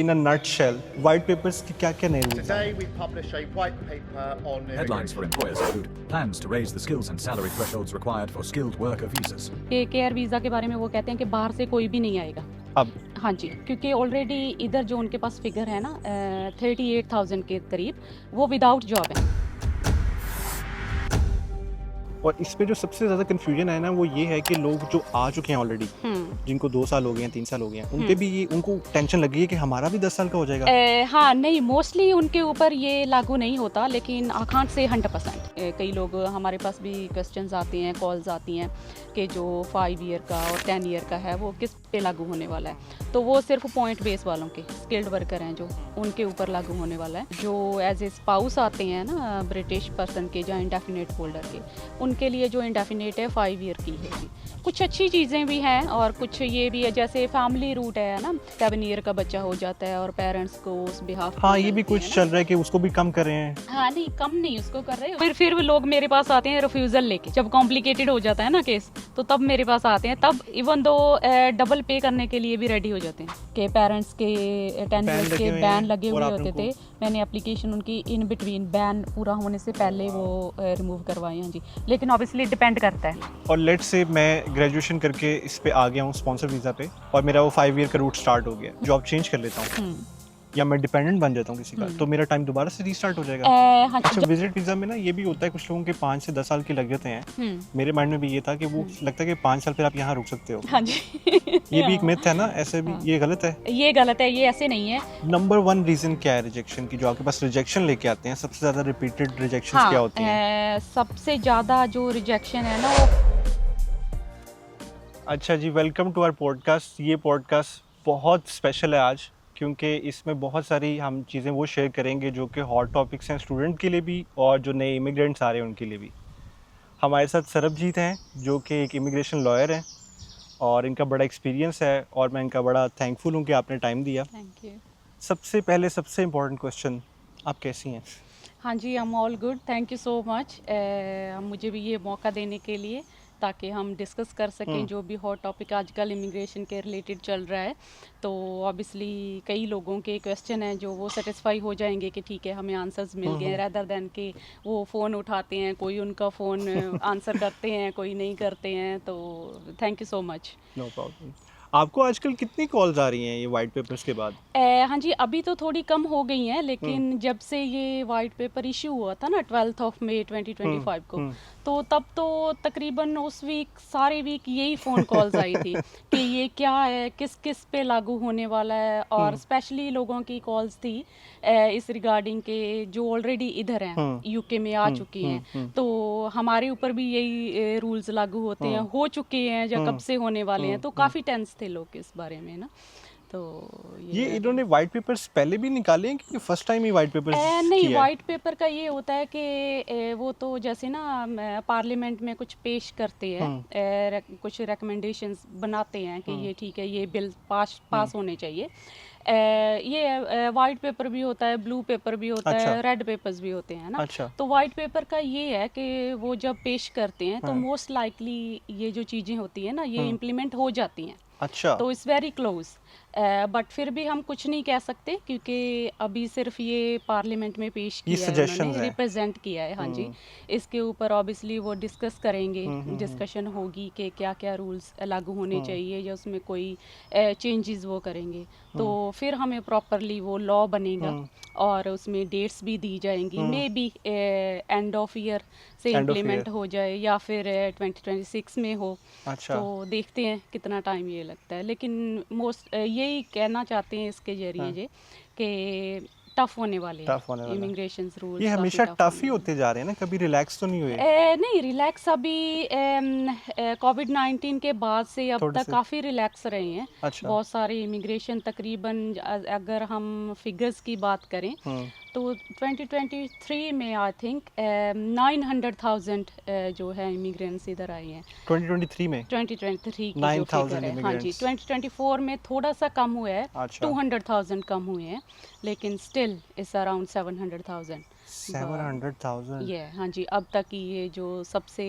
In a nutshell, white papers की क्या-क्या नए rules हैं? Today we publish a white paper on Headlines for employers include plans to raise the skills and salary thresholds required for skilled worker visas. के care visa के बारे में वो कहते हैं कि बाहर से कोई भी नहीं आएगा। अब हाँ जी, क्योंकि ऑलरेडी इधर जो उनके पास फिगर है ना 38,000 के करीब, वो विदाउट जॉब है। और इस पे जो सबसे ज़्यादा कन्फ्यूजन है ना वो ये है कि लोग जो आ चुके हैं ऑलरेडी, जिनको 2 साल हो गए हैं, 3 साल हो गए हैं, उनके भी ये उनको टेंशन लगी है कि हमारा भी 10 साल का हो जाएगा। हाँ नहीं, मोस्टली उनके ऊपर ये लागू नहीं होता, लेकिन आई कांट से 100%। कई लोग हमारे पास भी क्वेश्चंस आते हैं, कॉल्स आती हैं कि जो 5 ईयर का और 10 ईयर का है वो किस पे लागू होने वाला है। तो वो सिर्फ पॉइंट बेस वालों के स्किल्ड वर्कर हैं जो उनके ऊपर लागू होने वाला है। जो एज ए स्पाउस आते हैं ना ब्रिटिश पर्सन के या इंडेफिनेट होल्डर के, उनके लिए जो इंडेफिनेट है 5 ईयर की है। कुछ अच्छी चीज़ें भी हैं और कुछ ये भी है, जैसे फैमिली रूट है ना, 7 ईयर का बच्चा हो जाता है और पेरेंट्स को उस बिहाफ। हाँ, ये भी कुछ चल रहा है कि उसको भी कम कर रहे हैं। हाँ नहीं, कम नहीं उसको कर रहे हैं। फिर लोग मेरे पास आते हैं रिफ्यूज़ल लेके, जब कॉम्प्लिकेटेड हो जाता है ना केस, तो तब मेरे पास आते हैं। तब इवन दो डबल पे करने के लिए भी रेडी हो जाते हैं कि पेरेंट्स के 10 ईयर्स के बैन लगे हुए होते थे। मैंने एप्लीकेशन उनकी इन बिटवीन बैन पूरा होने से पहले वो रिमूव करवाए हैं जी, लेकिन ऑब्वियसली डिपेंड करता है। और लेट्स से मैं ग्रेजुएशन करके इस पे आ गया हूँ स्पॉन्सर वीज़ा पे, और मेरा वो 5 ईयर का रूट स्टार्ट हो गया, जॉब चेंज कर लेता हूँ या मैं डिपेंडेंट बन जाता हूँ किसी का, तो मेरा टाइम दोबारा से रीस्टार्ट हो जाएगा। हाँ, अच्छा, विजिट वीज़ा में ना ये भी होता है, कुछ लोगों के 5 से 10 साल के लग जाते हैं। मेरे माइंड में भी ये था कि वो लगता है कि 5 साल फिर आप यहाँ रुक सकते हो। हाँ जी ये भी एक मिथ है ना, ऐसे भी ये गलत है? ये गलत है, ये ऐसे नहीं है। नंबर 1 रीजन क्या है रिजेक्शन की? जो आपके पास रिजेक्शन लेके आते हैं, सबसे ज्यादा रिपीटेड रिजेक्शंस क्या होती हैं? सबसे ज्यादा जो रिजेक्शन है ना वो। अच्छा जी, वेलकम टू आवर पॉडकास्ट। ये पॉडकास्ट बहुत स्पेशल है आज, क्योंकि इसमें बहुत सारी हम चीज़ें वो शेयर करेंगे जो कि हॉट टॉपिक्स हैं स्टूडेंट के लिए भी और जो नए इमिग्रेंट्स आ रहे हैं उनके लिए भी। हमारे साथ सरबजीत हैं जो कि एक इमिग्रेशन लॉयर हैं और इनका बड़ा एक्सपीरियंस है और मैं इनका बड़ा थैंकफुल हूँ कि आपने टाइम दिया। Thank you. सबसे पहले सबसे इम्पोर्टेंट क्वेश्चन, आप कैसी हैं? हाँ जी, I am all good, thank you so much मुझे भी ये मौका देने के लिए, ताकि हम डिस्कस कर सकें जो भी हॉट टॉपिक आजकल इमिग्रेशन के रिलेटेड चल रहा है। तो ऑब्वियसली कई लोगों के क्वेश्चन हैं जो वो सेटिस्फाई हो जाएंगे कि ठीक है हमें आंसर्स मिल गए, रैदर देन कि वो फ़ोन उठाते हैं, कोई उनका फ़ोन आंसर करते हैं, कोई नहीं करते हैं। तो thank you so much. No problem. आपको आजकल कितनी कॉल्स आ रही हैं ये वाइट पेपर्स के बाद? हाँ जी, अभी तो थोड़ी कम हो गई हैं, लेकिन जब से ये वाइट पेपर इशू हुआ था ना 12 मई 2025 को, तो तब तो तकरीबन उस वीक सारे वीक यही फ़ोन कॉल्स आई थी कि ये क्या है, किस किस पे लागू होने वाला है। और स्पेशली लोगों की कॉल्स थी इस रिगार्डिंग के जो ऑलरेडी इधर हैं, यूके में आ चुकी हैं, तो हमारे ऊपर भी यही रूल्स लागू होते हैं, हो चुके हैं या कब से होने वाले हैं। तो काफ़ी टेंस थे लोग इस बारे में ना। तो ये इन्होंने वाइट पेपर्स पहले भी निकाले हैं कि फर्स्ट टाइम ही वाइट पेपर्स नहीं, वाइट पेपर का ये होता है कि वो तो जैसे ना पार्लियामेंट में कुछ पेश करते हैं, कुछ रिकमेंडेशंस बनाते हैं कि ये ठीक है, ये बिल पास होने चाहिए। ये वाइट पेपर भी होता है, ब्लू पेपर भी होता है, रेड पेपर्स भी होते हैं ना। तो वाइट पेपर का ये है कि वो जब पेश करते हैं तो मोस्ट लाइकली ये जो चीज़ें होती हैं ना ये इम्प्लीमेंट हो जाती हैं। अच्छा, तो इट्स वेरी क्लोज, बट फिर भी हम कुछ नहीं कह सकते क्योंकि अभी सिर्फ ये पार्लियामेंट में पेश किया है, उन्होंने रिप्रेजेंट किया है। हाँ जी, इसके ऊपर ऑब्वियसली वो डिस्कस करेंगे, डिस्कशन होगी कि क्या क्या रूल्स लागू होने चाहिए या उसमें कोई चेंजेस वो करेंगे। तो फिर हमें प्रॉपरली वो लॉ बनेगा और उसमें डेट्स भी दी जाएंगी। May be end of year से इम्प्लीमेंट हो जाए या फिर 2026 में हो। अच्छा। तो देखते हैं कितना टाइम ये लगता है, लेकिन मोस्ट यही कहना चाहते हैं इसके जरिए कि टफ होने वाले हैं इमिग्रेशन रूल्स। ये हमेशा टफ ही होते जा रहे हैं ना, कभी रिलैक्स तो नहीं हुए? नहीं, रिलैक्स अभी कोविड-19 के बाद से अब तक काफ़ी रिलैक्स रहे हैं। अच्छा। बहुत सारे इमिग्रेशन तकरीबन अगर हम फिगर्स की बात करें तो 2023 में आई थिंक 900,000 जो है इमिग्रेंट्स इधर आए हैं। 2023 में 2023 की जो फिगर है, हाँ जी। 2024 में थोड़ा सा कम हुआ है, 200,000 कम हुए हैं, लेकिन स्टिल इट्स अराउंड 700,000। 700,000। ये हाँ जी, अब तक की ये जो सबसे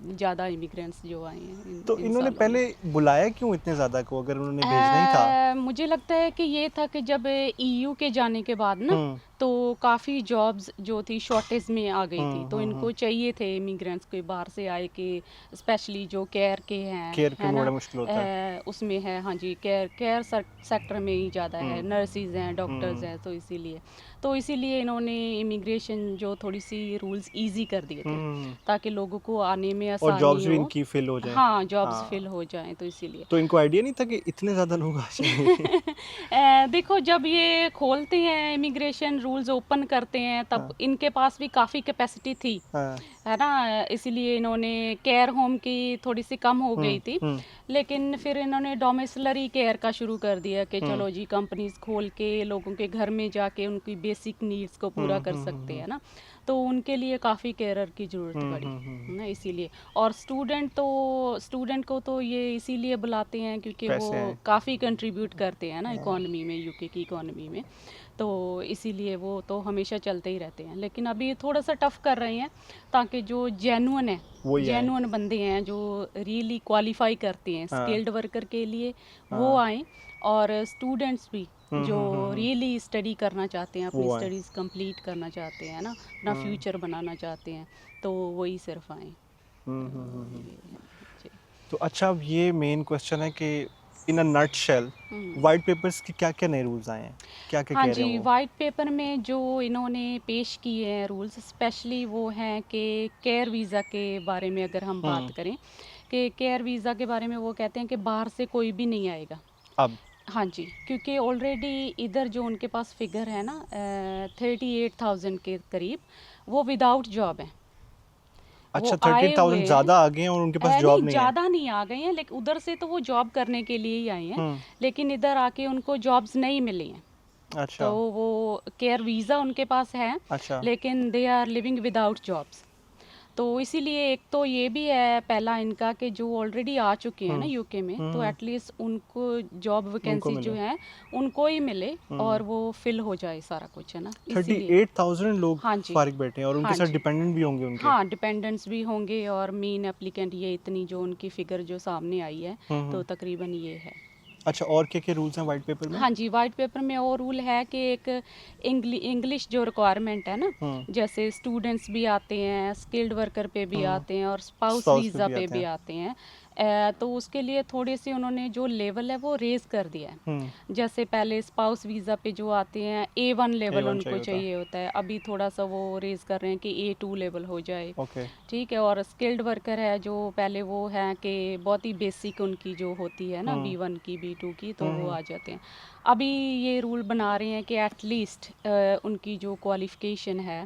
ज़्यादा इमिग्रेंट्स जो आए हैं तो इन इन्होंने सालों में। पहले बुलाया क्यों इतने ज़्यादा को, अगर उन्होंने भेजना ही था? मुझे लगता है कि ये था कि जब ईयू के जाने के बाद ना, हम्म तो काफ़ी जॉब्स जो थी शॉर्टेज में आ गई थी, तो हम्म। इनको चाहिए थे इमिग्रेंट्स के बाहर से आए के, स्पेशली जो केयर के हैं, केयर के है में ना, बड़ा मुश्किल होता है। उसमें है हाँ जी, केयर सेक्टर में ही ज़्यादा है, हम्म नर्सिस हैं, डॉक्टर्स हम्म हैं, तो इसीलिए इन्होंने इमिग्रेशन जो थोड़ी सी रूल्स इजी कर दिए थे, हम्म। ताकि लोगों को आने में और आसानी जॉब्स भी हो। इनकी फिल हो जाए। हाँ, जॉब्स हाँ, फिल हो जाएं, तो इसीलिए तो इनको आइडिया नहीं था कि इतने ज़्यादा लोग आ जाएंगे? देखो, जब ये खोलते हैं इमिग्रेशन रूल्स ओपन करते हैं, तब हाँ इनके पास भी काफ़ी कैपेसिटी थी, हाँ। है ना, इसीलिए इन्होंने केयर होम की थोड़ी सी कम हो गई थी, हम्म लेकिन फिर इन्होंने डोमिसलरी केयर का शुरू कर दिया कि हम्म चलो जी, कंपनीज खोल के लोगों के घर में जाके उनकी बेसिक नीड्स को पूरा कर सकते हैं ना, तो उनके लिए काफ़ी केयरर की ज़रूरत पड़ी, है ना, इसीलिए। और स्टूडेंट को तो ये इसीलिए बुलाते हैं क्योंकि वो पैसे हैं। काफ़ी कंट्रीब्यूट करते हैं ना इकोनॉमी में, यूके की इकोनॉमी में, तो इसीलिए वो तो हमेशा चलते ही रहते हैं। लेकिन अभी थोड़ा सा टफ कर रहे हैं, ताकि जो जेन्युइन है, वही आए। जेन्युइन बंदे हैं जो रियली क्वालिफाई करते हैं हाँ स्किल्ड वर्कर के लिए, वो हाँ। आएँ, और स्टूडेंट्स भी जो रियली स्टडी करना चाहते हैं, अपनी वो आए। स्टडीज़ कंप्लीट करना चाहते हैं ना, अपना फ्यूचर बनाना चाहते हैं, तो वही सिर्फ आएँ। जी। तो अच्छा, अब ये मेन क्वेश्चन है कि इन अ नट शेल वाइट पेपर्स के क्या क्या नए रूल्स आए हैं, क्या क्या हाँ कह रहे जी, हैं वो? वाइट पेपर में जो इन्होंने पेश किए हैं रूल्स, स्पेशली वो हैं कि केयर वीज़ा के बारे में अगर हम बात करें, कि केयर वीज़ा के बारे में वो कहते हैं कि बाहर से कोई भी नहीं आएगा। अब हाँ जी, क्योंकि ऑलरेडी इधर जो उनके पास फिगर है ना, 38,000 के करीब, वो विदाउट जॉब है, वो अच्छा, आए हुए 38,000 हैं। ज़्यादा आ गए हैं और उनके पास नहीं, जॉब नहीं है। ज़्यादा नहीं आ गए हैं, लेकिन उधर से तो वो जॉब करने के लिए ही आए हैं, हम्म। लेकिन इधर आके उनको जॉब्स नहीं मिली हैं, अच्छा तो वो केयर वीज़ा उनके पास है, अच्छा। लेकिन they are living without jobs. तो इसीलिए एक तो ये भी है पहला इनका, कि जो ऑलरेडी आ चुके हैं ना यूके में, तो एटलीस्ट उनको जॉब उनको वैकेंसी जो मिले। है उनको ही मिले, और वो फिल हो जाए सारा कुछ, है ना, इसीलिए। 38,000 लोग हाँ जी, फारिग बैठे हैं और उनके हाँ साथ जी, डिपेंडेंट भी होंगे उनके। हाँ, डिपेंडेंट्स भी होंगे, और मेन एप्लीकेंट ये इतनी जो उनकी फिगर जो सामने आई है, तो तकरीबन ये है। अच्छा, और क्या क्या रूल्स हैं वाइट पेपर में? हाँ जी, वाइट पेपर में और रूल है कि एक इंग्लिश जो रिक्वायरमेंट है ना, जैसे स्टूडेंट्स भी आते हैं, स्किल्ड वर्कर पे भी आते हैं, और स्पाउस स्पाउस पे वीज़ा भी पे आते भी हैं। आते हैं, तो उसके लिए थोड़े से उन्होंने जो लेवल है वो रेज कर दिया है। जैसे पहले स्पाउस वीज़ा पे जो आते हैं, A1 लेवल A1 उनको चाहिए होता। चाहिए होता है, अभी थोड़ा सा वो रेज कर रहे हैं कि A2 लेवल हो जाए, ओके। ठीक है। और स्किल्ड वर्कर है जो पहले वो है कि बहुत ही बेसिक उनकी जो होती है ना, B1 की, B2 की, तो वो आ जाते हैं। अभी ये रूल बना रहे हैं कि एटलीस्ट उनकी जो क्वालिफ़िकेशन है,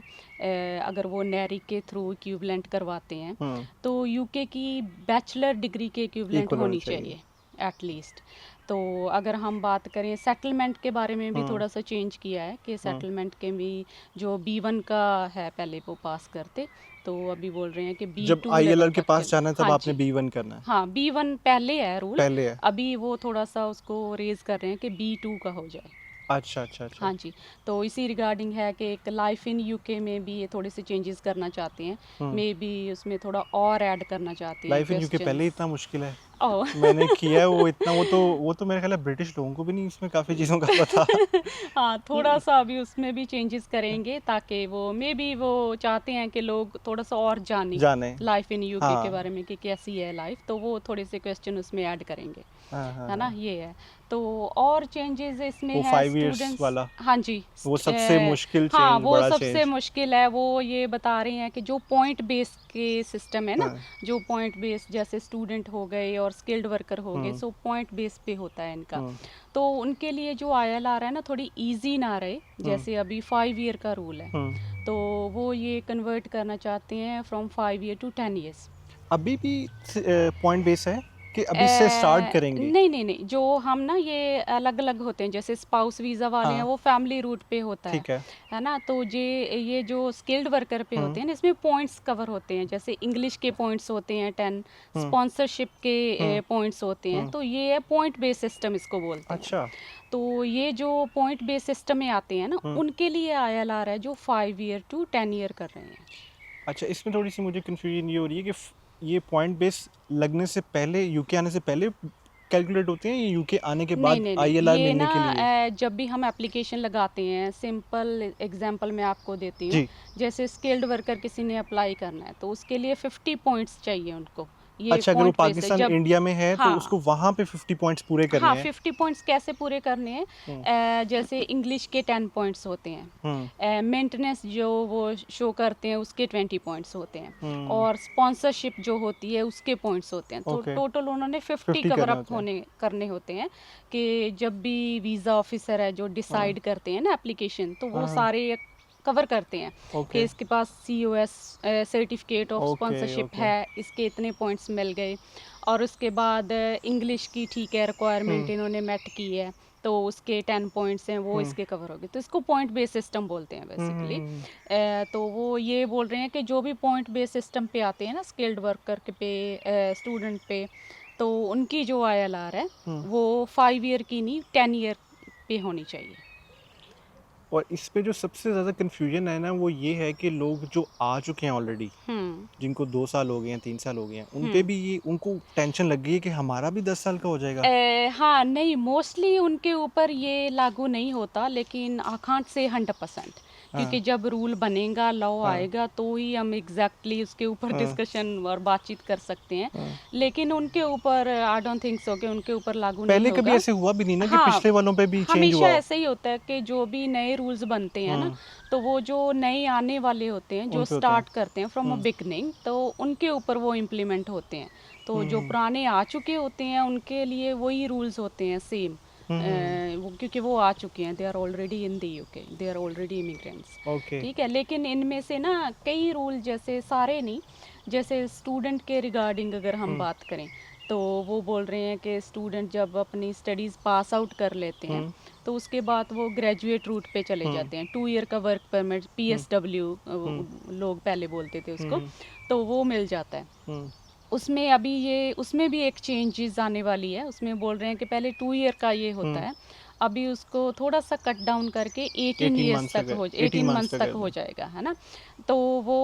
अगर वो नेरिक के थ्रू इक्विवेलेंट करवाते हैं, तो यूके की बैचलर डिग्री के इक्विवेलेंट इक्वल होनी होनी चाहिए एटलीस्ट। तो अगर हम बात करें सेटलमेंट के बारे में भी थोड़ा सा चेंज किया है, कि सेटलमेंट के भी जो B1 का है पहले वो पास करते, तो अभी बोल रहे हैं कि जब B2 लेवल ILR के तक पास चले। जाना है तब हाँ आपने जी, B1 करना है। हाँ, B1 पहले है रूल, पहले है। अभी वो थोड़ा सा उसको रेज कर रहे हैं कि B2 का हो जाए। अच्छा अच्छा अच्छा। हाँ जी, तो इसी रिगार्डिंग है कि एक लाइफ इन यूके में भी ये थोड़े से चेंजेस करना चाहते हैं, मे बी उसमें थोड़ा और ऐड करना चाहते हैं लाइफ इन यूके पहले ही क्वेश्चंस। इतना मुश्किल है। ओह मैंने किया है वो इतना, वो तो मेरे ख्याल है ब्रिटिश लोगों को भी नहीं इसमें काफ़ी चीज़ों का पता। हाँ, थोड़ा सा अभी उसमें भी चेंजेस करेंगे, ताकि वो मे बी वो चाहते हैं कि लोग थोड़ा सा और जाने जाने। लाइफ इन यूके के हाँ बारे में कि कैसी है लाइफ, तो वो थोड़े से क्वेश्चन उसमें ऐड करेंगे, हाँ हाँ है ना, हाँ। ये है। तो और चेंजेस इसमें वो है 5 इयर्स स्टूडेंट्स। वाला, हाँ जी, वो सबसे मुश्किल हाँ, चेंज, वो बड़ा सबसे चेंज। मुश्किल है। वो ये बता रहे हैं कि जो पॉइंट बेस के सिस्टम है ना, हाँ जो पॉइंट बेस जैसे स्टूडेंट हो गए और स्किल्ड वर्कर हो गए, सो पॉइंट बेस पे होता है इनका, तो उनके लिए जो ILR है ना, थोड़ी इजी ना रहे, जैसे अभी 5 ईयर का रूल है, तो वो ये कन्वर्ट करना चाहते हैं फ्रॉम 5 ईयर टू 10 ईयर्स। अभी भी पॉइंट बेस है। कि अभी से स्टार्ट करेंगे? नहीं नहीं नहीं, जो हम ना ये अलग अलग होते हैं, जैसे स्पाउस वीज़ा वाले हैं हाँ। वो फैमिली रूट पे होता ठीक है। है ना। तो ये जो स्किल्ड वर्कर पे होते हैं ना, इसमें पॉइंट्स कवर होते हैं, जैसे इंग्लिश के पॉइंट्स होते हैं 10, स्पॉन्सरशिप के पॉइंट्स होते हैं, तो ये है पॉइंट बेस सिस्टम इसको बोलते हैं। अच्छा। तो ये जो पॉइंट बेस सिस्टम में आते हैं ना, उनके लिए ILR है जो 5 ईयर टू 10 ईयर कर रहे हैं। अच्छा, इसमें थोड़ी सी मुझे कन्फ्यूजन ये हो रही है कि ये पॉइंट बेस लगने से पहले, यूके आने से पहले कैलकुलेट होते हैं या यूके आने के नहीं बाद नहीं आईएलआर नहीं, ये मिलने ना के लिए? जब भी हम एप्लीकेशन लगाते हैं, सिंपल एग्जांपल मैं आपको देती हूँ। जी। जैसे स्किल्ड वर्कर किसी ने अप्लाई करना है तो उसके लिए 50 पॉइंट्स चाहिए उनको। ये अच्छा, अगर वो पॉइंट बेस है। पाकिस्तान जब इंडिया में है तो हाँ उसको वहाँ पे 50 पॉइंट्स पूरे करने हाँ हैं। 50 पॉइंट्स कैसे पूरे करने हैं, जैसे इंग्लिश के 10 पॉइंट्स होते हैं, मेंटेनेंस जो वो शो करते हैं उसके 20 पॉइंट्स होते हैं, और स्पॉन्सरशिप जो होती है उसके पॉइंट्स होते हैं। तो ओके। टोटल उन्होंने 50 50 कवर करने अप होते हैं। करने होते हैं कि जब भी वीज़ा ऑफिसर है जो डिसाइड करते हैं ना एप्लीकेशन, तो वो सारे कवर करते हैं कि ओके। इसके पास COS certificate of okay, sponsorship okay. है, इसके इतने पॉइंट्स मिल गए, और उसके बाद इंग्लिश की ठीक है रिक्वायरमेंट इन्होंने मेट की है तो उसके 10 पॉइंट्स हैं वो इसके कवर हो गए। तो इसको पॉइंट बेस सिस्टम बोलते हैं बेसिकली। तो वो ये बोल रहे हैं कि जो भी पॉइंट बेस सिस्टम पे आते हैं ना, स्किल्ड वर्कर के पे, स्टूडेंट पे, तो उनकी जो ILR है वो 5 ईयर की नहीं 10 ईयर पे होनी चाहिए। और इस पे जो सबसे ज़्यादा कन्फ्यूजन है ना वो ये है कि लोग जो आ चुके हैं ऑलरेडी, जिनको 2 साल हो गए हैं, 3 साल हो गए हैं, उन पे भी ये उनको टेंशन लग गई है कि हमारा भी 10 साल का हो जाएगा। हाँ नहीं, मोस्टली उनके ऊपर ये लागू नहीं होता, लेकिन आकांठ से 100%, क्योंकि जब रूल बनेगा, लॉ आएगा, तो ही हम एग्जैक्टली उसके ऊपर डिस्कशन और बातचीत कर सकते हैं। लेकिन उनके ऊपर आई डोंट थिंक सो कि उनके ऊपर लागू नहीं पहले होगा। कभी ऐसे हुआ भी नहीं ना कि हाँ, पिछले वालों पे भी चेंज हमेशा हुआ हो? ऐसे ही होता है कि जो भी नए रूल्स बनते हैं ना, तो वो जो नए आने वाले होते हैं, जो उन पे होते स्टार्ट करते हैं फ्रॉम अ बिगनिंग, तो उनके ऊपर वो इम्प्लीमेंट होते हैं। तो जो पुराने आ चुके होते हैं उनके लिए वही रूल्स होते हैं सेम, क्योंकि वो आ चुके हैं, they are already in the UK, they are already immigrants. Okay. ठीक है, लेकिन इनमें से ना कई रूल, जैसे सारे नहीं, जैसे स्टूडेंट के रिगार्डिंग अगर हम बात करें, तो वो बोल रहे हैं कि स्टूडेंट जब अपनी स्टडीज़ पास आउट कर लेते हैं तो उसके बाद वो ग्रेजुएट रूट पे चले जाते हैं। 2 ईयर का वर्क परमिट, PSW लोग पहले बोलते थे उसको, तो वो मिल जाता है। उसमें अभी ये, उसमें भी एक चेंजेस आने वाली है। उसमें बोल रहे हैं कि पहले 2 ईयर का ये होता है, अभी उसको थोड़ा सा कट डाउन करके 18 ईयर्स तक हो, 18 मंथ्स तक हो जाएगा, है ना। तो वो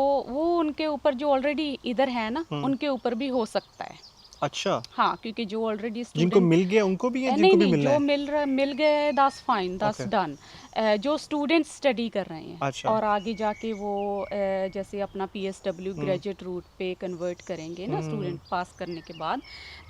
उनके ऊपर जो ऑलरेडी इधर है ना, उनके ऊपर भी हो सकता है। अच्छा, हाँ, क्योंकि जो ऑलरेडी जिनको मिल गया उनको भी है, नहीं जिनको भी नहीं, मिलना जो है? मिल गए that's fine, that's Okay. Done. जो स्टूडेंट्स स्टडी कर रहे हैं अच्छा। और आगे जाके वो जैसे अपना PSW ग्रेजुएट रूट पे कन्वर्ट करेंगे ना, स्टूडेंट पास करने के बाद,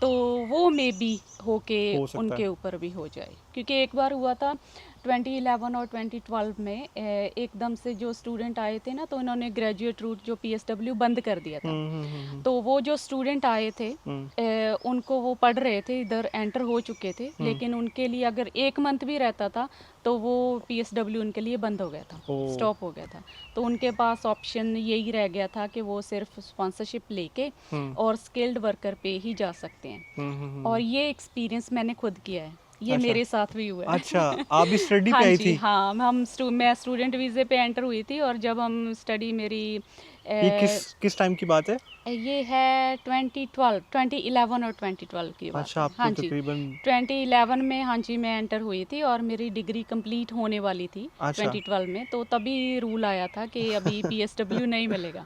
तो वो मे बी होके हो सकता उनके है। ऊपर भी हो जाए। क्योंकि एक बार हुआ था 2011 और 2012 में, एकदम से जो स्टूडेंट आए थे ना, तो इन्होंने ग्रेजुएट रूट जो PSW बंद कर दिया था। तो वो जो स्टूडेंट आए थे, उनको वो पढ़ रहे थे, इधर एंटर हो चुके थे, लेकिन उनके लिए अगर 1 मंथ भी रहता था तो वो PSW उनके लिए बंद हो गया था, स्टॉप हो गया था। तो उनके पास ऑप्शन यही रह गया था कि वो सिर्फ स्पॉन्सरशिप लेके और स्किल्ड वर्कर पे ही जा सकते हैं। और ये एक्सपीरियंस मैंने खुद किया है, ये अच्छा। मेरे साथ भी हुआ है। अच्छा, आप भी स्टडी हाँ पे आई जी, थी? हाँ, मैं स्टूडेंट वीज़े पे एंटर हुई थी, और जब हम स्टडी मेरी ये किस टाइम की बात है? ये है 2011 और 2012 की बात अच्छा, है। आपको हाँ जी, तकरीबन 2011 में, हाँ जी, मैं एंटर हुई थी और मेरी डिग्री कंप्लीट होने वाली थी अच्छा। 2012 में। तो तभी रूल आया था कि अभी PSW नहीं मिलेगा।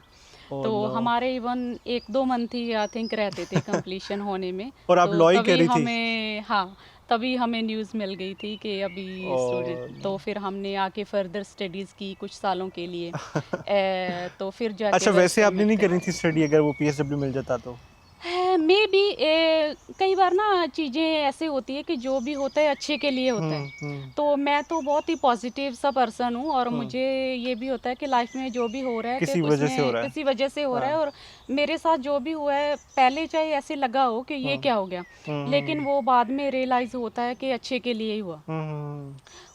ओह तो नो। हमारे even 1-2 month he I think रहते थे कंप्लीशन होने में। और आप तो लॉ ही कर तभी रही थी? हमें, हाँ, तभी हमें न्यूज़ मिल गई थी कि अभी स्टूडेंट, तो फिर हमने आके फर्दर स्टडीज़ की कुछ सालों के लिए। तो फिर जाके अच्छा, वर्क वैसे आपने परमिट नहीं पे करी थी स्टडी अगर वो PSW मिल जाता तो? मे बी कई बार ना चीज़ें ऐसे होती है कि जो भी होता है अच्छे के लिए होता है। तो मैं तो बहुत ही पॉजिटिव सा पर्सन हूँ, और मुझे ये भी होता है कि लाइफ में जो भी हो रहा है कि किसी वजह से हो उसमें रहा है। किसी वजह से हो रहा है, और मेरे साथ जो भी हुआ है, पहले चाहे ऐसे लगा हो कि ये क्या हो गया, लेकिन वो बाद में रियलाइज़ होता है कि अच्छे के लिए ही हुआ।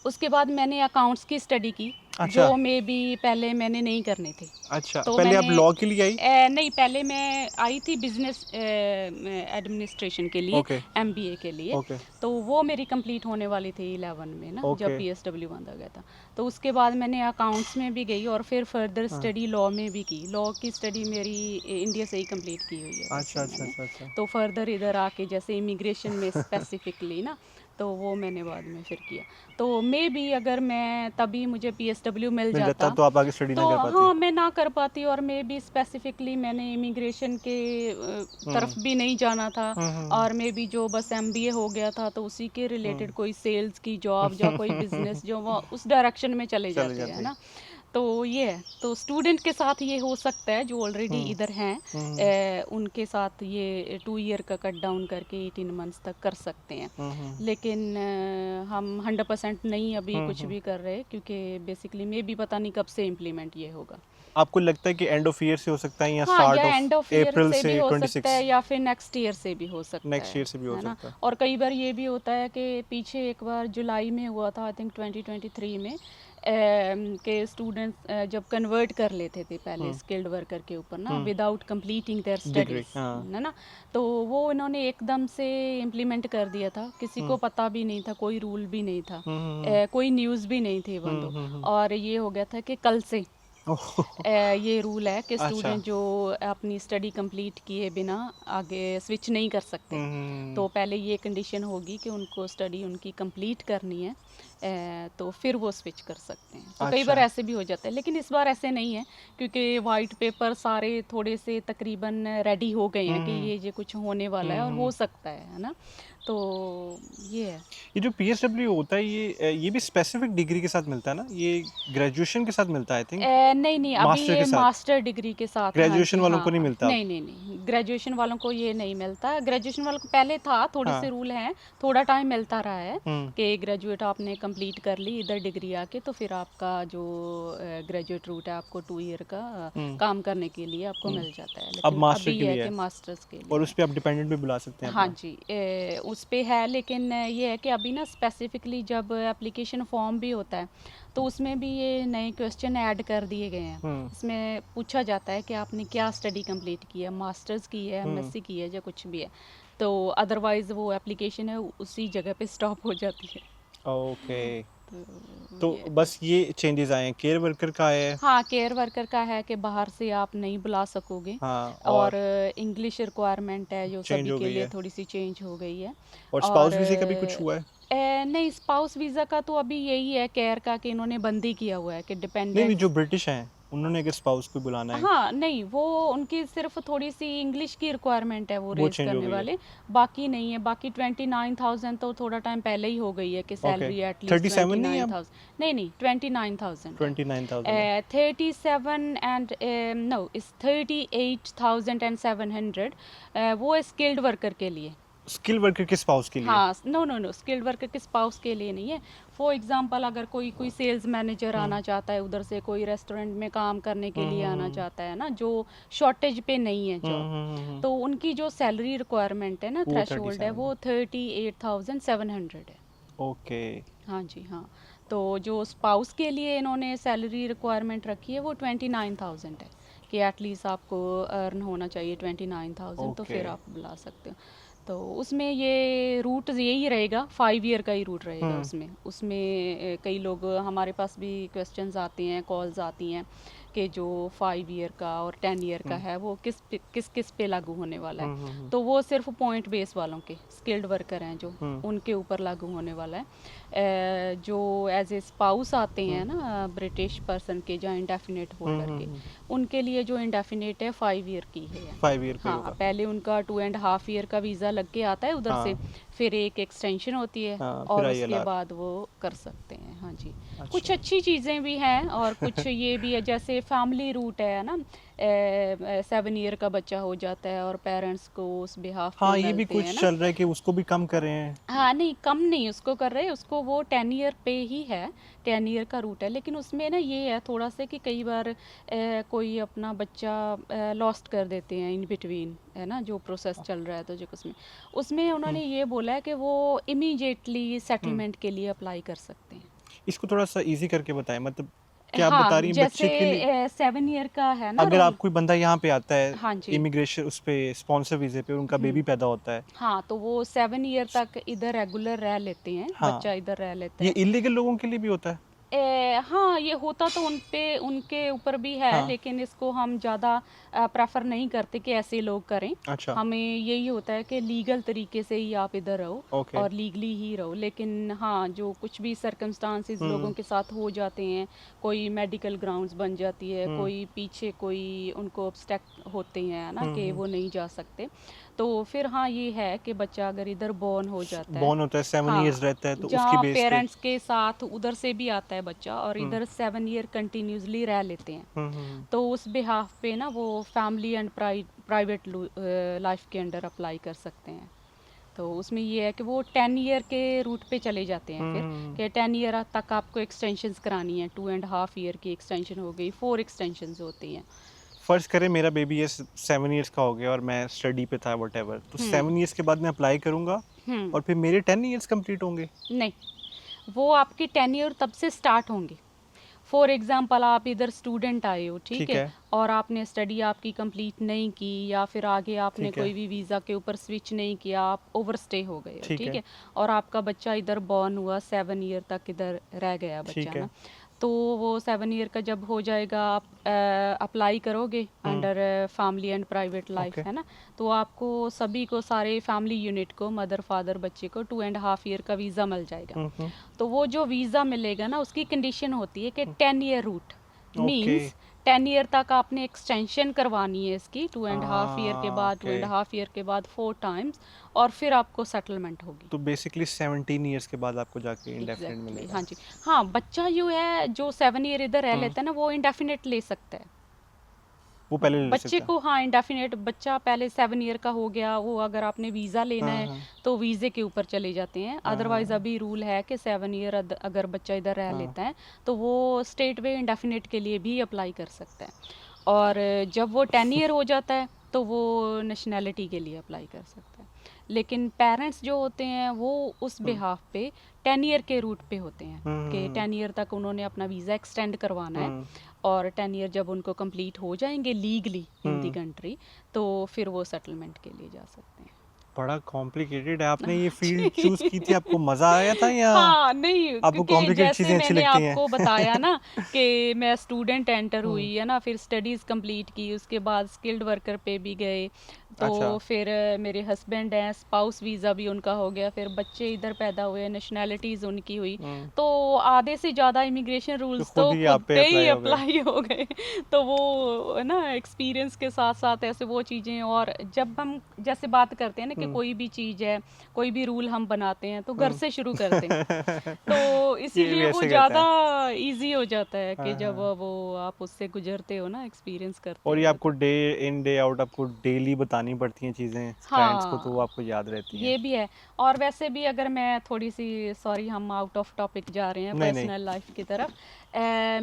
उसके बाद मैंने अकाउंट्स की स्टडी की, अच्छा। जो मे बी पहले मैंने नहीं करने थे। अच्छा, तो पहले आप मैंने लॉ के लिए आई? नहीं, पहले मैं आई थी बिजनेस एडमिनिस्ट्रेशन के लिए, ओके, एमबीए के लिए। ओके, तो वो मेरी कंप्लीट होने वाली थी 11 में ना, जब ओके। पीएसडब्ल्यू बांधा गया था। तो उसके बाद मैंने अकाउंट्स में भी गई और फिर फर्दर हाँ। स्टडी लॉ में भी की। लॉ की स्टडी मेरी इंडिया से ही कंप्लीट की हुई है अच्छा, वैसे अच्छा, मैंने। अच्छा, अच्छा। तो फर्दर इधर आके जैसे इमिग्रेशन में स्पेसिफिकली ना, तो वो मैंने बाद में फिर किया। तो मे बी अगर मैं तभी मुझे पीएसडब्ल्यू मिल मिल जाता जाता तो आप आगे स्टडी तो ना कर पाती। हाँ, मैं ना कर पाती, और मे बी स्पेसिफिकली मैंने इमिग्रेशन के तरफ भी नहीं जाना था। और मे बी जो बस एमबीए हो गया था तो उसी के रिलेटेड कोई सेल्स की जॉब या कोई बिजनेस जो वो उस डायरेक्शन में चले चले जाते हैं जाते। ना। तो ये है, तो स्टूडेंट के साथ ये हो सकता है जो ऑलरेडी इधर हैं, उनके साथ ये 2 ईयर का कट डाउन करके 18 मंथ्स तक कर सकते हैं। लेकिन हम 100% नहीं अभी कुछ भी कर रहे, क्योंकि बेसिकली मे भी पता नहीं कब से इम्प्लीमेंट ये होगा। आपको लगता है कि एंड ऑफ ईयर से हो सकता है या हाँ, स्टार्ट या ऑफ एंड ऑफ ईयर अप्रैल से भी से हो 26? सकता है या फिर नेक्स्ट ईयर से भी हो सकता नेक्स्ट ईयर से भी हो है ना। सकता है। और कई बार ये भी होता है कि पीछे एक बार जुलाई में हुआ था, आई थिंक 2023 में, के स्टूडेंट्स जब कन्वर्ट कर लेते थे पहले स्किल्ड वर्कर के ऊपर ना, without completing there degree, studies, हाँ। है ना। तो वो इन्होंने एकदम से इम्प्लीमेंट कर दिया था, किसी को पता भी नहीं था, कोई रूल भी नहीं था, कोई न्यूज़ भी नहीं थी बंदो। और ये हो गया था कि कल से ये रूल है कि अच्छा। स्टूडेंट जो अपनी स्टडी कंप्लीट किए बिना आगे स्विच नहीं कर सकते। तो पहले ये कंडीशन होगी कि उनको स्टडी उनकी कंप्लीट करनी है, तो फिर वो स्विच कर सकते हैं। तो कई बार अच्छा। ऐसे भी हो जाता है, लेकिन इस बार ऐसे नहीं है, क्योंकि वाइट पेपर सारे थोड़े से तकरीबन रेडी हो गए हैं कि ये कुछ होने वाला है और हो सकता है ना। तो ये है। ये जो पीएसडब्ल्यू होता है ये भी स्पेसिफिक डिग्री के साथ मिलता है ना? ये ग्रेजुएशन के साथ मिलता है आई थिंक, नहीं नहीं, अभी मास्टर ये के साथ। मास्टर डिग्री के साथ, हाँ ग्रेजुएशन जी, वालों हाँ को नहीं हाँ, मिलता अब। नहीं नहीं नहीं, ग्रेजुएशन वालों को ये नहीं मिलता। ग्रेजुएशन वालों को पहले था, थोड़े हाँ। से रूल हैं, थोड़ा टाइम मिलता रहा है हम्म। कि ग्रेजुएट आपने कंप्लीट कर ली इधर डिग्री आके, तो फिर आपका जो ग्रेजुएट रूट है आपको 2 ईयर का काम करने के लिए आपको मिल जाता है। अब लेकिन मास्टर अभी के है लिए कि है मास्टर्स के लिए और है। उस पे आप डिपेंडेंट भी बुला सकते हैं हाँ अपना। जी, उस पे है, लेकिन ये है कि अभी ना स्पेसिफिकली जब एप्लीकेशन फॉर्म भी होता है तो उसमें भी ये नए क्वेश्चन ऐड कर दिए गए हैं। इसमें पूछा जाता है कि आपने क्या स्टडी कंप्लीट की है, मास्टर्स की है, एमएससी की है, या कुछ भी है। तो अदरवाइज़ वो एप्लीकेशन है उसी जगह पे स्टॉप हो जाती है। ओके। तो तो ये बस ये चेंजेस आए हैं, केयर वर्कर का है। हाँ, केयर वर्कर का है कि बाहर से आप नहीं बुला सकोगे। हाँ, और और इंग्लिश रिक्वायरमेंट है जो चेंज सभी हो के गई लिए है। थोड़ी सी चेंज हो गई है। और और स्पाउस वीज़े का भी कुछ हुआ है? नहीं, स्पाउस वीज़ा का तो अभी यही है केयर का, कि इन्होंने बंद ही किया हुआ है कि नहीं नहीं, जो डिपेंडेंट्स। ब्रिटिश हैं उन्होंने अगर स्पाउस को बुलाना है हाँ, नहीं, वो उनकी सिर्फ थोड़ी सी इंग्लिश की रिक्वायरमेंट है वो वो रेज चेंज हो करने गई है। वाले, बाकी नहीं है। बाकी 29,000 तो थोड़ा टाइम पहले ही हो गई है कि ओके, सैलरी एटलीस्ट 37 नहीं है अब? 29,000। नहीं नहीं, 29,000 है। 29,000 है। 37 एंड नो इस 38,700, वो स्किल्ड वर्कर के लिए। स्किल वर्कर के स्पाउस के लिए? हाँ, no no no, skilled worker के स्पाउस के लिए नहीं है। फॉर एग्जांपल अगर कोई सेल्स मैनेजर आना चाहता है उधर से, कोई रेस्टोरेंट में काम करने के लिए आना चाहता है ना, जो शॉर्टेज पे नहीं है जॉब, तो उनकी जो सैलरी रिक्वायरमेंट है ना, वो थ्रेशोल्ड है, 37 वो 38,700 है। ओके। हाँ जी, हाँ। तो जो स्पाउस के लिए इन्होंने सैलरी रिक्वायरमेंट रखी है वो 29,000 है, कि एटलीस्ट आपको अर्न होना चाहिए 29,000, तो फिर ओके। आप बुला सकते हो। तो उसमें ये रूट यही रहेगा, 5 ईयर का ही रूट रहेगा उसमें। उसमें कई लोग, हमारे पास भी क्वेश्चंस आते हैं, कॉल्स आती हैं कि जो 5 ईयर का और 10 ईयर का है वो किस पे लागू होने वाला है। तो वो सिर्फ पॉइंट बेस वालों के, स्किल्ड वर्कर हैं जो, उनके ऊपर लागू होने वाला है। जो एज ए स्पाउस आते हैं ना ब्रिटिश पर्सन के, जो इंडेफिनेट होल्डर के, उनके लिए जो इंडेफिनेट है 5 ईयर की है। 5 ईयर का हाँ, होगा। पहले उनका 2.5 ईयर का वीज़ा लग के आता है उधर से, हाँ। फिर एक एक्सटेंशन होती है, हाँ, और फिर उसके ILR। बाद वो कर सकते हैं। हाँ जी, अच्छा। कुछ अच्छी चीज़ें भी हैं और कुछ ये भी है, जैसे फैमिली रूट है ना, 7 ईयर का बच्चा हो जाता है और पेरेंट्स को उस बिहाफ पे हाँ, ये भी मिलते हैं कुछ ना। चल रहा है कि उसको भी कम कर रहे हैं। हाँ, नहीं, कम नहीं उसको कर रहे, उसको वो 10 ईयर पे ही है, 10 ईयर का रूट है। लेकिन उसमें ना ये है थोड़ा सा कि कई बार कोई अपना बच्चा लॉस्ट कर देते हैं इन बिटवीन, है ना, जो प्रोसेस चल रहा है, तो जो उसमें उन्होंने ये बोला है कि वो इमीडिएटली सेटलमेंट के लिए अप्लाई कर सकते हैं। इसको थोड़ा सा इजी करके बताएं, मतलब कि आप बता रही हैं बच्चे के लिए जैसे 7 ईयर का है ना अगर रूल। आप कोई बंदा यहाँ पे आता है हाँ जी। इमिग्रेशन उस पे स्पॉन्सर वीजे पे उनका बेबी पैदा होता है हाँ, तो वो 7 ईयर तक इधर रेगुलर रह लेते हैं, हाँ बच्चा इधर रह लेता ये है। इलीगल लोगों के लिए भी होता है हाँ, ये होता तो उनके ऊपर भी है, हाँ लेकिन इसको हम ज़्यादा प्रेफर नहीं करते कि ऐसे लोग करें। अच्छा हमें यही होता है कि लीगल तरीके से ही आप इधर रहो ओके और लीगली ही रहो। लेकिन हाँ, जो कुछ भी सर्कमस्टांसिस लोगों के साथ हो जाते हैं, कोई मेडिकल ग्राउंड्स बन जाती है, कोई पीछे कोई उनको ऑब्स्टेक्ल होते हैं ना कि वो नहीं जा सकते, तो फिर हाँ ये है कि बच्चा अगर इधर बॉर्न हो जाता है, बॉर्न होता है 7 इयर्स रहता है तो उसकी जहाँ बेस पे पेरेंट्स के साथ उधर से भी आता है बच्चा और इधर 7 ईयर कंटिन्यूसली रह लेते हैं, तो उस बिहाफ पे ना वो फैमिली एंड प्राइवेट लाइफ के अंडर अप्लाई कर सकते हैं। तो उसमें ये है कि वो 10 ईयर के रूट पे चले जाते हैं फिर कि 10 ईयर तक आपको एक्सटेंशंस करानी है, 2.5 ईयर की एक्सटेंशन हो गई, 4 एक्सटेंशंस होती हैं। फर्ज करें मेरा बेबी ये 7 इयर्स का हो गया और मैं स्टडी पे था व्हाटएवर तो 7 इयर्स के बाद मैं अप्लाई करूंगा और फिर मेरे 10 इयर्स कंप्लीट होंगे नहीं, वो आपकी 10 ईयर तब से स्टार्ट होंगे। फॉर एग्जाम्पल आप इधर स्टूडेंट आए हो, ठीक है, और आपने स्टडी आपकी कंप्लीट नहीं की या फिर आगे आपने कोई भी वीज़ा के ऊपर स्विच नहीं किया, आप ओवरस्टे हो गए हो, ठीक है, और आपका बच्चा इधर बॉर्न हुआ, 7 ईयर तक इधर रह गया बच्चा ना, तो वो 7 ईयर का जब हो जाएगा आप अप्लाई करोगे under family and private life, है ना, तो आपको सभी को, सारे फैमिली यूनिट को, मदर फादर बच्चे को 2.5 ईयर का वीज़ा मिल जाएगा। तो वो जो वीज़ा मिलेगा ना उसकी कंडीशन होती है कि 10 ईयर रूट मीन्स 10 ईयर तक आपने एक्सटेंशन करवानी है इसकी, 2.5 ईयर के बाद, 2.5 ईयर के बाद 4 टाइम्स, और फिर आपको सेटलमेंट होगी। तो बेसिकली 17 इयर्स के बाद आपको जाके इंडेफिनिट मिलेगा। हाँ जी, हाँ, बच्चा जो है जो 7 ईयर इधर रह लेता है ना वो इंडेफिनिट ले सकता है, वो पहले ले बच्चे सकता को। हाँ, इंडेफिनेट बच्चा पहले 7 ईयर का हो गया, वो अगर आपने वीज़ा लेना है तो वीज़े के ऊपर चले जाते हैं। अदरवाइज अभी रूल है कि 7 ईयर अगर बच्चा इधर रह लेता है तो वो स्टेट वे इंडेफिनेट के लिए भी अप्लाई कर सकता है, और जब वो 10 ईयर हो जाता है तो वो नेशनैलिटी के लिए अप्लाई कर सकता है। लेकिन पेरेंट्स जो होते हैं वो उस बिहाफ पे 10 ईयर के रूट पे होते हैं कि 10 ईयर तक उन्होंने अपना वीज़ा एक्सटेंड करवाना है, और 10 ईयर जब उनको कंप्लीट हो जाएंगे लीगली इन दी कंट्री तो फिर वो सेटलमेंट के लिए जा सकते हैं। बड़ा कॉम्प्लिकेटेड है। आपने ये फील्ड चूज की थी, आपको मजा आया था या हाँ, नहीं, आपको क्योंकि कॉम्प्लिकेटेड जैसे चीजें अच्छी मैंने लगती हैं? आपको बताया ना कि मैं स्टूडेंट एंटर हुई है ना, फिर स्टडीज़ कंप्लीट की, उसके बाद स्किल्ड वर्कर पे भी गए, तो अच्छा। फिर मेरे हस्बैंड हैं, स्पाउस वीज़ा भी उनका हो गया, फिर बच्चे इधर पैदा हुए, नेशनैलिटीज़ उनकी हुई, तो आधे से ज़्यादा इमिग्रेशन रूल्स तो खुद ही आप खुद पे पे ही अप्लाई हो गए। अप्लाई हो गए। तो वो ना एक्सपीरियंस के साथ साथ ऐसे वो चीज़ें, और जब हम जैसे बात करते हैं ना कि कोई भी चीज़ है, कोई भी रूल हम बनाते हैं तो घर से शुरू करते हैं, तो इसीलिए वो ऐसे कहते ज़्यादा हैं। इजी हो जाता है कि जब वो आप उससे गुजरते हो ना, एक्सपीरियंस करते और ये हो आपको डे इन डे आउट आपको डेली बतानी पड़ती हैं चीजें क्लाइंट्स को, तो वो हाँ, आपको याद रहती ये हैं। भी है। और वैसे भी अगर मैं थोड़ी सी, सॉरी हम आउट ऑफ टॉपिक जा रहे हैं नहीं नहीं पर्सनल लाइफ की तरफ,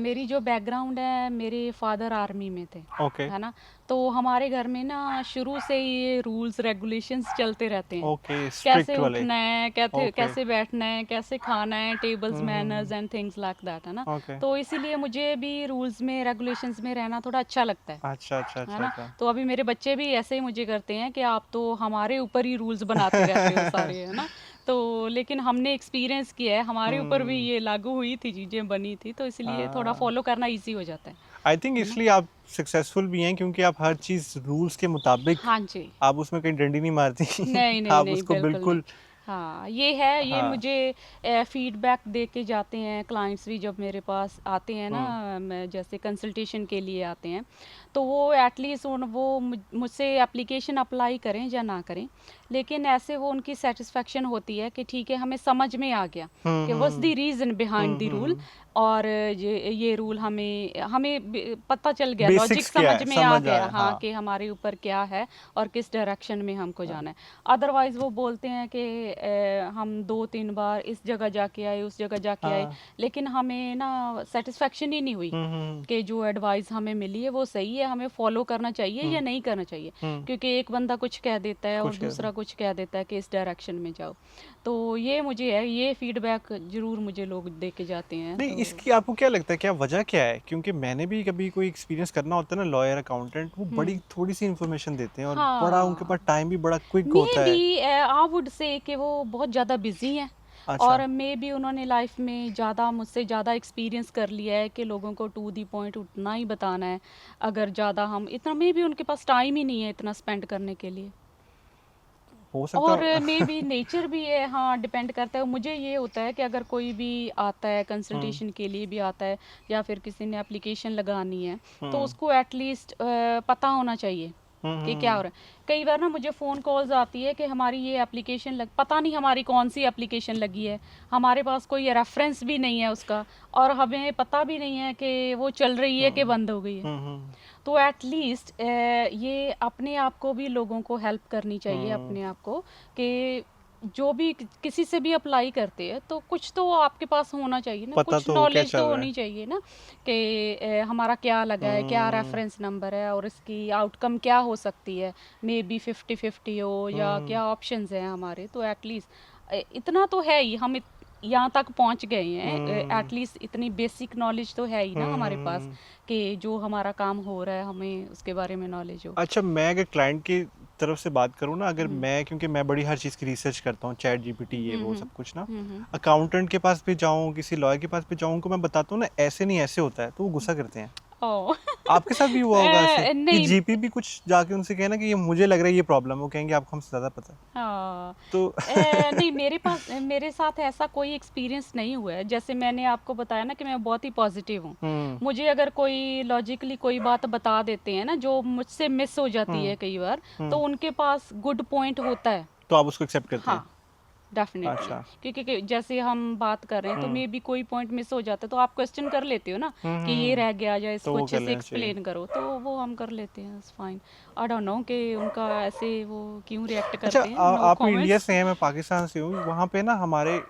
मेरी जो बैकग्राउंड है, मेरे फादर आर्मी में थे, ओके है ना, तो हमारे घर में ना शुरू से ये रूल्स रेगुलेशंस चलते रहते हैं, ओके कैसे स्ट्रिक्ट वाले उठना है, कैसे ओके कैसे बैठना है, कैसे खाना है, tables manners and things like that, है ना, ओके तो इसीलिए मुझे भी रूल्स में, रेगुलेशंस में रहना थोड़ा अच्छा लगता है अच्छा अच्छा है अच्छा ना। अच्छा तो अभी मेरे बच्चे भी ऐसे ही मुझे करते हैं कि आप तो हमारे ऊपर ही रूल्स बनाते रहते हो सारे, है ना, तो लेकिन हमने एक्सपीरियंस किया है, हमारे ऊपर भी ये लागू हुई थी, चीज़ें बनी थी, तो इसलिए थोड़ा फॉलो करना इजी हो जाता है। आई थिंक इसलिए आप सक्सेसफुल भी हैं क्योंकि आप हर चीज रूल्स के मुताबिक, हाँ जी, आप उसमें कहीं डंडी नहीं मारती नहीं नहीं आप नहीं, उसको बिल्कुल नहीं। बिल्कुल हाँ, ये है, ये हाँ मुझे फीडबैक दे के जाते हैं क्लाइंट्स भी, जब मेरे पास आते हैं ना, मैं जैसे कंसल्टेशन के लिए आते हैं, तो वो एटलीस्ट वो मुझसे एप्लीकेशन अप्लाई करें या ना करें, लेकिन ऐसे वो उनकी सेटिस्फेक्शन होती है कि ठीक है, हमें समझ में आ गया कि what's the reason behind the rule, और ये रूल हमें हमें पता चल गया, लॉजिक बेसिक्स क्या है समझ में आ समझ गया, आया हाँ, हाँ कि हमारे ऊपर क्या है और किस डायरेक्शन में हमको जाना है। अदरवाइज वो बोलते हैं कि हम 2-3 बार इस जगह जाके आए, उस जगह जाके आए, हाँ लेकिन हमें ना सेटिस्फेक्शन ही नहीं हुई कि जो एडवाइस हमें मिली है वो सही है, हमें फॉलो करना चाहिए या नहीं करना चाहिए, क्योंकि एक बंदा कुछ कह देता है और कुछ कहते दूसरा कुछ कह देता है कि इस डायरेक्शन में जाओ। तो ये मुझे है, ये फीडबैक ज़रूर मुझे लोग दे के जाते हैं। नहीं, तो इसकी आपको क्या लगता है, क्या वजह क्या है? क्योंकि मैंने भी कभी कोई एक्सपीरियंस करना होता है ना, लॉयर अकाउंटेंट वो बड़ी थोड़ी सी इन्फॉर्मेशन देते हैं और बड़ा उनके पास हाँ, टाइम भी बड़ा क्विक मे होता है। बी आई वुड से कि वो बहुत ज़्यादा बिजी हैं, अच्छा। और मे बी उन्होंने लाइफ में ज़्यादा मुझसे ज़्यादा एक्सपीरियंस कर लिया है कि लोगों को टू दी पॉइंट उतना ही बताना है। अगर ज़्यादा हम इतना, मे बी उनके पास टाइम ही नहीं है इतना स्पेंड करने के लिए, हो सकता और मे बी नेचर भी है। हाँ, डिपेंड करता है। मुझे ये होता है कि अगर कोई भी आता है कंसल्टेशन के लिए भी आता है, या फिर किसी ने एप्लीकेशन लगानी है, तो उसको एटलीस्ट पता होना चाहिए कि क्या हो रहा है। कई बार ना मुझे फ़ोन कॉल्स आती है कि हमारी ये एप्लीकेशन पता नहीं हमारी कौन सी एप्लीकेशन लगी है, हमारे पास कोई रेफरेंस भी नहीं है उसका, और हमें पता भी नहीं है कि वो चल रही है कि बंद हो गई है। तो एटलीस्ट ये अपने आप को भी लोगों को हेल्प करनी चाहिए, अपने आप को, कि जो भी किसी से भी अप्लाई करते हैं तो कुछ तो आपके पास होना चाहिए ना, पता कुछ तो हो क्या नॉलेज चल तो रहा है। होनी चाहिए ना, कि हमारा क्या लगा है, क्या रेफरेंस नंबर है, और इसकी आउटकम क्या हो सकती है। मे बी 50-50 हो, या क्या ऑप्शंस हैं हमारे। तो एटलीस्ट इतना तो है ही, हम यहाँ तक पहुँच गए हैं, एटलीस्ट इतनी बेसिक नॉलेज तो है ही ना हमारे पास, कि जो हमारा काम हो रहा है हमें उसके बारे में नॉलेज हो। अच्छा, मैं अगर क्लाइंट की तरफ से बात करूँ ना, अगर मैं, क्योंकि मैं बड़ी हर चीज़ की रिसर्च करता हूँ, चैट जीपीटी ये वो सब कुछ ना, अकाउंटेंट के पास भी जाऊँ, किसी लॉयर के पास भी जाऊँ, उनको मैं बताता हूँ ना ऐसे नहीं ऐसे होता है, तो वो गुस्सा करते हैं। ओह आपके साथ भी हुआ होगा ऐसे कि नहीं। जीपी भी कुछ जाके उनसे कहना कि ये मुझे लग रहा है ये प्रॉब्लम, वो कहेंगे आपको हमसे ज़्यादा पता है। हाँ, तो नहीं, मेरे साथ ऐसा कोई एक्सपीरियंस नहीं हुआ है। जैसे मैंने आपको बताया ना कि मैं बहुत ही पॉजिटिव हूँ। मुझे अगर कोई लॉजिकली कोई बात बता देते हैं ना जो मुझसे मिस हो जाती है कई बार, तो उनके पास गुड पॉइंट होता है। तो आप उसको एक्सेप्ट करते हैं? हाँ, डेफिनेटली। अच्छा। क्योंकि जैसे हम बात कर रहे हैं तो मे बी कोई पॉइंट मिस हो जाता है, तो आप क्वेश्चन कर लेते हो ना कि ये रह गया, या तो इसको वो अच्छे कर से लेना चाहिए। एक्सप्लेन करो, तो वो हम कर लेते हैं। It's fine. I don't know कि उनका ऐसे वो क्यों रिएक्ट अच्छा, करते हैं। नो आप इंडिया कमेंट्स। से हैं, मैं पाकिस्तान से हूँ, वहाँ पे ना हमारे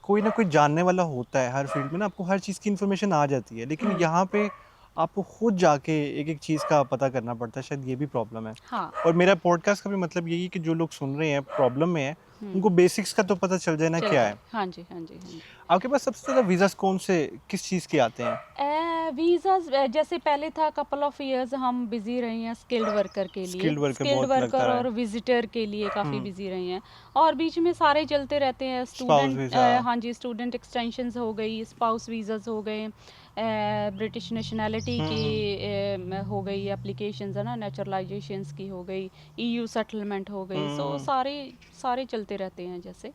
कोई ना कोई जानने वाला होता है हर फील्ड में ना, आपको हर चीज़ की इन्फॉर्मेशन आ जाती है, लेकिन यहाँ पे आपको खुद जाके एक एक चीज़ का पता करना पड़ता है, शायद ये भी प्रॉब्लम है। हाँ। और मेरा पॉडकास्ट का भी मतलब यही है कि जो लोग सुन रहे हैं प्रॉब्लम में है, उनको बेसिक्स का तो पता चल जाए ना चल क्या जाए। है। हाँ जी, हाँ जी, हाँ जी। आपके पास सबसे ज़्यादा वीज़ास कौन से, किस चीज़ के आते हैं? वीज़ाज़ जैसे पहले था, कपल ऑफ इयर्स हम बिज़ी रहे हैं स्किल्ड वर्कर के लिए, स्किल्ड वर्कर स्किल्ड बहुत लगता वर्कर रहा है। और विजिटर के लिए काफ़ी बिज़ी रहे हैं, और बीच में सारे चलते रहते हैं। Spouse student, visa. हाँ जी, स्टूडेंट एक्सटेंशंस हो गई, स्पाउस वीज़ाज़ हो गए, ब्रिटिश नेशनैलिटी की हो गई एप्लीकेशंस है ना, नेचुरलाइजेशंस की हो गई, ईयू सेटलमेंट हो गई। सो सारे सारे चलते रहते हैं जैसे।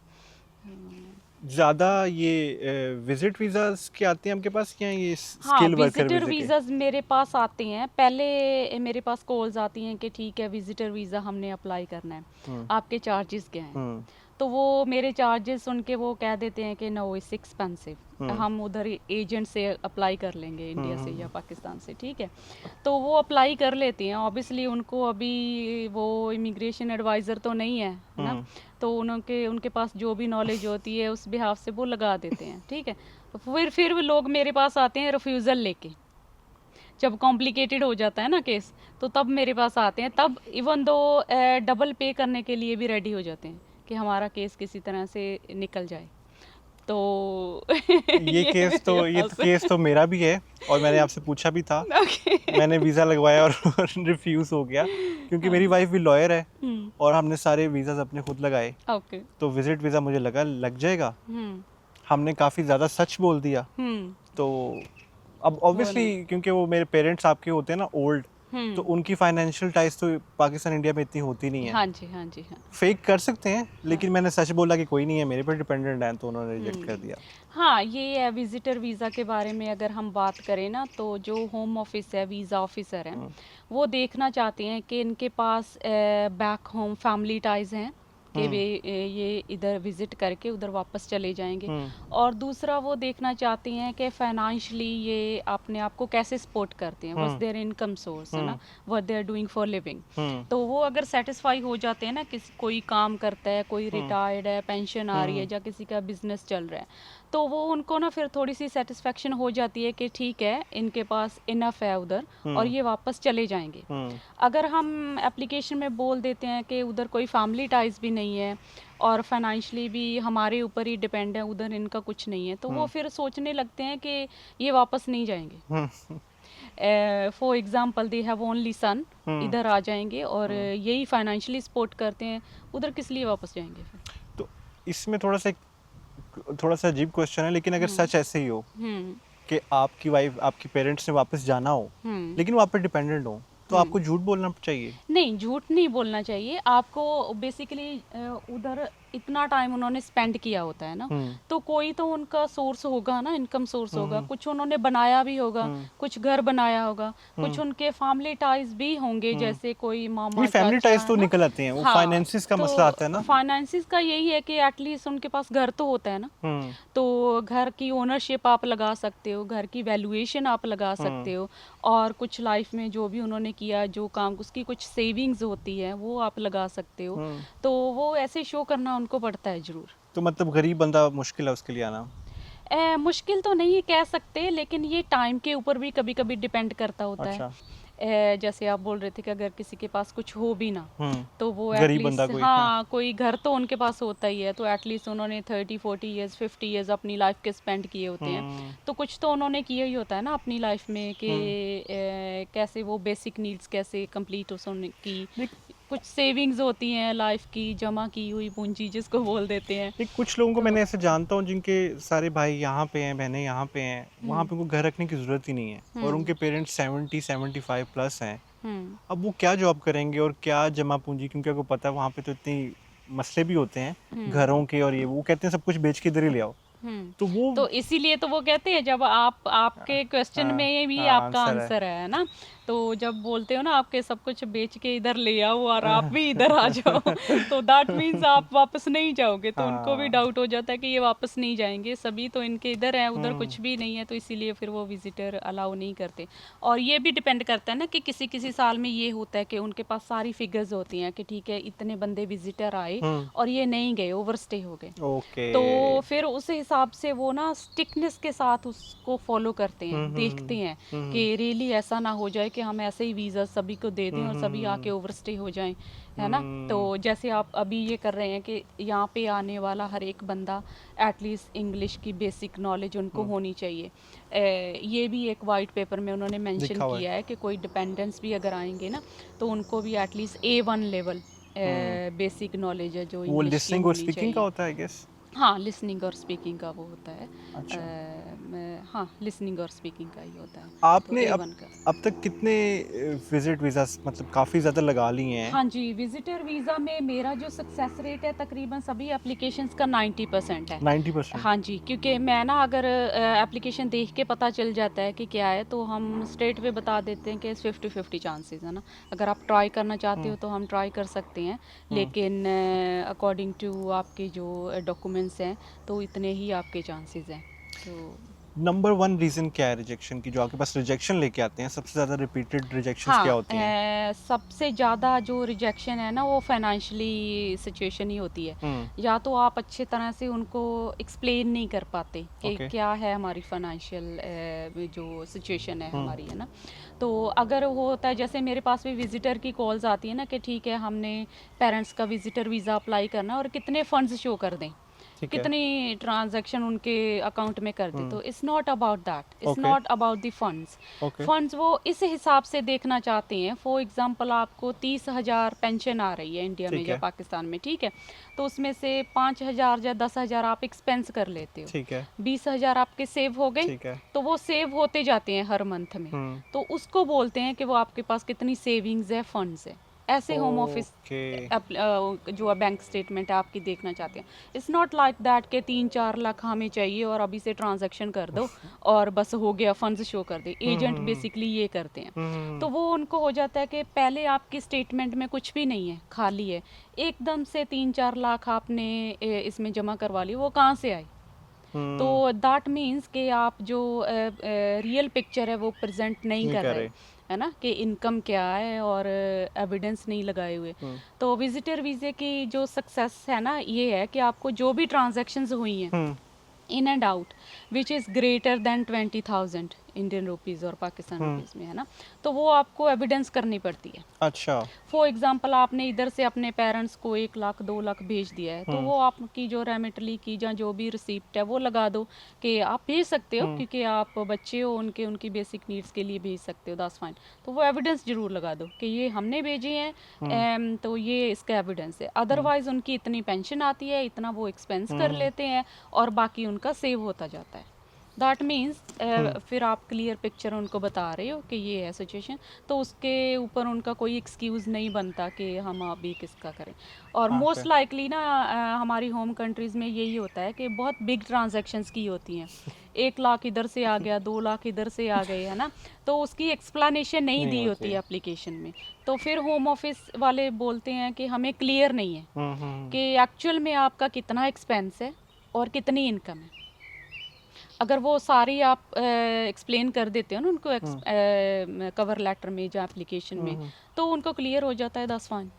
ज़्यादा ये विजिट वीज़ास के आते हैं आपके पास, या ये हाँ, स्किल वर्कर विजिटर वीज़ा के? वीज़ाज़ मेरे पास आते हैं। पहले मेरे पास कॉल्स आती हैं कि ठीक है, विजिटर वीज़ा हमने अप्लाई करना है, आपके चार्जेस क्या हैं? तो वो मेरे चार्जेस सुन के वो कह देते हैं कि नो, इट्स एक्सपेंसिव, हम उधर एजेंट से अप्लाई कर लेंगे, इंडिया से या पाकिस्तान से, ठीक है। तो वो अप्लाई कर लेते हैं। ऑब्वियसली उनको अभी वो इमिग्रेशन एडवाइज़र तो नहीं है ना, तो उनके पास जो भी नॉलेज होती है उस बिहाफ से वो लगा देते हैं, ठीक है। फिर वो लोग मेरे पास आते हैं रिफ्यूज़ल लेके, जब कॉम्प्लिकेटेड हो जाता है ना केस, तो तब मेरे पास आते हैं। तब इवन दो डबल पे करने के लिए भी रेडी हो जाते हैं कि हमारा केस किसी तरह से निकल जाए। तो ये केस तो मेरा भी है, और मैंने आपसे पूछा भी था। ओके। मैंने वीज़ा लगवाया और रिफ्यूज़ हो गया, क्योंकि मेरी वाइफ भी लॉयर है और हमने सारे वीज़ास अपने खुद लगाए। ओके। तो विजिट वीज़ा मुझे लगा लग जाएगा, हम्म। हमने काफ़ी ज़्यादा सच बोल दिया। तो अब ऑब्वियसली क्योंकि वो मेरे पेरेंट्स आपके होते हैं ना ओल्ड, तो उनकी फाइनेंशियल टाइज तो पाकिस्तान इंडिया में इतनी होती नहीं है। हाँ जी, हाँ जी, हाँ। फेक कर सकते हैं, लेकिन मैंने सच बोला कि कोई नहीं है, मेरे पर डिपेंडेंट है, तो उन्होंने रिजेक्ट कर दिया। हाँ, ये है विजिटर वीज़ा के बारे में अगर हम बात करें ना, तो जो होम ऑफिस है, वीज़ा ऑफिसर हैं, वो देखना चाहते हैं कि इनके पास बैक होम फैमिली टाइज हैं, कि वे ये इधर विज़िट करके उधर वापस चले जाएंगे। और दूसरा वो देखना चाहते हैं कि फाइनेंशियली ये अपने आप को कैसे सपोर्ट करते हैं, व्हाट्स देयर इनकम सोर्स है ना, what they are doing for living. तो वो अगर सेटिस्फाई हो जाते हैं ना, कोई काम करता है, कोई रिटायर्ड है, पेंशन आ रही है, या किसी का बिजनेस चल रहा है, तो वो उनको ना फिर थोड़ी सी सेटिस्फेक्शन हो जाती है कि ठीक है, इनके पास इनफ है उधर, और ये वापस चले जाएंगे। अगर हम एप्लीकेशन में बोल देते हैं कि उधर कोई फैमिली टाइज भी नहीं है, और फाइनेंशियली भी हमारे ऊपर ही डिपेंड है, उधर इनका कुछ नहीं है, तो वो फिर सोचने लगते हैं कि ये वापस नहीं जाएंगे। For example they have only son, इधर आ जाएंगे और यही फाइनेंशियली सपोर्ट करते हैं, उधर किस लिए वापस जाएंगे फिर? तो इसमें थोड़ा सा अजीब क्वेश्चन है, लेकिन अगर सच ऐसे ही हो कि आपकी वाइफ, आपकी पेरेंट्स ने वापस जाना हो लेकिन वो आप पे डिपेंडेंट हो, तो आपको झूठ बोलना चाहिए? नहीं, झूठ नहीं बोलना चाहिए आपको। बेसिकली उधर इतना टाइम उन्होंने स्पेंड किया होता है ना, तो कोई तो उनका सोर्स होगा ना, इनकम सोर्स होगा, कुछ उन्होंने बनाया भी होगा, कुछ घर बनाया होगा, कुछ उनके फैमिली टाइज भी होंगे, जैसे कोई मामा फैमिली चाचा टाइज तो है ना। निकल आते हैं, वो हाँ, फाइनेंसिस का मसला आता है ना। फाइनेंसिस का यही है कि एटलीस्ट उनके पास घर तो होता है ना, तो घर की ओनरशिप आप लगा सकते हो, घर की वैल्यूएशन आप लगा सकते हो, और कुछ लाइफ में जो भी उन्होंने किया, जो काम, उसकी कुछ सेविंग्स होती है वो आप लगा सकते हो, तो वो ऐसे शो करना उनको पड़ता है जरूर। तो मतलब गरीब बंदा मुश्किल है उसके लिए आना? मुश्किल तो नहीं कह सकते, लेकिन ये टाइम के ऊपर भी कभी कभी डिपेंड करता होता अच्छा। है। जैसे आप बोल रहे थे कि अगर किसी के पास कुछ हो भी ना, तो वो गरीब एटलीस्ट, बंदा कोई, हाँ, कोई घर तो उनके पास होता ही है, तो एटलीस्ट उन्होंने 30-40 ईयर्स 50 ईयर्स अपनी लाइफ के स्पेंड किए होते हैं, तो कुछ तो उन्होंने किया ही होता है ना अपनी लाइफ में कि कैसे वो बेसिक नीड्स कैसे कंप्लीट हो की, कुछ सेविंग्स होती हैं लाइफ की, जमा की हुई पूंजी जिसको बोल देते हैं। एक कुछ लोगों को मैंने ऐसे जानता हूँ जिनके सारे भाई यहाँ पे हैं, बहनें यहाँ पे हैं, वहाँ पे उनको घर रखने की ज़रूरत ही नहीं है, और उनके पेरेंट्स 70-75 प्लस हैं। अब वो क्या जॉब करेंगे और क्या जमा पूंजी, क्योंकि आपको पता है वहाँ पे तो इतनी मसले भी होते हैं घरों के, और ये वो कहते हैं सब कुछ बेच के इधर ही ले आओ। तो वो, तो इसीलिए तो वो कहते हैं, जब आपके क्वेश्चन में भी आपका आंसर है ना, तो जब बोलते हो ना आपके सब कुछ बेच के इधर ले आओ और आप भी इधर आ जाओ, तो दैट मीन्स आप वापस नहीं जाओगे, तो उनको भी डाउट हो जाता है कि ये वापस नहीं जाएंगे, सभी तो इनके इधर हैं, उधर कुछ भी नहीं है, तो इसीलिए फिर वो विजिटर अलाउ नहीं करते। और ये भी डिपेंड करता है ना कि किसी किसी साल में ये होता है कि उनके पास सारी फिगर्स होती हैं कि ठीक है इतने बंदे विजिटर आए और ये नहीं गए, ओवरस्टे हो गए, तो फिर उस हिसाब से वो ना स्टिकनेस के साथ उसको फॉलो करते हैं, देखते हैं कि रियली ऐसा ना हो जाए कि हम ऐसे ही वीज़ा सभी को दे दें और सभी आके ओवरस्टे हो जाएं, है ना। तो जैसे आप अभी ये कर रहे हैं कि यहाँ पे आने वाला हर एक बंदा एटलीस्ट इंग्लिश की बेसिक नॉलेज उनको होनी चाहिए। ये भी एक वाइट पेपर में उन्होंने मेंशन किया है कि कोई डिपेंडेंट्स भी अगर आएंगे ना, तो उनको भी at least A1 level basic knowledge है जो वो इंग्लिश की लिसनिंग और होनी स्पीकिंग चाहिए। का होता है आई गेस। हाँ, लिसनिंग और स्पीकिंग का वो होता है। अच्छा। हाँ, लिसनिंग और स्पीकिंग का ही होता है। आपने तो अब A1 का। अब तक कितने विजिट वीज़ा मतलब काफ़ी ज़्यादा लगा लिए हैं? हाँ जी, विजिटर वीज़ा में मेरा जो सक्सेस रेट है तकरीबन सभी एप्लीकेशंस का 90% है। 90%? हाँ जी, क्योंकि मैं ना अगर एप्लीकेशन देख के पता चल जाता है कि क्या है, तो हम स्ट्रेट वे बता देते हैं कि 50-50 चांसेस है ना। अगर आप ट्राई करना चाहते हो तो हम ट्राई कर सकते हैं, लेकिन अकॉर्डिंग टू आपके जो डॉक्यूमेंट्स हैं तो इतने ही आपके चांसेस हैं। तो नंबर 1 रीज़न क्या है रिजेक्शन की, जो आपके पास रिजेक्शन लेके आते हैं? सबसे ज़्यादा रिपीटेड रिजेक्शंस क्या होती हैं? सबसे ज़्यादा जो रिजेक्शन है ना वो फाइनेंशियली सिचुएशन ही होती है। या तो आप अच्छे तरह से उनको एक्सप्लेन नहीं कर पाते कि क्या है हमारी फाइनेंशियल जो सिचुएशन है हमारी, है ना। तो अगर वो होता है, जैसे मेरे पास भी विजिटर की कॉल्स आती है ना कि ठीक है हमने पेरेंट्स का विजिटर वीज़ा अप्लाई करना है और कितने फंड्स शो कर दें, कितनी ट्रांजैक्शन उनके अकाउंट में कर दे, तो it's not about that, it's not about the funds. Funds वो इस हिसाब से देखना चाहते हैं। फॉर एग्जांपल आपको 30,000 पेंशन आ रही है इंडिया में या पाकिस्तान में, ठीक है, तो उसमें से 5,000 या 10,000 आप एक्सपेंस कर लेते हो, ठीक है, 20,000 आपके सेव हो गए, तो वो सेव होते जाते हैं हर मंथ में, तो उसको बोलते हैं कि वो आपके पास कितनी सेविंग्स है, फंड्स है। ऐसे होम ऑफिस जो बैंक स्टेटमेंट है आपकी देखना चाहते हैं। इट्स नॉट लाइक दैट के 3-4 लाख हमें चाहिए और अभी से ट्रांजैक्शन कर दो और बस हो गया, फंड्स शो कर दे। एजेंट बेसिकली ये करते हैं, तो वो उनको हो जाता है कि पहले आपकी स्टेटमेंट में कुछ भी नहीं है, खाली है, एकदम से 3-4 लाख आपने इसमें जमा करवा ली, वो कहाँ से आई? तो दैट मीन्स कि आप जो रियल पिक्चर है वो प्रेजेंट नहीं कर रहे, है ना, कि इनकम क्या है और एविडेंस नहीं लगाए हुए। तो विजिटर वीज़े की जो सक्सेस है ना ये है कि आपको जो भी ट्रांजैक्शंस हुई हैं in and out which is greater than 20,000 Indian rupees और पाकिस्तान रुपीज़ में, है ना। तो वो आपको एविडेंस करनी पड़ती है। अच्छा। फॉर एग्जांपल आपने इधर से अपने पेरेंट्स को 1 लाख 2 लाख भेज दिया है, तो वो आपकी जो रेमिटली की या जो भी रिसिप्ट है वो लगा दो कि आप भेज सकते हो, क्योंकि आप बच्चे हो, उनकी बेसिक नीड्स के लिए भेज सकते हो, दैट्स फाइन। तो वो एविडेंस जरूर लगा दो कि ये हमने भेजे हैं, तो ये इसका एविडेंस है। अदरवाइज उनकी इतनी पेंशन आती है, इतना वो एक्सपेंस कर लेते हैं और बाकी उनका सेव होता जाता है। दैट मीन्स फिर आप क्लियर पिक्चर उनको बता रहे हो कि ये है सिचुएशन, तो उसके ऊपर उनका कोई एक्सक्यूज़ नहीं बनता कि हम अभी किसका करें। और मोस्ट लाइकली ना हमारी होम कंट्रीज़ में यही होता है कि बहुत बिग ट्रांजैक्शंस की होती हैं। 1 लाख इधर से आ गया, 2 लाख इधर से आ गए, है ना। तो उसकी एक्सप्लेनेशन नहीं दी होती है एप्लीकेशन में, तो फिर होम ऑफिस वाले बोलते हैं कि हमें क्लियर नहीं है कि एक्चुअल में आपका कितना एक्सपेंस है और कितनी इनकम है। अगर वो सारी आप एक्सप्लेन कर देते हो ना उनको कवर लेटर में या एप्लीकेशन में, तो उनको क्लियर हो जाता है, दैट्स फाइन।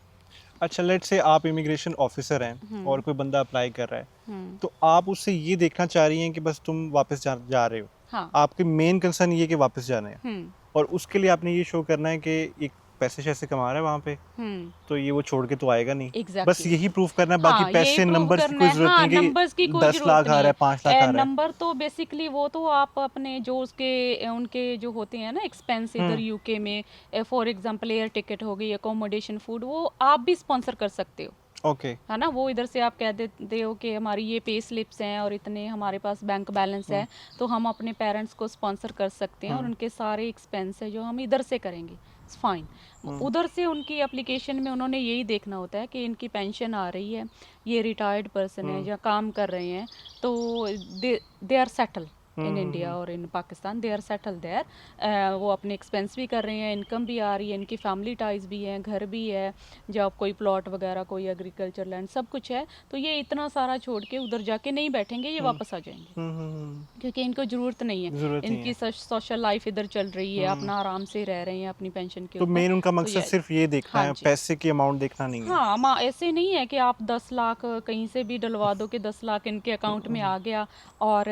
अच्छा, लेट्स से आप इमिग्रेशन ऑफिसर हैं और कोई बंदा अप्लाई कर रहा है, तो आप उससे ये देखना चाह रही हैं कि बस तुम वापस जा रहे हो। हाँ। आपकी मेन कंसर्न ये कि वापस जाना है, हम्म और उसके लिए आपने ये शो करना है कि एक पैसे शैसे कमा रहा है वहाँ पे, हम्म तो ये वो छोड़ के तो आएगा नहीं। Exactly. बस यही प्रूफ करना है, बाकी हाँ, पैसे यही prove नंबर्स की करना कोई है। जरूरत हाँ, नहीं नंबर्स की कि कोई 10 जरूरत लाख आ नहीं रहा है, 5 लाख आ रहा है। नंबर तो बेसिकली वो तो आप अपने जो उसके उनके जो होते हैं ना एक्सपेंस इधर यूके में, फॉर एग्जांपल एयर टिकट हो गई, अकोमोडेशन, फूड, वो आप भी स्पॉन्सर कर सकते हो, ओके। है ना। वो इधर से आप कह देते हो कि हमारी ये पे स्लिप्स हैं और इतने हमारे पास बैंक बैलेंस है, तो हम अपने पेरेंट्स को स्पॉन्सर कर सकते हैं और उनके सारे एक्सपेंस है जो हम इधर से करेंगे, फाइन। उधर से उनकी एप्लीकेशन में उन्होंने यही देखना होता है कि इनकी पेंशन आ रही है, ये रिटायर्ड पर्सन है या काम कर रहे हैं, तो they are settle in India और in Pakistan, they are settle there. वो अपने एक्सपेंस भी कर रहे हैं, इनकम भी आ रही है, इनकी फैमिली टाइज भी हैं, घर भी है, जब कोई प्लॉट वगैरह, कोई एग्रीकल्चर लैंड, सब कुछ है। तो ये इतना सारा छोड़ के उधर जाके नहीं बैठेंगे, ये वापस आ जाएंगे, क्योंकि इनको ज़रूरत नहीं है, जरूरत नहीं इनकी है। सोशल लाइफ इधर चल रही है, अपना आराम से रह रहे हैं अपनी पेंशन के तो ऊपर। मेन उनका तो मकसद ये सिर्फ ये देखना हाँ है, जी। पैसे की अमाउंट देखना नहीं है। हाँ, ऐसे नहीं है कि आप 10 लाख कहीं से भी डलवा दो कि 10 लाख इनके अकाउंट में आ गया और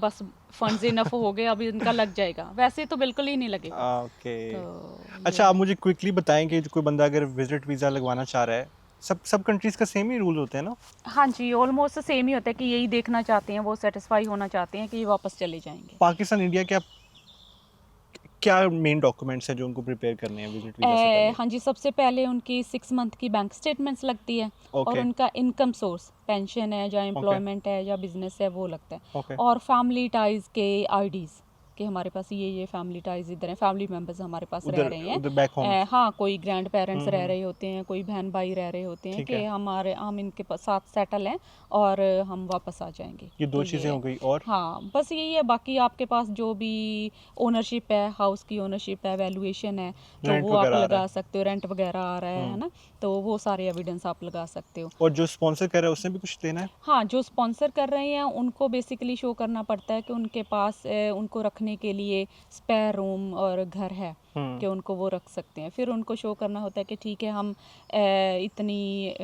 बस फंड्स इनफ हो गए, अभी इनका लग जाएगा, वैसे तो बिल्कुल ही नहीं लगेगा। ओके। तो अच्छा, आप मुझे क्विकली बताएं कि कोई बंदा अगर विजिट वीज़ा लगवाना चाह रहा है, सब कंट्रीज़ का सेम ही रूल होते हैं ना? हाँ जी, ऑलमोस्ट सेम ही होता है कि यही देखना चाहते हैं, वो सेटिस्फाई होना चाहते हैं कि ये वापस चले जाएंगे। पाकिस्तान, इंडिया, क्या मेन डॉक्यूमेंट्स हैं जो उनको प्रिपेयर करने हैं विजिट वीज़ा से पहले? हाँ जी, सबसे पहले उनकी 6 मंथ की बैंक स्टेटमेंट्स लगती है और ओके। उनका इनकम सोर्स, पेंशन है या एम्प्लॉयमेंट है या बिजनेस है, वो लगता है। ओके। और फैमिली टाइज के आईडीज कि हमारे पास ये फैमिली टाइज इधर हैं, फैमिली मेम्बर्स हमारे पास रह रहे हैं। उधर बैक होम। हाँ, कोई ग्रैंड पेरेंट्स रह रहे होते हैं, कोई बहन भाई रह रहे होते हैं ठीक कि है। हम इनके साथ सेटल हैं और हम वापस आ जाएंगे। ये दो तो चीज़ें है। हो गई, और हाँ, बस यही है। बाकी आपके पास जो भी ओनरशिप है, हाउस की ओनरशिप है, वैल्यूएशन है, तो रेंट वो आप वगैरह आ रहा लगा है। सकते हो, रेंट वगैरह आ रहा है ना, तो वो सारे एविडेंस आप लगा सकते हो। और जो स्पॉन्सर कर रहा है उसने भी कुछ देना है? हाँ, जो स्पॉन्सर कर रहे हैं उनको बेसिकली शो करना पड़ता है कि उनके पास उनको रखने के लिए स्पेयर रूम और घर है कि उनको वो रख सकते हैं। फिर उनको शो करना होता है कि ठीक है, हम इतनी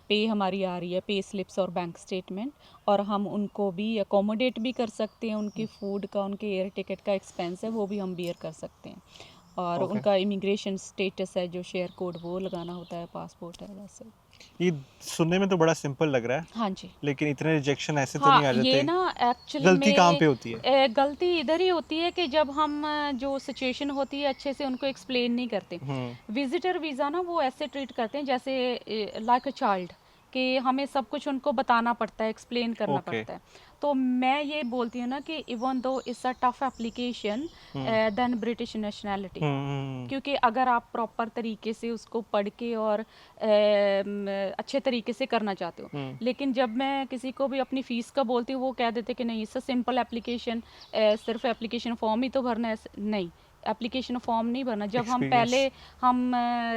पे हमारी आ रही है, पे स्लिप्स और बैंक स्टेटमेंट, और हम उनको भी अकोमोडेट भी कर सकते हैं, उनकी फूड का, उनके एयर टिकट का एक्सपेंस है वो भी हम बियर कर सकते हैं। और Okay. उनका इमिग्रेशन स्टेटस है, जो शेयर कोड वो लगाना होता है, पासपोर्ट है, वैसे। ये सुनने में तो बड़ा सिंपल लग रहा है, हाँ जी। लेकिन इतने रिजेक्शन ऐसे तो हाँ, नहीं आ जाते? ये ना एक्चुअली गलती में कहाँ पे होती है? गलती इधर ही होती है कि जब हम जो सिचुएशन होती है अच्छे से उनको एक्सप्लेन नहीं करते। विजिटर वीज़ा ना वो ऐसे ट्रीट करते हैं जैसे लाइक अ चाइल्ड, कि हमें सब कुछ उनको बताना पड़ता है, एक्सप्लेन करना Okay. पड़ता है। तो मैं ये बोलती हूँ ना कि even though it's a tough application than British nationality, क्योंकि अगर आप प्रॉपर तरीके से उसको पढ़ के और अच्छे तरीके से करना चाहते हो, लेकिन जब मैं किसी को भी अपनी फ़ीस का बोलती हूँ, वो कह देते कि नहीं, इससे सिंपल एप्लीकेशन, सिर्फ एप्लीकेशन फॉर्म ही तो भरना है। नहीं, एप्लीकेशन फॉर्म नहीं भरना। जब हम पहले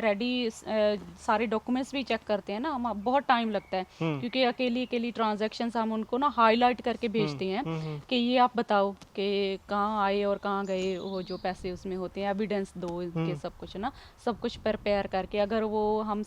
रेडी सारे डॉक्यूमेंट्स भी चेक करते हैं ना, हम बहुत टाइम लगता है, क्योंकि अकेली ट्रांजैक्शंस हम उनको ना हाईलाइट करके भेजते हैं कि ये आप बताओ कि कहाँ आए और कहाँ गए, वो जो पैसे उसमें होते हैं, एविडेंस दो इनके, सब कुछ ना, सब कुछ प्रिपेयर करके। अगर वो हम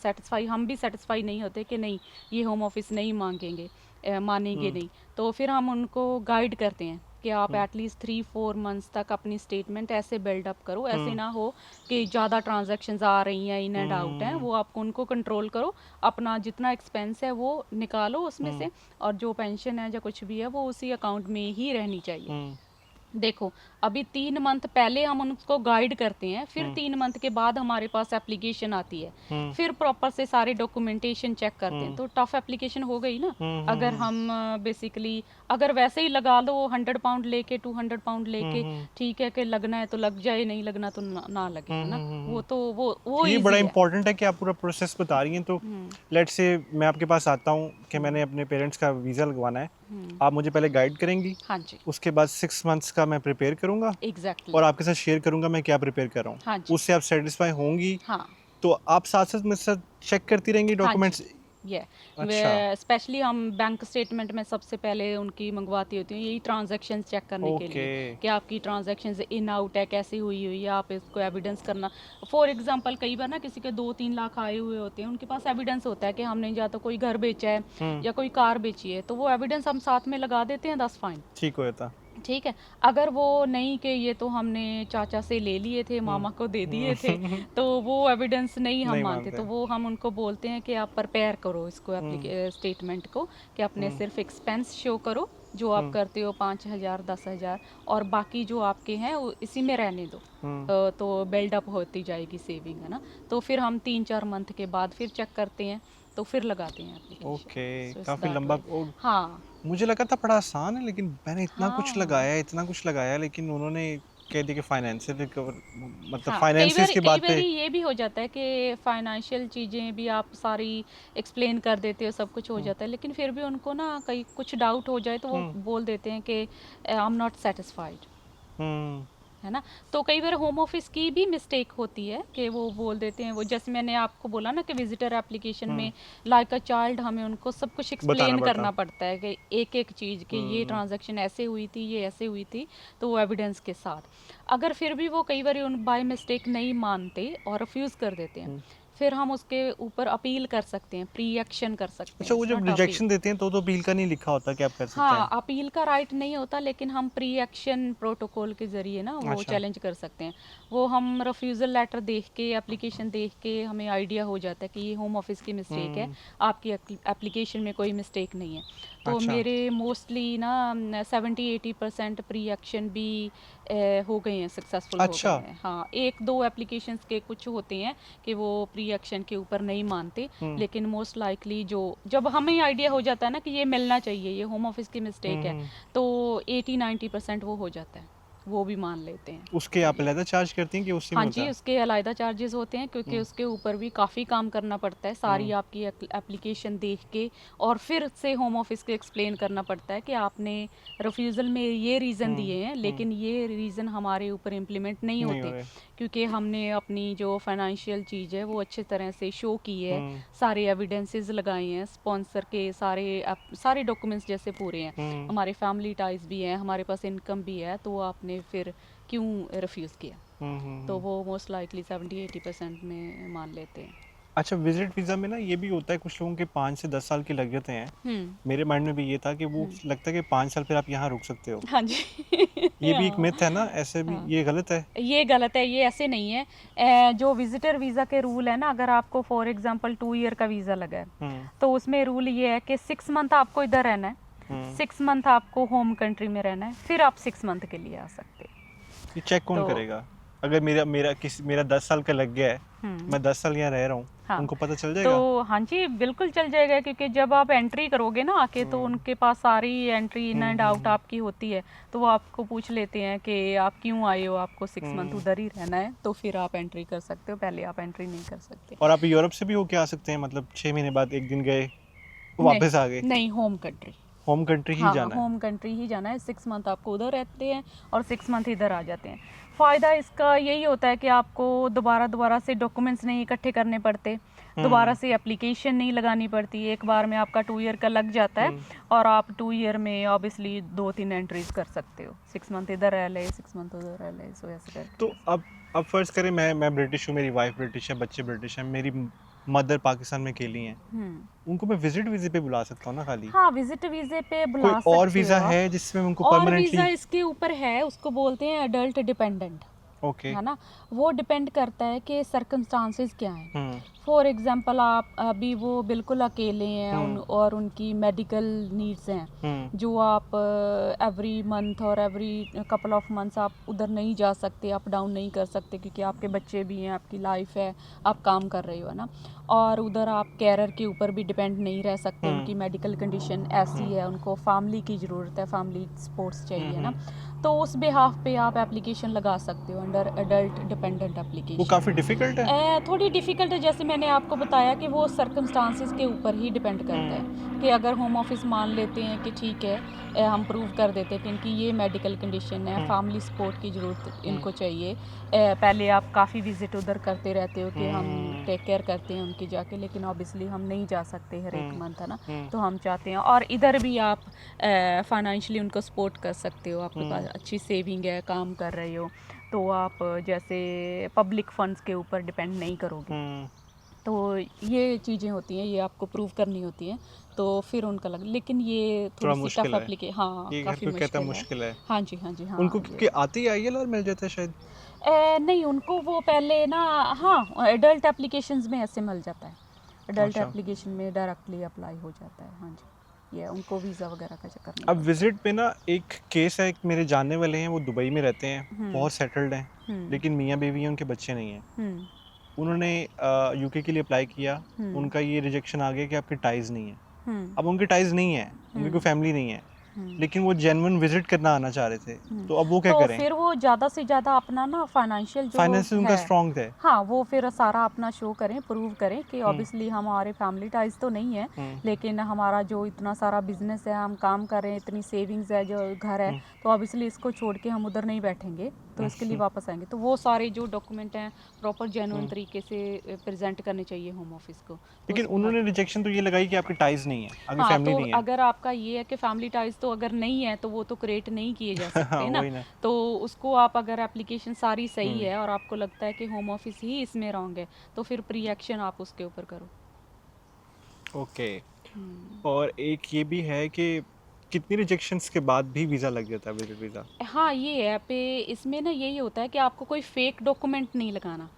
भी सेटिस्फाई नहीं होते कि नहीं, ये होम ऑफिस नहीं मानेंगे नहीं, तो फिर हम उनको गाइड करते हैं कि आप एटलीस्ट 3-4 मंथ्स तक अपनी स्टेटमेंट ऐसे बिल्डअप करो, ऐसे ना हो कि ज़्यादा ट्रांजैक्शंस आ रही हैं, इन एंड आउट हैं, वो आपको उनको कंट्रोल करो, अपना जितना एक्सपेंस है वो निकालो उसमें से, और जो पेंशन है या कुछ भी है वो उसी अकाउंट में ही रहनी चाहिए। देखो, अभी 3 मंथ पहले हम उनको गाइड करते हैं, फिर 3 मंथ के बाद हमारे पास एप्लीकेशन आती है, फिर प्रॉपर से सारे डॉक्यूमेंटेशन चेक करते हैं, तो टफ एप्लीकेशन हो गई ना। अगर हम बेसिकली अगर वैसे ही लगा लो 100 पाउंड लेके 200 पाउंड लेके, ठीक है कि लगना है तो लग जाए, नहीं लगना तो ना लगे, है ना। वो तो वो ये easy बड़ा है। इंपॉर्टेंट है कि आप पूरा प्रोसेस बता रही हैं। तो लेट्स से मैं आपके पास आता हूँ कि मैंने अपने पेरेंट्स का वीज़ा लगवाना है, आप मुझे पहले गाइड करेंगी, हाँ जी, उसके बाद 6 मंथ्स का मैं प्रिपेयर करूँगा एग्जैक्टली। और आपके साथ शेयर करूँगा मैं क्या प्रिपेयर कर रहा हाँ हूँ, जी, उससे आप सेटिस्फाई होंगी। हाँ, तो आप साथ साथ मेरे साथ चेक करती रहेंगी हाँ जी, डॉक्यूमेंट्स। ये अच्छा, स्पेशली हम बैंक स्टेटमेंट में सबसे पहले उनकी मंगवाती होती हूँ, यही ट्रांजैक्शंस चेक करने के ओके। लिए कि आपकी ट्रांजैक्शंस इन आउट है, कैसे हुई है, आप इसको एविडेंस करना। फॉर एग्जांपल कई बार ना किसी के 2-3 लाख आए हुए होते हैं, उनके पास एविडेंस होता है कि हमने या तो कोई घर बेचा है या कोई कार बेची है, तो वो एविडेंस हम साथ में लगा देते हैं, 10 फाइन। ठीक हो जाता। ठीक है। अगर वो नहीं कि ये तो हमने चाचा से ले लिए थे, मामा को दे दिए थे, तो वो एविडेंस नहीं हम नहीं मानते, मानते। तो वो हम उनको बोलते हैं कि आप प्रिपेयर करो इसको स्टेटमेंट को, कि अपने सिर्फ एक्सपेंस शो करो जो आप करते हो 5,000 10,000, और बाकी जो आपके हैं वो इसी में रहने दो। तो बिल्डअप होती जाएगी सेविंग, है ना। तो फिर हम 3-4 मंथ के बाद फिर चेक करते हैं, तो फिर लगाते हैं ओके, एप्लीकेशन। काफ़ी लंबा। हाँ, मुझे लगा था बड़ा आसान है, लेकिन मैंने हाँ, इतना कुछ लगाया, लेकिन उन्होंने कह दिया कि फाइनेंशियल रिकवर, मतलब हाँ, फाइनेंसिस की कई बात पे। बारी ये भी हो जाता है कि फाइनेंशियल चीज़ें भी आप सारी एक्सप्लेन कर देते हो, सब कुछ हो जाता है, लेकिन फिर भी उनको ना कहीं कुछ डाउट हो जाए तो वो बोल देते हैं कि आई एम नॉट सेटिस्फाइड, हम्म है ना। तो कई बार होम ऑफिस की भी मिस्टेक होती है कि वो बोल देते हैं, वो जैसे मैंने आपको बोला ना कि विजिटर एप्लीकेशन में लाइक अ चाइल्ड हमें उनको सब कुछ बताना एक्सप्लेन पड़ता। करना पड़ता है कि एक चीज़ कि ये ट्रांजैक्शन ऐसे हुई थी, ये ऐसे हुई थी, तो वो एविडेंस के साथ। अगर फिर भी वो कई बार उन बाय मिस्टेक नहीं मानते और रिफ्यूज़ कर देते हैं, फिर हम उसके ऊपर अपील कर सकते हैं, प्री एक्शन कर सकते अच्छा, हैं, वो इट्स जब नॉट अपील। रिजेक्शन देते हैं तो बिल का नहीं लिखा होता कि आप कर सकते हाँ, हैं। अपील का राइट नहीं होता, लेकिन हम प्री एक्शन प्रोटोकॉल के ज़रिए ना वो अच्छा। चैलेंज कर सकते हैं। वो हम रिफ्यूज़ल लेटर देख के, एप्लीकेशन देख के हमें आइडिया हो जाता है कि ये होम ऑफिस की मिस्टेक है, आपकी एप्लीकेशन में कोई मिस्टेक नहीं है। तो अच्छा। मेरे मोस्टली ना 70-80% प्री एक्शन भी हो गए हैं, सक्सेसफुल हो गए अच्छा। हैं। हाँ, 1-2 एप्लीकेशंस के कुछ होते हैं कि वो प्री एक्शन के ऊपर नहीं मानते, लेकिन मोस्ट लाइकली जो जब हमें आइडिया हो जाता है ना कि ये मिलना चाहिए, ये होम ऑफिस की मिस्टेक है, तो 80-90% वो हो जाता है, वो भी मान लेते हैं उसके कि आप ये। अलहदा चार्ज करती हैं कि उसी में हाँ होता जी, है? उसके अलग चार्जेस होते हैं, क्योंकि उसके ऊपर भी काफ़ी काम करना पड़ता है, सारी आपकी एप्लीकेशन देख के, और फिर से होम ऑफिस को एक्सप्लेन करना पड़ता है कि आपने रिफ्यूज़ल में ये रीज़न दिए हैं, लेकिन ये रीज़न हमारे ऊपर इम्प्लीमेंट नहीं नहीं हो होते, रहे। क्योंकि हमने अपनी जो फाइनेंशियल चीज़ है वो अच्छे तरह से शो की है, सारे एविडेंसेस लगाए हैं, स्पॉन्सर के सारे डॉक्यूमेंट्स जैसे पूरे हैं, हमारे फैमिली टाइज भी हैं, हमारे पास इनकम भी है, तो आपने फिर क्यों रिफ्यूज़ किया। तो वो मोस्ट लाइकली 70-80% में मान लेते हैं। अच्छा, विजिट वीज़ा में ना ये भी होता है, कुछ लोगों के 5 से 10 साल के लग जाते हैं। हुँ, मेरे माइंड में भी ये था कि वो हुँ। लगता है कि 5 साल फिर आप यहाँ रुक सकते हो। हाँ जी। ये भी एक हाँ, मिथ है ना, ऐसे भी हाँ। ये गलत है? ये गलत है, ये ऐसे नहीं है। जो विज़िटर वीज़ा के रूल है ना, अगर आपको फॉर एग्ज़ाम्पल 2 ईयर का वीज़ा लगा है, हुँ, तो उसमें रूल ये है कि 6 मंथ आपको इधर रहना है, हुँ। 6 मंथ आपको होम कंट्री में रहना है, फिर आप 6 मंथ के लिए आ सकते हैं। ये चेक कौन तो करेगा? अगर मेरा 10 साल का लग गया है, हुँ। मैं 10 साल यहाँ रह रहा हूँ, हाँ, उनको पता चल तो जाएगा? हाँ जी, बिल्कुल चल जाएगा, क्योंकि जब आप एंट्री करोगे ना आके, तो उनके पास सारी एंट्री इन एंड आउट आपकी होती है, तो वो आपको पूछ लेते हैं कि आप क्यों आए हो, आपको 6 मंथ उधर ही रहना है, तो फिर आप एंट्री कर सकते हो, पहले आप एंट्री नहीं कर सकते। और आप यूरोप से भी होके आ सकते हैं, मतलब 6 महीने बाद 1 दिन गए, नहीं, वापस आ गए? नहीं, होम कंट्री। होम कंट्री ही हाँ, जाना है? होम कंट्री ही जाना है, 6 मंथ आपको उधर रहते हैं और 6 मंथ इधर आ जाते हैं। फ़ायदा इसका यही होता है कि आपको दोबारा से डॉक्यूमेंट्स नहीं इकट्ठे करने पड़ते, दोबारा से एप्लीकेशन नहीं लगानी पड़ती, एक बार में आपका 2 ईयर का लग जाता है, और आप 2 ईयर में ऑब्वियसली 2-3 एंट्रीज कर सकते हो, 6 मंथ इधर रह ले, 6 मंथ उधर रह ले, सो ऐसे करके। तो अब फ़र्ज़ करें मैं ब्रिटिश हूँ, मेरी वाइफ़ ब्रिटिश है, बच्चे ब्रिटिश हैं, मदर पाकिस्तान में खेली हैं, उनको मैं विजिट वीजे पे बुला सकता हूँ ना खाली? हाँ, विजिट वीजे पे बुला कोई सकते और हो वीजा आप। है जिसमें उनको और वीज़ा परमानेंटली? इसके ऊपर है, उसको बोलते हैं अडल्ट डिपेंडेंट, ओके। है ना। वो डिपेंड करता है कि सर्कमस्टांसेस क्या हैं। हम्म फॉर एग्जांपल आप अभी वो बिल्कुल अकेले हैं और उनकी मेडिकल नीड्स हैं, हम्म जो आप एवरी मंथ और एवरी कपल ऑफ मंथ्स आप उधर नहीं जा सकते, अप डाउन नहीं कर सकते, क्योंकि आपके बच्चे भी हैं, आपकी लाइफ है, आप काम कर रहे हो, है ना। और उधर आप कैरर के ऊपर भी डिपेंड नहीं रह सकते, उनकी मेडिकल कंडीशन ऐसी है, उनको फैमिली की ज़रूरत है, फैमिली सपोर्ट्स चाहिए ना। तो उस बिहाफ पे आप एप्लीकेशन लगा सकते हो अंडर अडल्ट डिपेंडेंट वो एप्लीकेशन। काफ़ी डिफिकल्ट है। थोड़ी डिफ़िकल्ट है, जैसे मैंने आपको बताया कि वो सर्कमस्टांसेस के ऊपर ही डिपेंड करता है कि अगर होम ऑफिस मान लेते हैं कि ठीक है, हम प्रूव कर देते हैं कि इनकी ये मेडिकल कंडीशन है, फैमिली सपोर्ट की ज़रूरत इनको चाहिए। पहले आप काफ़ी विजिट उधर करते रहते हो कि हम टेक केयर करते हैं उनकी जाके, लेकिन ऑब्वियसली हम नहीं जा सकते हर एक मंथ, है ना। तो हम चाहते हैं, और इधर भी आप फाइनेंशियली उनको सपोर्ट कर सकते हो, आपके पास अच्छी सेविंग है, काम कर रहे हो, तो आप जैसे पब्लिक फंड्स के ऊपर डिपेंड नहीं करोगे। तो ये चीज़ें होती हैं, ये आपको प्रूव करनी होती हैं, तो फिर उनका लग, लेकिन ये थोड़ा थोड़ी सी मुश्किल टफ है, एप्लीके हाँ, ये घर काफ़ी पे कहता मुश्किल है। मुश्किल है। हाँ जी, हाँ जी, हाँ। उनको ये क्योंकि आती है IELTS और मिल जाता है शायद। नहीं, उनको वो पहले ना, हाँ, एडल्ट एप्लीकेशंस में ऐसे मिल जाता है, एडल्ट अच्छा। एप्लीकेशन में डायरेक्टली अप्लाई हो जाता है। हाँ जी, ये उनको वीज़ा वगैरह का चक्कर नहीं अब पड़ता। विजिट पे ना एक केस है, एक मेरे जानने वाले हैं, वो दुबई में रहते हैं, बहुत सेटल्ड हैं, लेकिन मियाँ बीवी हैं, उनके बच्चे नहीं हैं। हम्म उन्होंने यूके के लिए अप्लाई किया, हम्म उनका ये रिजेक्शन आ गया कि आपके टाइज नहीं है। हम्म अब उनके टाइज नहीं है, उनकी कोई फैमिली नहीं है, हम्म लेकिन वो जेन्युइन विजिट करना आना चाह रहे थे, तो अब वो क्या तो करें? फिर वो ज़्यादा से ज़्यादा अपना ना फाइनेंशियल जो फाइनेंस उनका है, स्ट्रांग थे। हाँ, वो फिर सारा अपना शो करें, प्रूव करें कि ऑब्वियसली हमारे फैमिली टाइज तो नहीं है, लेकिन हमारा जो इतना सारा बिजनेस है, हम काम कर रहे हैं, इतनी सेविंग्स है, जो घर है, तो ऑब्वियसली इसको छोड़ के हम उधर नहीं बैठेंगे, तो इसके लिए वापस आएंगे। तो वो सारे जो डॉक्यूमेंट हैं प्रॉपर जेन्युइन तरीके से प्रेजेंट करने चाहिए होम ऑफिस को। तो लेकिन उस उन्होंने बिहाफ पे रिजेक्शन तो ये लगाई कि आपके टाइज नहीं है, आपकी हाँ, फैमिली तो नहीं है। अगर आपका ये है कि फैमिली टाइज तो अगर नहीं है, तो वो तो क्रिएट नहीं किए जा हाँ, सकते ना। वही ना। तो उसको आप, अगर एप्लीकेशन सारी सही है और आपको लगता है कि होम ऑफिस ही इसमें रॉन्ग है, तो फिर प्री एक्शन आप उसके ऊपर करो। ओके। और एक ये भी है कि कितनी रिजेक्शंस के बाद भी वीज़ा लग जाता है, विजिट वीज़ा? हाँ, ये है पे, इसमें ना यही होता है कि आपको कोई फेक डॉक्यूमेंट नहीं लगाना।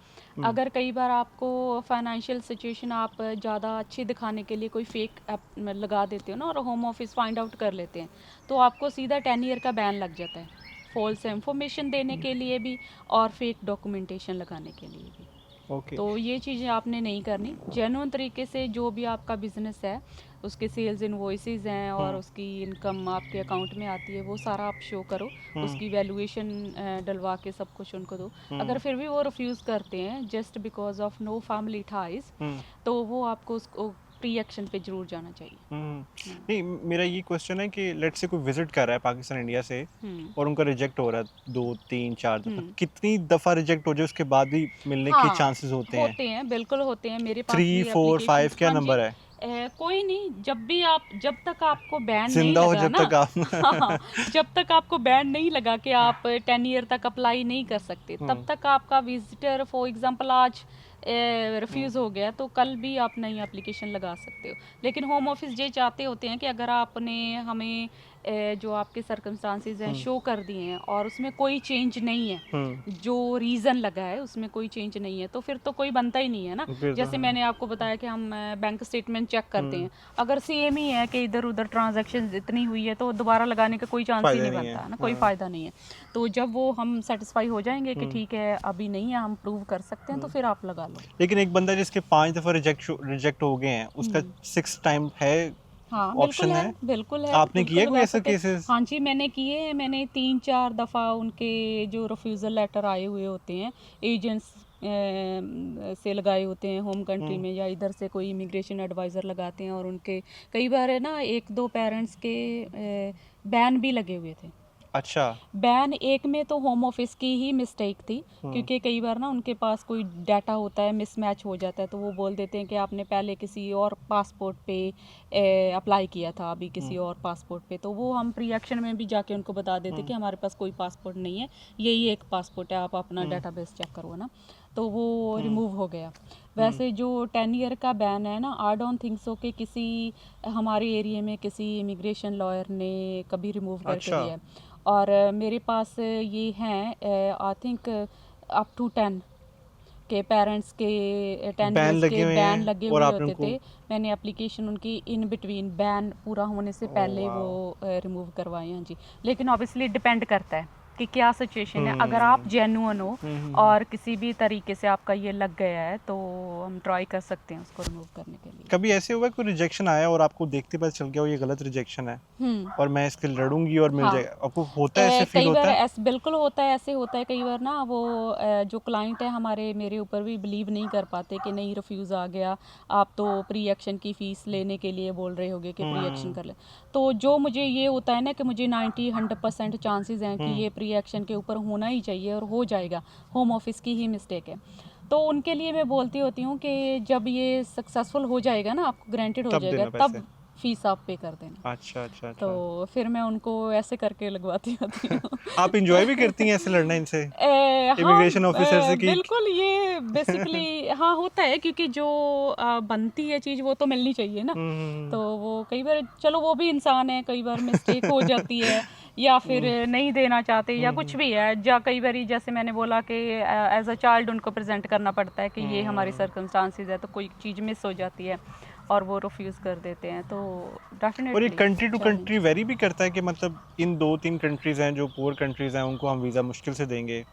अगर कई बार आपको फाइनेंशियल सिचुएशन आप ज़्यादा अच्छी दिखाने के लिए कोई फेक लगा देते हो ना, और होम ऑफिस फाइंड आउट कर लेते हैं, तो आपको सीधा 10 ईयर का बैन लग जाता है, फॉल्स इंफॉर्मेशन देने के लिए भी और फेक डॉक्यूमेंटेशन लगाने के लिए भी। ओके। तो ये चीज़ें आपने नहीं करनी, जेन्युइन तरीके से जो भी आपका बिजनेस है, उसके सेल्स इनवॉइसेस हैं और उसकी इनकम आपके अकाउंट में आती है, वो सारा आप शो करो, उसकी वैल्यूएशन डलवा के सब कुछ उनको दो। अगर फिर भी वो रिफ्यूज़ करते हैं just because of no family ties, तो वो आपको उसको प्री एक्शन पे जरूर जाना चाहिए। नहीं, मेरा ये क्वेश्चन है कि लेट्स से कोई विजिट कर रहा है पाकिस्तान इंडिया से और उनका रिजेक्ट हो रहा है 2 3 4 दफा, कितनी दफा रिजेक्ट हो जाए उसके बाद भी मिलने के हाँ, चांसेस होते हैं? होते हैं, बिल्कुल होते हैं, मेरे पास 3 भी 4 5 एप्लीकेशंस। क्या हाँ जी, नंबर है? कोई नहीं, जब भी आप, जब तक आपको बैन नहीं जिंदा हो लगा जब ना, तक आप। हाँ, जब तक आपको बैन नहीं लगा कि आप 10 ईयर तक अप्लाई नहीं कर सकते, तब तक आपका विजिटर, फॉर एग्जांपल आज रिफ्यूज़ हो गया, तो कल भी आप नई एप्लीकेशन लगा सकते हो। लेकिन होम ऑफिस ये चाहते होते हैं कि अगर आपने हमें जो आपके सर्कमस्टांसेस हैं शो कर दिए हैं और उसमें कोई चेंज नहीं है, जो रीज़न लगा है उसमें कोई चेंज नहीं है, तो फिर तो कोई बनता ही नहीं है ना। फिर तो जैसे मैंने आपको बताया कि हम बैंक स्टेटमेंट चेक करते हैं, अगर सेम ही है कि इधर उधर ट्रांजैक्शन इतनी हुई है, तो दोबारा लगाने का कोई चांस ही फायदा नहीं नहीं बनता है। है ना, कोई फ़ायदा नहीं है। तो जब वो हम सेटिस्फाई हो जाएंगे कि ठीक है अभी नहीं है, हम प्रूव कर सकते हैं, तो फिर आप लगा लो। लेकिन एक बंदा जिसके 5 दफा रिजेक्ट हो गए हैं, उसका 6 टाइम है, हाँ, बिल्कुल ऑप्शन है, है? बिल्कुल है, आपने किया बिल्कुल है कोई लगा ऐसा सकते हैं। केसेस? हाँ जी, मैंने किए हैं, मैंने 3-4 दफ़ा उनके जो रिफ्यूज़ल लेटर आए हुए होते हैं, एजेंट्स से लगाए होते हैं होम कंट्री में, या इधर से कोई इमिग्रेशन एडवाइज़र लगाते हैं, और उनके कई बार है ना 1-2 पेरेंट्स के बैन भी लगे हुए थे। अच्छा। बैन एक में तो होम ऑफिस की ही मिस्टेक थी, क्योंकि कई बार ना उनके पास कोई डाटा होता है, मिसमैच हो जाता है, तो वो बोल देते हैं कि आपने पहले किसी और पासपोर्ट पे अप्लाई किया था, अभी किसी और पासपोर्ट पे। तो वो हम प्री एक्शन में भी जाके उनको बता देते कि हमारे पास कोई पासपोर्ट नहीं है, यही एक पासपोर्ट है, आप अपना डाटाबेस चेक करो ना। तो वो रिमूव हो गया। वैसे जो 10 ईयर का बैन है ना, आई डोंट थिंक सो कि किसी हमारे एरिया में किसी इमिग्रेशन लॉयर ने कभी रिमूव करके अच्छा। दिया है। और मेरे पास ये हैं आई थिंक अप टू 10 के पेरेंट्स के 10 बैन इयर्स लगे के हुए बैन हैं लगे और हुए आपने होते उनको। थे। मैंने एप्लीकेशन उनकी इन बिटवीन बैन पूरा होने से ओह पहले वो वाओ। रिमूव करवाए हैं जी। लेकिन ऑब्वियसली डिपेंड करता है कि क्या सिचुएशन है। अगर आप जेन्युइन हो और किसी भी तरीके से आपका ये लग गया है, तो हम ट्राई कर सकते हैं उसको रिमूव करने के लिए। कभी ऐसे हुआ कोई रिजेक्शन आया और आपको देखते पता चल गया हो ये गलत रिजेक्शन है और मैं इसके लिए लड़ूंगी और मिल हाँ। जाएगा, आपको होता है ऐसे फील कई बार होता है? ऐसे बिल्कुल होता है, ऐसे होता है कई बार ना, वो जो क्लाइंट है हमारे मेरे ऊपर भी बिलीव नहीं कर पाते कि नहीं रिफ्यूज़ आ गया, आप तो प्री एक्शन की फ़ीस लेने के लिए बोल रहे होगे कि प्री एक्शन कर ले। तो जो मुझे ये होता है ना कि मुझे 90-100% चांसेस हैं कि ये प्री एक्शन के ऊपर होना ही चाहिए और हो जाएगा, होम ऑफिस की ही मिस्टेक है। तो उनके लिए मैं बोलती होती हूँ कि जब ये सक्सेसफुल हो जाएगा ना, आपको ग्रांटेड हो तब जाएगा, देना पैसे। तब फीस आप पे कर देना। अच्छा अच्छा तो अच्छा। फिर मैं उनको ऐसे करके लगवाती होती हूँ। आप इंजॉय भी करती हैं ऐसे लड़ना इनसे, हाँ, इमिग्रेशन ऑफिसर से कि बिल्कुल ये बेसिकली हाँ होता है, क्योंकि जो बनती है चीज़ वो तो मिलनी चाहिए ना। तो वो कई बार चलो वो भी इंसान है, कई बार मिस्टेक हो जाती है या फिर नहीं देना चाहते या कुछ भी है। या कई बार जैसे मैंने बोला कि एज अ चाइल्ड उनको प्रेजेंट करना पड़ता है कि ये हमारी सर्कमस्टांसिस है, तो कोई चीज़ मिस हो जाती है और वो रिफ्यूज़ कर देते हैं, तो और ये definitely country to country challenge. Very भी करता है कि मतलब इन 2-3 कंट्रीज हैं जो पुअर कंट्रीज हैं उनको हम वीज़ा मुश्किल से देंगे,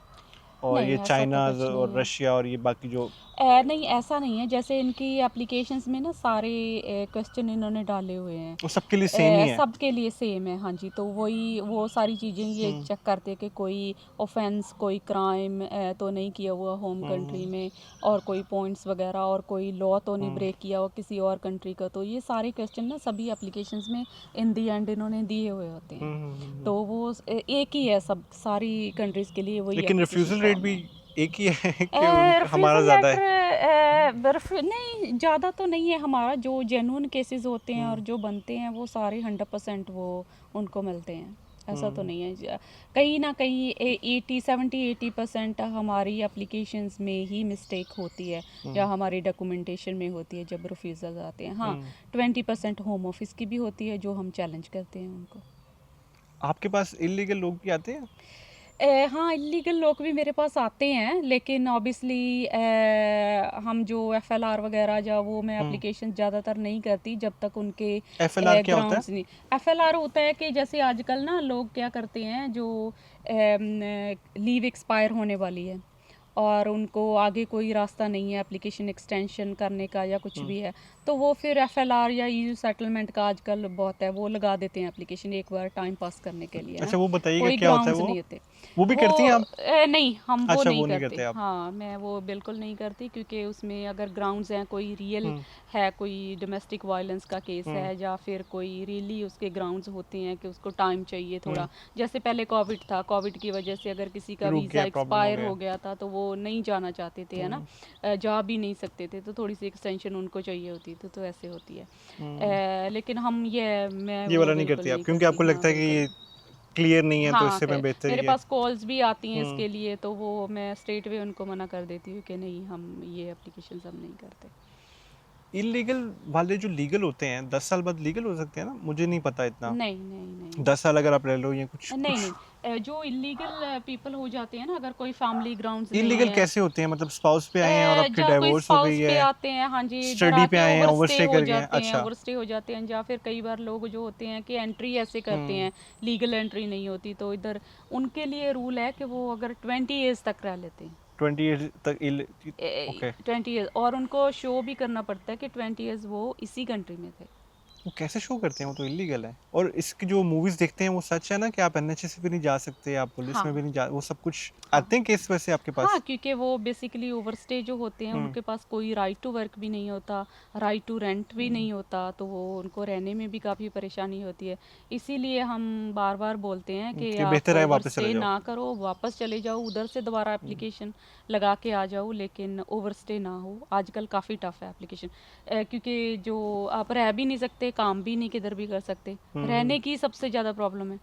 और ये नहीं, ऐसा तो चाइना कुछ नहीं और है। रशिया और ये बाकी जो नहीं, ऐसा नहीं है। जैसे इनकी एप्लीकेशंस में ना सारे क्वेश्चन इन्होंने डाले हुए हैं, वो सबके लिए सेम ही है। सबके लिए सेम है। हाँ जी, तो वही वो सारी चीज़ें ये चेक करते कि कोई ऑफेंस, कोई क्राइम तो नहीं किया हुआ होम कंट्री में, और कोई पॉइंट्स वगैरह और कोई लॉ तो नहीं ब्रेक किया हुआ किसी और कंट्री का। तो ये सारे क्वेश्चन ना सभी एप्लीकेशंस में इन दी एंड इन्होंने दिए हुए होते हैं। तो वो एक ही है सब सारी कंट्रीज़ के लिए, वही लेकिन एप्लीकेशन रिफ्यूजल रेट फॉर्म भी है। एक ही है कि हमारा रिफ्यूज़ल ज़्यादा है? लेटर नहीं, ज़्यादा तो नहीं है हमारा। जो जेन्युइन केसेस होते हैं और जो बनते हैं वो सारे 100% वो उनको मिलते हैं। ऐसा तो नहीं है। कहीं ना कहीं 80 70 80% हमारी एप्लीकेशंस में ही मिस्टेक होती है या हमारी डॉक्यूमेंटेशन में होती है जब रिफ्यूज़ल आते हैं। हाँ, 20% होम ऑफिस की भी होती है जो हम चैलेंज करते हैं उनको। आपके पास इलीगल लोग भी आते हैं? हाँ, इलीगल लोग भी मेरे पास आते हैं, लेकिन ऑब्वियसली हम जो एफएलआर वगैरह या वो मैं एप्लीकेशन ज़्यादातर नहीं करती जब तक उनके एफएलआर क्या होता है? ग्राउंड्स नहीं। एफएलआर होता है कि जैसे आजकल ना लोग क्या करते हैं, जो लीव एक्सपायर होने वाली है और उनको आगे कोई रास्ता नहीं है एप्लीकेशन एक्सटेंशन करने का या कुछ भी है, तो वो फिर एफएलआर या ईयू सेटलमेंट का आजकल बहुत है, वो लगा देते हैं एप्लीकेशन एक बार टाइम पास करने के लिए ना। अच्छा, वो बताइएगा कोई क्या होता है ग्राउंड्स वो? नहीं होते। वो भी करती हैं आप? नहीं, हम वो अच्छा, नहीं वो नहीं करते। करते आप। हाँ, मैं वो बिल्कुल नहीं करती, क्योंकि उसमें अगर ग्राउंड्स हैं, कोई रियल है, कोई डोमेस्टिक वायलेंस का केस है या फिर कोई रियली उसके ग्राउंड्स होते हैं कि उसको टाइम चाहिए थोड़ा। जैसे पहले कोविड था, कोविड की वजह से अगर किसी का रुक वीज़ा गया, प्रॉब्लम हो एक्सपायर गया। हो गया था तो वो नहीं जाना चाहते थे, है ना, जा भी नहीं सकते थे, तो थोड़ी सी एक्सटेंशन उनको चाहिए होती थी, तो ऐसे होती है। लेकिन हम मैं ये वो वाला नहीं बिल्कुल करती आप नहीं क्योंकि करती। आपको हाँ, लगता है कि बिल्कुल ये नहीं। क्लियर नहीं है तो हाँ, इससे मैं बेहतर मेरे ही है। पास कॉल्स भी आती हैं इसके लिए, तो वो मैं स्ट्रेट वे उनको मना कर देती हूँ कि नहीं, हम ये एप्लीकेशंस हम नहीं करते। इलीगल वाले जो लीगल होते हैं 10 साल बाद लीगल हो सकते हैं ना? मुझे नहीं पता इतना। नहीं, नहीं, नहीं। 10 साल अगर आप रह लो या कुछ नहीं, कुछ नहीं। जो इलीगल पीपल हो जाते हैं ना, अगर कोई फैमिली ग्राउंड्स नहीं इलीगल है, कैसे होते हैं? मतलब स्पाउस पे आए हैं और आपकी या कोई डाइवोर्स हो गई स्पाउस पे है, आते हैं, हाँ जी, इधर स्टडी पे आके आए हैं, ओवरस्टे ओवरस्टे हो कर गए हैं। जाते हैं, अच्छा। ओवरस्टे हो जाते हैं, या फिर कई बार लोग जो होते हैं कि एंट्री ऐसे करते हैं, लीगल एंट्री नहीं होती, तो इधर उनके लिए रूल है कि वो अगर 20 ईयर्स तक रह लेते हैं, 20 ईयर्स तक ओके। 20 ईयर्स, और उनको शो भी करना पड़ता है कि 20 ईयर्स वो इसी कंट्री में थे। वो कैसे शो करते हैं, वो तो इलीगल है। और इसकी जो मूवीज देखते हैं वो सच है ना कि आप एनएचए से भी नहीं जा सकते, आप पुलिस में भी हाँ नहीं जा, वो सब कुछ हाँ आते हैं केस वैसे आपके हाँ, पास? क्योंकि वो बेसिकली ओवरस्टे जो होते हैं हम्म उनके पास कोई राइट टू वर्क भी नहीं होता, राइट टू रेंट भी नहीं होता, तो वो उनको रहने में भी काफ़ी परेशानी होती है। इसीलिए हम बार बार बोलते हैं कि कि आप बेहतर है वापस चले ओवरस्टे जाओ। ना करो, वापस चले जाओ, उधर से दोबारा एप्लीकेशन लगा के आ जाओ, लेकिन ओवरस्टे ना हो। आजकल काफ़ी टफ है एप्लीकेशन, क्योंकि जो आप रह भी नहीं सकते, काम भी नहीं किधर भी कर सकते, रहने की सबसे ज़्यादा प्रॉब्लम है,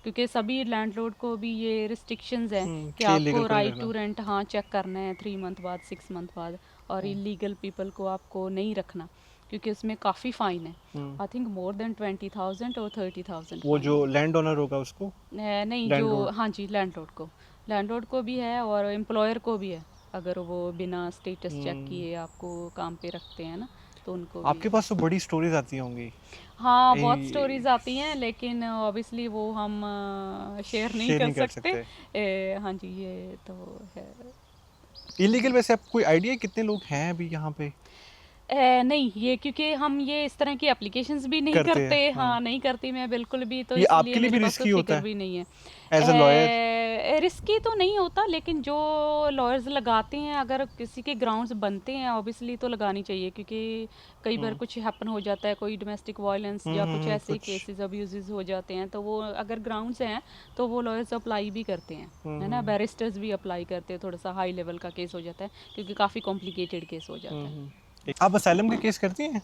क्योंकि सभी लैंडलॉर्ड को भी ये रिस्ट्रिक्शंस हैं कि कि इलीगल आपको को नहीं राइट रखना। टू रेंट हाँ चेक करना है 3 मंथ बाद 6 मंथ बाद, और इलीगल पीपल को आपको नहीं रखना, क्योंकि उसमें काफ़ी फ़ाइन है। हम्म, आई थिंक मोर देन 20,000 और 30,000 वो फ़ाइन जो है। लैंड ओनर होगा उसको, नहीं, जो लैंडलॉर्ड। हाँ जी, लैंडलॉर्ड को भी है और एम्प्लॉयर को भी है। अगर वो बिना स्टेटस चेक किए आपको काम पे रखते हैं ना, तो उनको भी आपके है। पास तो बड़ी स्टोरीज आती होंगी। हाँ, बहुत ए, स्टोरीज आती हैं, लेकिन ऑब्वियसली वो हम शेयर नहीं शेयर कर नहीं कर सकते। सकते। हाँ जी, ये तो है। इलीगल वैसे आपको कोई आइडिया कितने लोग हैं अभी यहाँ पे नहीं, ये क्योंकि हम ये इस तरह की एप्लीकेशंस भी नहीं करते हैं? करते, हाँ, हाँ, नहीं करती मैं बिल्कुल भी, तो ये इसीलिए आपके लिए मेरे भी पास तो रिस्की होता फिगर है भी नहीं है। As a lawyer? रिस्की तो नहीं होता, लेकिन जो लॉयर्स लगाते हैं, अगर किसी के ग्राउंड्स बनते हैं ऑब्वियसली तो लगानी चाहिए, क्योंकि कई बार कुछ हैपन हो जाता है, कोई डोमेस्टिक वायलेंस या कुछ ऐसे कुछ। केसेस अब्यूजेस हो जाते हैं, तो वो अगर ग्राउंड्स हैं तो वो लॉयर्स अप्लाई भी करते हैं, है ना, बैरिस्टर्स भी अप्लाई करते हैं, थोड़ा सा हाई लेवल का केस हो जाता है, क्योंकि काफ़ी कॉम्प्लिकेटेड केस हो जाता है। आप असाइलम के केस करती हैं?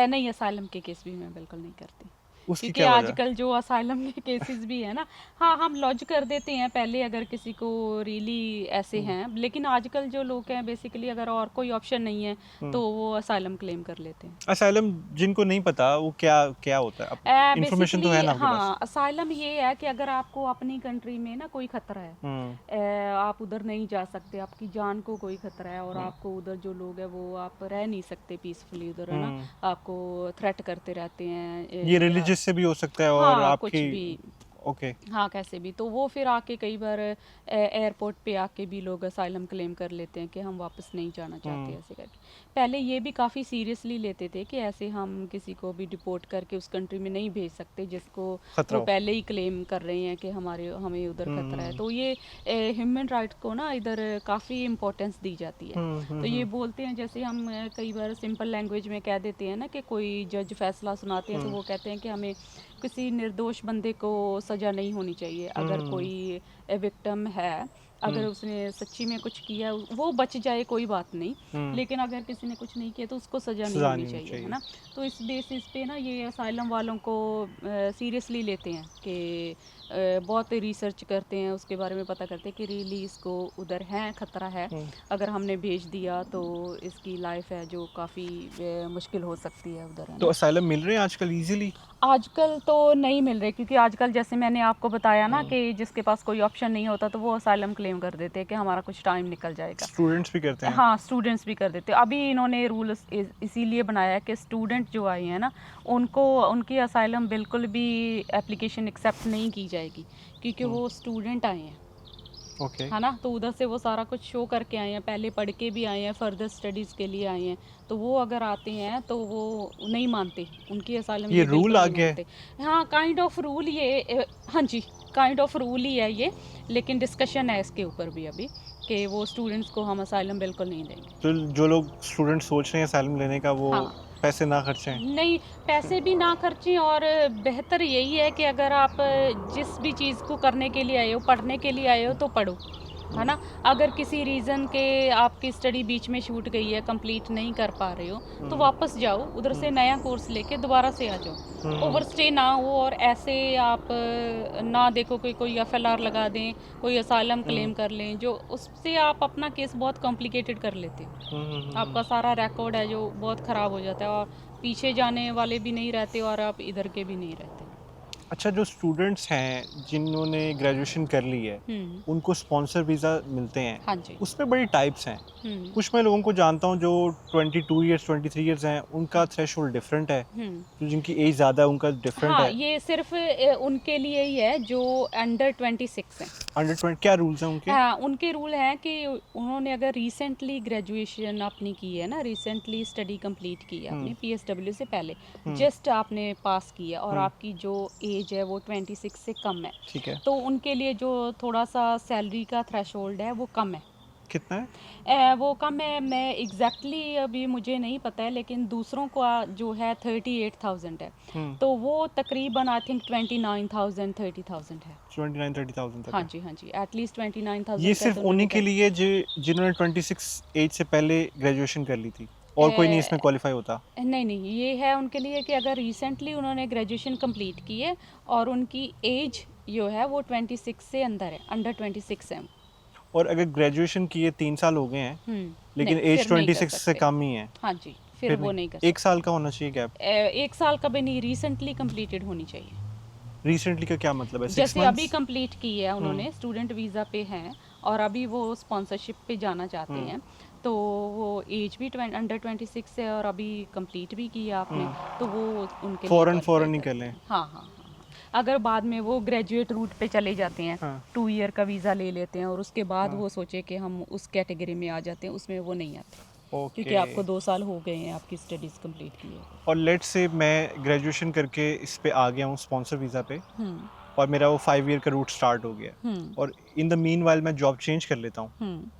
नहीं, असाइलम के केस भी मैं बिल्कुल नहीं करती, उसकी क्योंकि क्या वजह? आजकल जो असाइलम के केसेस भी है ना, हाँ, हम लॉज कर देते हैं पहले अगर किसी को रियली ऐसे हैं, लेकिन आजकल जो लोग हैं बेसिकली अगर और कोई ऑप्शन नहीं है तो वो असाइलम क्लेम कर लेते हैं। असाइलम जिनको नहीं पता वो क्या क्या होता है, इन्फॉर्मेशन तो है बेसिकली ना आपके पास? हाँ, असाइलम ये है कि अगर आपको अपनी कंट्री में ना कोई खतरा है, आप उधर नहीं जा सकते, आपकी जान को कोई खतरा है, और आपको उधर जो लोग हैं वो आप रह नहीं सकते पीसफुली उधर, है ना, आपको थ्रेट करते रहते हैं, ये या रिलीजियस से भी हो सकता है और हाँ आपकी। कुछ भी, ओके। हाँ कैसे भी, तो वो फिर आके कई बार एयरपोर्ट पे आके भी लोग असाइलम क्लेम कर लेते हैं कि हम वापस नहीं जाना चाहते, ऐसे करके। पहले ये भी काफ़ी सीरियसली लेते थे कि ऐसे हम किसी को भी डिपोर्ट करके उस कंट्री में नहीं भेज सकते जिसको खतरा वो हो। पहले ही क्लेम कर रहे हैं कि हमें उधर खतरा है, तो ये ह्यूमन राइट को ना इधर काफ़ी इम्पोर्टेंस दी जाती है। तो ये बोलते हैं, जैसे हम कई बार सिंपल लैंग्वेज में कह देते हैं ना कि कोई जज फैसला सुनाते हैं तो वो कहते हैं कि हमें किसी निर्दोष बंदे को सज़ा नहीं होनी चाहिए। अगर कोई विक्टिम है, अगर उसने सच्ची में कुछ किया, वो बच जाए कोई बात नहीं, लेकिन अगर किसी ने कुछ नहीं किया तो उसको सज़ा नहीं सजा होनी नहीं होनी चाहिए, है ना। तो इस बेसिस पे ना ये असाइलम वालों को सीरियसली लेते हैं कि बहुत रिसर्च करते हैं, उसके बारे में पता करते हैं कि रियली इसको उधर है खतरा है, अगर हमने भेज दिया तो इसकी लाइफ है जो काफ़ी मुश्किल हो सकती है उधर, है तो ना। असाइलम मिल रहे हैं आजकल इजीली? आजकल तो नहीं मिल रहे, क्योंकि आजकल जैसे मैंने आपको बताया ना कि जिसके पास कोई ऑप्शन नहीं होता तो वो असाइलम क्लेम कर देते हैं कि हमारा कुछ टाइम निकल जाएगा। स्टूडेंट्स भी करते हैं? हाँ, स्टूडेंट्स भी कर देते हैं। अभी इन्होंने रूल इसीलिए बनाया है कि स्टूडेंट जो आए हैं ना, उनको उनकी असाइलम बिल्कुल भी एप्लीकेशन एक्सेप्ट नहीं की जाएगी, क्योंकि वो स्टूडेंट आए हैं, ओके। है ना, तो उधर से वो सारा कुछ शो करके आए हैं, पहले पढ़ के भी आए हैं, फर्दर स्टडीज़ के लिए आए हैं, तो वो अगर आते हैं तो वो नहीं मानते, उनकी असाइलम ये बिल्कुल रूल आ नहीं गया है? मानते। हाँ, काइंड ऑफ रूल ये, हाँ जी, काइंड ऑफ रूल ही है ये, लेकिन डिस्कशन है इसके ऊपर भी अभी कि वो स्टूडेंट्स को हम असाइलम बिल्कुल नहीं देंगे। तो जो लोग स्टूडेंट सोच रहे हैं असाइलम लेने का वो हाँ, पैसे ना खर्चें? नहीं, पैसे भी ना खर्चें, और बेहतर यही है कि अगर आप जिस भी चीज़ को करने के लिए आए हो, पढ़ने के लिए आए हो तो पढ़ो, है ना। अगर किसी रीज़न के आपकी स्टडी बीच में छूट गई है, कंप्लीट नहीं कर पा रहे हो, तो वापस जाओ, उधर से नया कोर्स लेके दोबारा से आ जाओ, ओवरस्टे ना हो, और ऐसे आप ना देखो कि कोई एफएलआर लगा दें, कोई असाइलम क्लेम कर लें, जो उससे आप अपना केस बहुत कॉम्प्लिकेटेड कर लेते हो, आपका सारा रिकॉर्ड है जो बहुत ख़राब हो जाता है, और पीछे जाने वाले भी नहीं रहते और आप इधर के भी नहीं रहते। अच्छा, जो स्टूडेंट्स हैं जिन्होंने ग्रेजुएशन कर ली है उनको स्पॉन्सर वीज़ा मिलते हैं, हाँ जी। उसमें बड़ी टाइप्स हैं। हम्म कुछ मैं लोगों को जानता हूँ जो 22 ईयर्स 23 ईयर्स हैं, उनका थ्रेशोल्ड डिफरेंट है। हम्म जो जिनकी एज ज़्यादा है उनका डिफरेंट हाँ, है। ये सिर्फ उनके लिए ही है जो अंडर 26 हैं। अंडर 20 क्या रूल्स हैं उनके? हाँ, उनके रूल हैं कि उन्होंने अगर रिसेंटली ग्रेजुएशन अपनी की है ना, रिसेंटली स्टडी कंप्लीट की है अपनी पीएसडब्ल्यू से पहले, जस्ट आपने पास की है और आपकी जो एज है वो 26 से कम है, ठीक है। तो उनके लिए जो थोड़ा सा सैलरी का थ्रेशोल्ड है वो कम है। कितना है? वो कम है, मैं एग्जैक्टली अभी मुझे नहीं पता है, लेकिन दूसरों को जो है 38,000 है, तो वो तकरीबन आई थिंक 29,000 30,000 है। 29-30,000 तक हाँ है। जी, हाँ जी, एटलीस्ट 29,000 ये का सिर्फ तो उन्हीं उनको के लिए जिन्होंने 26 एज से पहले ग्रेजुएशन कर ली थी, और कोई नहीं इसमें क्वालिफाई होता? नहीं नहीं, ये है उनके लिए कि अगर रिसेंटली उन्होंने ग्रेजुएशन कंप्लीट की है और उनकी एज जो है वो 26 से अंदर है, अंडर 26 है। और अगर ग्रेजुएशन किए 3 साल हो गए हैं लेकिन नहीं, एज फिर नहीं कर 26 से सकते। कम ही है, हाँ जी, फिर फिर वो नहीं? नहीं कर 1 साल का होना चाहिए गैप? सकते। 1 साल का भी नहीं, रिसेंटली कंप्लीटेड होनी चाहिए। रिसेंटली का क्या मतलब है? 6 जैसे अभी मंथ्स? कंप्लीट की है उन्होंने, स्टूडेंट वीज़ा पे हैं और अभी वो स्पॉन्सरशिप पे जाना चाहते हैं, तो वो एज भी अंडर 26 है और अभी कंप्लीट भी की है आपने, तो वो उनके लिए फौरन qualify ही कर करते लें? हैं। हाँ हाँ हाँ हाँ। अगर बाद में वो ग्रेजुएट रूट पे चले जाते हैं, हाँ। 2 ईयर का वीज़ा ले लेते हैं और उसके बाद वो सोचे कि हम उस कैटेगरी में आ जाते हैं, उसमें वो नहीं आते, क्योंकि आपको 2 साल हो गए हैं आपकी स्टडीज़ कंप्लीट की है। और लेट्स से मैं ग्रेजुएशन करके इस पे आ गया हूँ स्पॉन्सर वीज़ा पे, हम्म और मेरा वो 5 ईयर का रूट स्टार्ट हो गया, हम्म और इन द मीनवाइल मैं जॉब चेंज कर लेता हूँ हम्म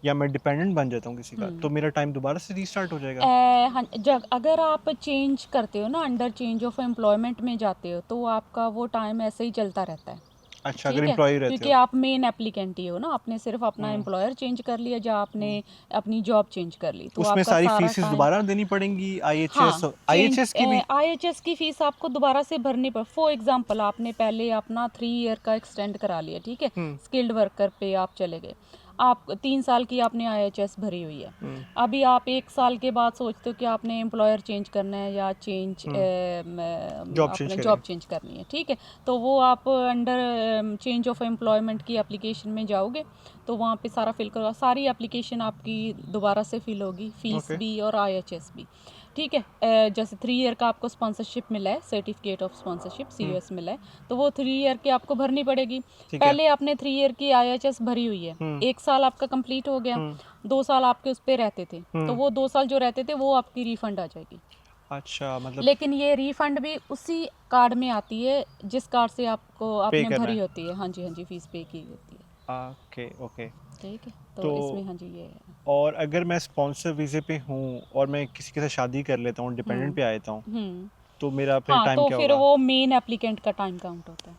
या मैं डिपेंडेंट बन जाता हूँ किसी का, तो मेरा टाइम दोबारा से रीस्टार्ट हो जाएगा? हाँ, जब अगर आप चेंज करते हो ना, अंडर चेंज ऑफ एम्प्लॉयमेंट में जाते हो, तो आपका वो टाइम ऐसे ही चलता रहता है। अच्छा, अगर ठीक है, एम्प्लॉय रहते क्योंकि हो। आप मेन एप्लीकेंट ही हो ना, आपने सिर्फ अपना एम्प्लॉयर चेंज कर लिया या आपने अपनी जॉब चेंज कर ली, तो उसमें आपका सारी सारा फीसेस टाइम। दोबारा देनी पड़ेंगी? हाँ, आईएचएस की भी? IHS की फीस आपको दोबारा से भरनी पड़। फॉर एग्जांपल आपने पहले अपना 3 ईयर का एक्सटेंड करा लिया, ठीक है, स्किल्ड वर्कर पे आप चले गए, आप 3 साल की आपने IHS भरी हुई है, अभी आप 1 साल के बाद सोचते हो कि आपने एम्प्लॉयर चेंज करना है या जॉब चेंज आपने करें? जॉब चेंज करनी है, ठीक है, तो वो आप अंडर चेंज ऑफ एम्प्लॉयमेंट की एप्लीकेशन में जाओगे, तो वहाँ पे सारा फिल करो, सारी एप्लीकेशन आपकी दोबारा से फिल होगी, फीस Okay. भी और IHS भी, ठीक है। जैसे 3 ईयर का आपको स्पॉन्सरशिप मिला है, सर्टिफिकेट ऑफ स्पॉन्सरशिप COS मिला है, तो वो 3 ईयर की आपको भरनी पड़ेगी। ठीक है। पहले आपने 3 ईयर की IHS भरी हुई है, 1 साल आपका कंप्लीट हो गया, 2 साल आपके उस पे रहते थे, तो वो 2 साल जो रहते थे वो आपकी रिफंड आ जाएगी। अच्छा, मतलब लेकिन ये रिफंड भी उसी कार्ड में आती है जिस कार्ड से आपने करना भरी है। होती है। हाँ जी, हाँ जी, फीस पे की होती है, ओके ओके। ठीक है, तो तो इसमें हाँ जी ये है। और अगर मैं स्पॉन्सर वीज़े पे हूँ और मैं किसी के साथ शादी कर लेता हूँ, डिपेंडेंट पे आ जाता हूँ, हम्म तो मेरा फिर हाँ, टाइम तो क्या फिर होगा? वो मेन एप्लीकेंट का टाइम काउंट होता है।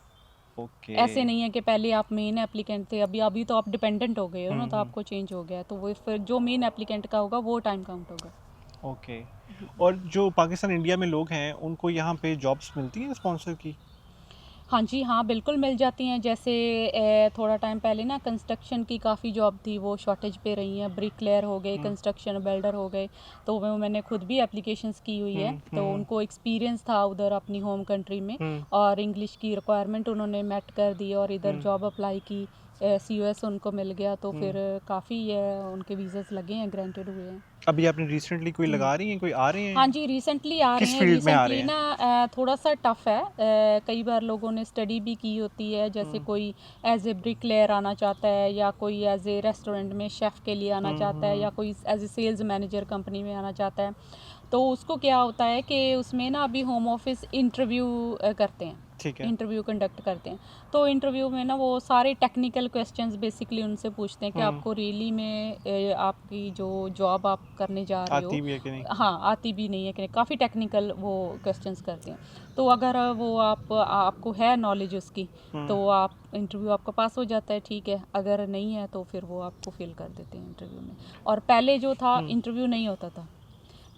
ओके। ऐसे नहीं है कि पहले आप मेन एप्लीकेंट थे, अभी अभी तो आप डिपेंडेंट हो गए हो ना, तो आपको चेंज हो गया, तो वो फिर जो मेन एप्लीकेंट का होगा वो टाइम काउंट होगा। ओके। और जो पाकिस्तान इंडिया में लोग हैं उनको यहाँ पे जॉब्स मिलती हैं स्पॉन्सर की? हाँ जी, हाँ बिल्कुल मिल जाती हैं। जैसे थोड़ा टाइम पहले ना कंस्ट्रक्शन की काफ़ी जॉब थी, वो शॉर्टेज पे रही हैं, ब्रिकलेयर हो गए, कंस्ट्रक्शन बिल्डर हो गए, तो मैंने खुद भी एप्लीकेशंस की हुई है, तो उनको एक्सपीरियंस था उधर अपनी होम कंट्री में, और इंग्लिश की रिक्वायरमेंट उन्होंने मेट कर दी और इधर जॉब अप्लाई की, COS उनको मिल गया, तो फिर काफ़ी उनके वीज़ास लगे हैं, ग्रांटेड हुए हैं। अभी आपने रिसेंटली कोई लगा रही हैं, कोई आ रहे हैं? हाँ जी, रिसेंटली आ रहे किस हैं। फील्ड में आ रहे रिसेंटली हैं? ना थोड़ा सा टफ है, कई बार लोगों ने स्टडी भी की होती है, जैसे कोई एज ए ब्रिकलेयर आना चाहता है, या कोई एज ए रेस्टोरेंट में शेफ़ के लिए आना चाहता है, या कोई as a sales manager company में आना चाहता है, तो उसको क्या होता है कि उसमें ना अभी होम ऑफिस इंटरव्यू करते हैं, ठीक है। इंटरव्यू कंडक्ट करते हैं, तो इंटरव्यू में ना वो सारे टेक्निकल क्वेश्चंस बेसिकली उनसे पूछते हैं कि आपको रियली में आपकी जो जॉब आप करने जा रहे हो आती भी है कि नहीं? हाँ, आती भी नहीं है कि नहीं, काफ़ी टेक्निकल वो क्वेश्चंस करते हैं, तो अगर वो आपको है नॉलेज उसकी, तो आप इंटरव्यू आपका पास हो जाता है, ठीक है, अगर नहीं है तो फिर वो आपको फेल कर देते हैं इंटरव्यू में। और पहले जो था इंटरव्यू नहीं होता था,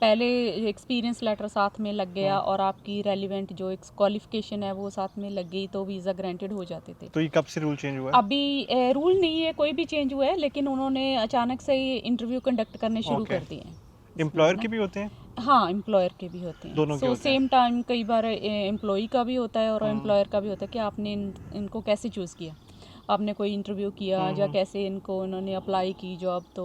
पहले एक्सपीरियंस लेटर साथ में लग गया और आपकी रेलिवेंट जो एक क्वालिफिकेशन है वो साथ में लग गई, तो वीज़ा ग्रांटेड हो जाते थे। तो ये कब से रूल चेंज हुआ है? अभी रूल नहीं है कोई भी चेंज हुआ है, लेकिन उन्होंने अचानक से ही इंटरव्यू कंडक्ट करने शुरू Okay. कर दिए हैं। एम्प्लॉयर के भी होते हैं? हाँ, एम्प्लॉयर के भी होते हैं। दोनों के सो होते हैं? सेम टाइम कई बार एम्प्लॉई का भी होता है और हाँ। एम्प्लॉयर का भी होता है कि आपने इनको कैसे चूज़ किया, आपने कोई इंटरव्यू किया या कैसे इनको उन्होंने अप्लाई की जॉब, तो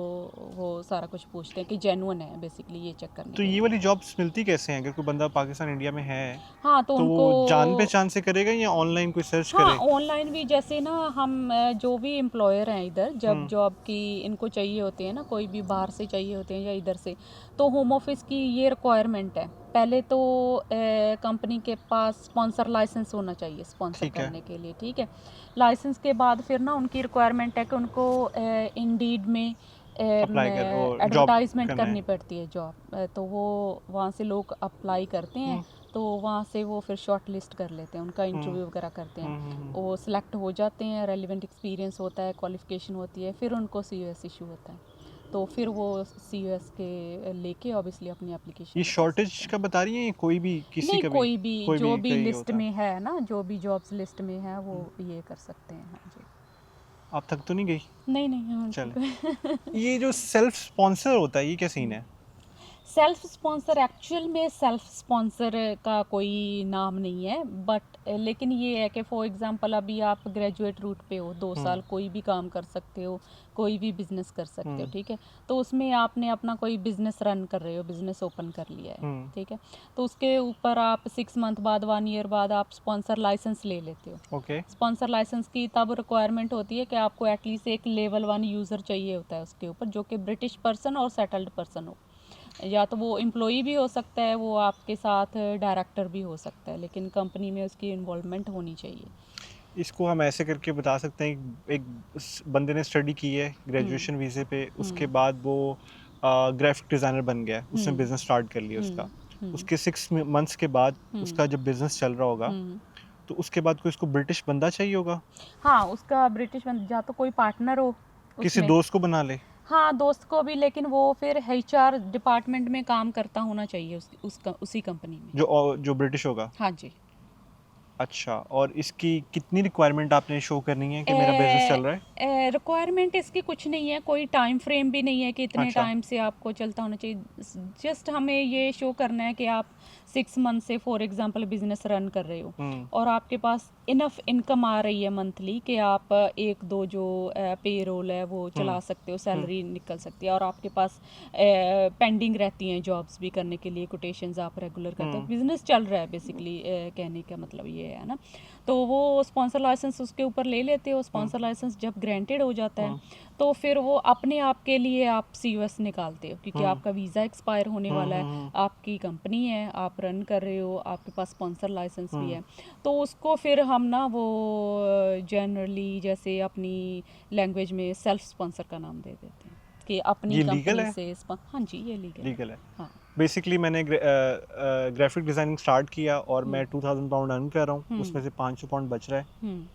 वो सारा कुछ पूछते हैं कि जेन्युइन है, बेसिकली ये चेक करने तो के ये लिए। वाली जॉब्स मिलती कैसे हैं? अगर कोई बंदा पाकिस्तान इंडिया में है हाँ, तो तो वो उनको जान पहचान से करेगा या ऑनलाइन कोई सर्च हाँ, करे? ऑनलाइन भी जैसे ना हम जो भी एम्प्लॉयर हैं इधर, जब जॉब की इनको चाहिए होते हैं ना, कोई भी बाहर से चाहिए होते हैं या इधर से, तो होम ऑफिस की ये रिक्वायरमेंट है। पहले तो कंपनी के पास स्पॉन्सर लाइसेंस होना चाहिए स्पॉन्सर ठीक है। करने के लिए, ठीक है। लाइसेंस के बाद फिर ना उनकी रिक्वायरमेंट है कि उनको इंडीड में अप्लाई कर और जॉब एडवर्टाइजमेंट करना है। करनी पड़ती है जॉब, तो वो वहाँ से लोग अप्लाई करते हैं, हम्म, तो वहाँ से वो फिर शॉर्ट लिस्ट कर लेते हैं, उनका इंटरव्यू वगैरह करते हैं, वो सिलेक्ट हो जाते हैं, रेलिवेंट एक्सपीरियंस होता है, क्वालिफिकेशन होती है, फिर उनको COS इशू होता है, तो फिर वो COS के लेके ऑब्वियसली अपनी एप्लीकेशन ये कर शॉर्टेज सकते हैं। का बता रही है कोई भी किसी नहीं, का भी? कोई भी कोई जो भी भी का ही लिस्ट होता है। में है ना, जो भी जॉब्स लिस्ट में है वो ये कर सकते हैं। हाँ जी। आप थक तो नहीं गई? नहीं नहीं, हाँ चले। ठीक ये जो सेल्फ स्पॉन्सर होता है ये क्या सीन है? सेल्फ स्पॉन्सर एक्चुअल में सेल्फ स्पॉन्सर का कोई नाम नहीं है, बट लेकिन ये है कि फॉर एग्जांपल अभी आप ग्रेजुएट रूट पे हो, 2 साल कोई भी काम कर सकते हो, कोई भी बिजनेस कर सकते हो, ठीक है। तो उसमें आपने अपना कोई बिजनेस रन कर रहे हो, बिजनेस ओपन कर लिया है, ठीक है। तो उसके ऊपर आप 6 मंथ बाद, 1 ईयर बाद आप स्पॉन्सर लाइसेंस ले लेते हो। ओके। स्पॉन्सर लाइसेंस की तब रिक्वायरमेंट होती है कि आपको एटलीस्ट एक लेवल 1 यूज़र चाहिए होता है उसके ऊपर, जो कि ब्रिटिश पर्सन और सेटल्ड पर्सन हो, या तो वो एम्प्लॉई भी हो सकता है, वो आपके साथ डायरेक्टर भी हो सकता है, लेकिन कंपनी में उसकी इन्वॉल्वमेंट होनी चाहिए। इसको हम ऐसे करके बता सकते हैं, एक बंदे ने स्टडी की है ग्रेजुएशन वीज़े पे, उसके बाद वो ग्राफिक डिज़ाइनर बन गया है, उसने बिज़नेस स्टार्ट कर लिया उसका। उसके 6 मंथ्स के बाद उसका जब बिज़नेस चल रहा होगा तो उसके बाद कोई उसको ब्रिटिश बंदा चाहिए होगा, हाँ, उसका ब्रिटिश या तो कोई पार्टनर हो किसी उसमें, दोस्त को बना ले। हाँ दोस्त को भी, लेकिन वो फिर HR डिपार्टमेंट में काम करता होना चाहिए उसी कंपनी में। जो ब्रिटिश होगा। हाँ जी। अच्छा, और इसकी कितनी रिक्वायरमेंट आपने शो करनी है कि मेरा बिज़नेस चल रहा है? रिक्वायरमेंट इसकी कुछ नहीं है, कोई टाइम फ्रेम भी नहीं है कि इतने अच्छा। टाइम से आपको चलता होना चाहिए। जस्ट हमें ये शो करना है कि आप 6 मंथ से फॉर एग्जांपल बिजनेस रन कर रहे हो और आपके पास इनफ इनकम आ रही है मंथली कि आप 1-2 जो पे रोल है वो चला सकते हो, सैलरी निकल सकती है, और आपके पास पेंडिंग रहती हैं जॉब्स भी करने के लिए, कोटेशंस आप रेगुलर करते हो, बिजनेस चल रहा है बेसिकली, कहने का मतलब ये है ना। तो वो स्पॉन्सर लाइसेंस उसके ऊपर ले लेते हो। स्पॉन्सर लाइसेंस जब ग्रांटेड हो जाता है तो फिर वो अपने आप के लिए आप COS निकालते हो, क्योंकि आपका वीज़ा एक्सपायर होने वाला है, आपकी कंपनी है, आप रन कर रहे हो, आपके पास स्पॉन्सर लाइसेंस भी है, तो उसको फिर हम ना वो जनरली जैसे अपनी लैंग्वेज में सेल्फ स्पॉन्सर का नाम दे देते हैं कि अपनी ये लीगल कंपनी है? से हाँ जी, ये लीगल है। हाँ। बेसिकली मैंने ग्राफिक डिज़ाइनिंग स्टार्ट किया और मैं 2000 पाउंड अर्न कर रहा हूँ, उसमें से 500 पाउंड बच रहा है,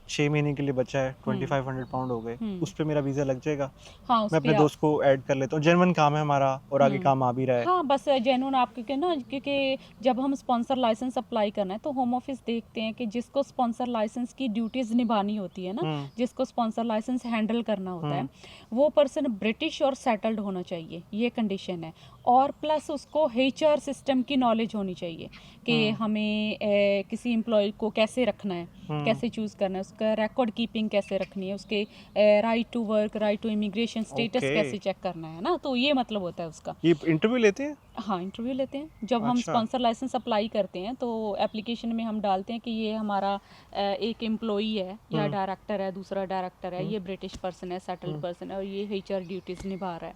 6 महीने के लिए बचा है, 2500 पाउंड हो गए, उस पर मेरा वीज़ा लग जाएगा। हाँ, मैं अपने दोस्त को ऐड कर लेता हूँ, जेन्युइन काम है हमारा और आगे काम आ भी रहा है। हाँ, बस जेन्युइन आप, क्योंकि ना, क्योंकि जब हम स्पॉन्सर लाइसेंस अप्लाई करना है तो होम ऑफिस देखते हैं कि जिसको स्पॉन्सर लाइसेंस की ड्यूटीज़ निभानी होती है ना, जिसको स्पॉन्सर लाइसेंस हैंडल करना होता है, वो पर्सन ब्रिटिश और सेटल्ड होना चाहिए, ये कंडीशन है। और प्लस उसको HR सिस्टम की नॉलेज होनी चाहिए कि हमें किसी एम्प्लॉय को कैसे रखना है, कैसे चूज़ करना है, उसका रिकॉर्ड कीपिंग कैसे रखनी है, उसके right to work, right to immigration status Okay. कैसे चेक करना है ना, तो ये मतलब होता है उसका। ये इंटरव्यू लेते हैं? हाँ, इंटरव्यू लेते हैं। जब हम अच्छा। स्पॉन्सर लाइसेंस अप्लाई करते हैं तो एप्लीकेशन में हम डालते हैं कि ये हमारा एक एम्प्लॉई है या डायरेक्टर है, दूसरा डायरेक्टर है, ये ब्रिटिश पर्सन है, सेटल्ड पर्सन है और ये HR ड्यूटीज़ निभा रहा है।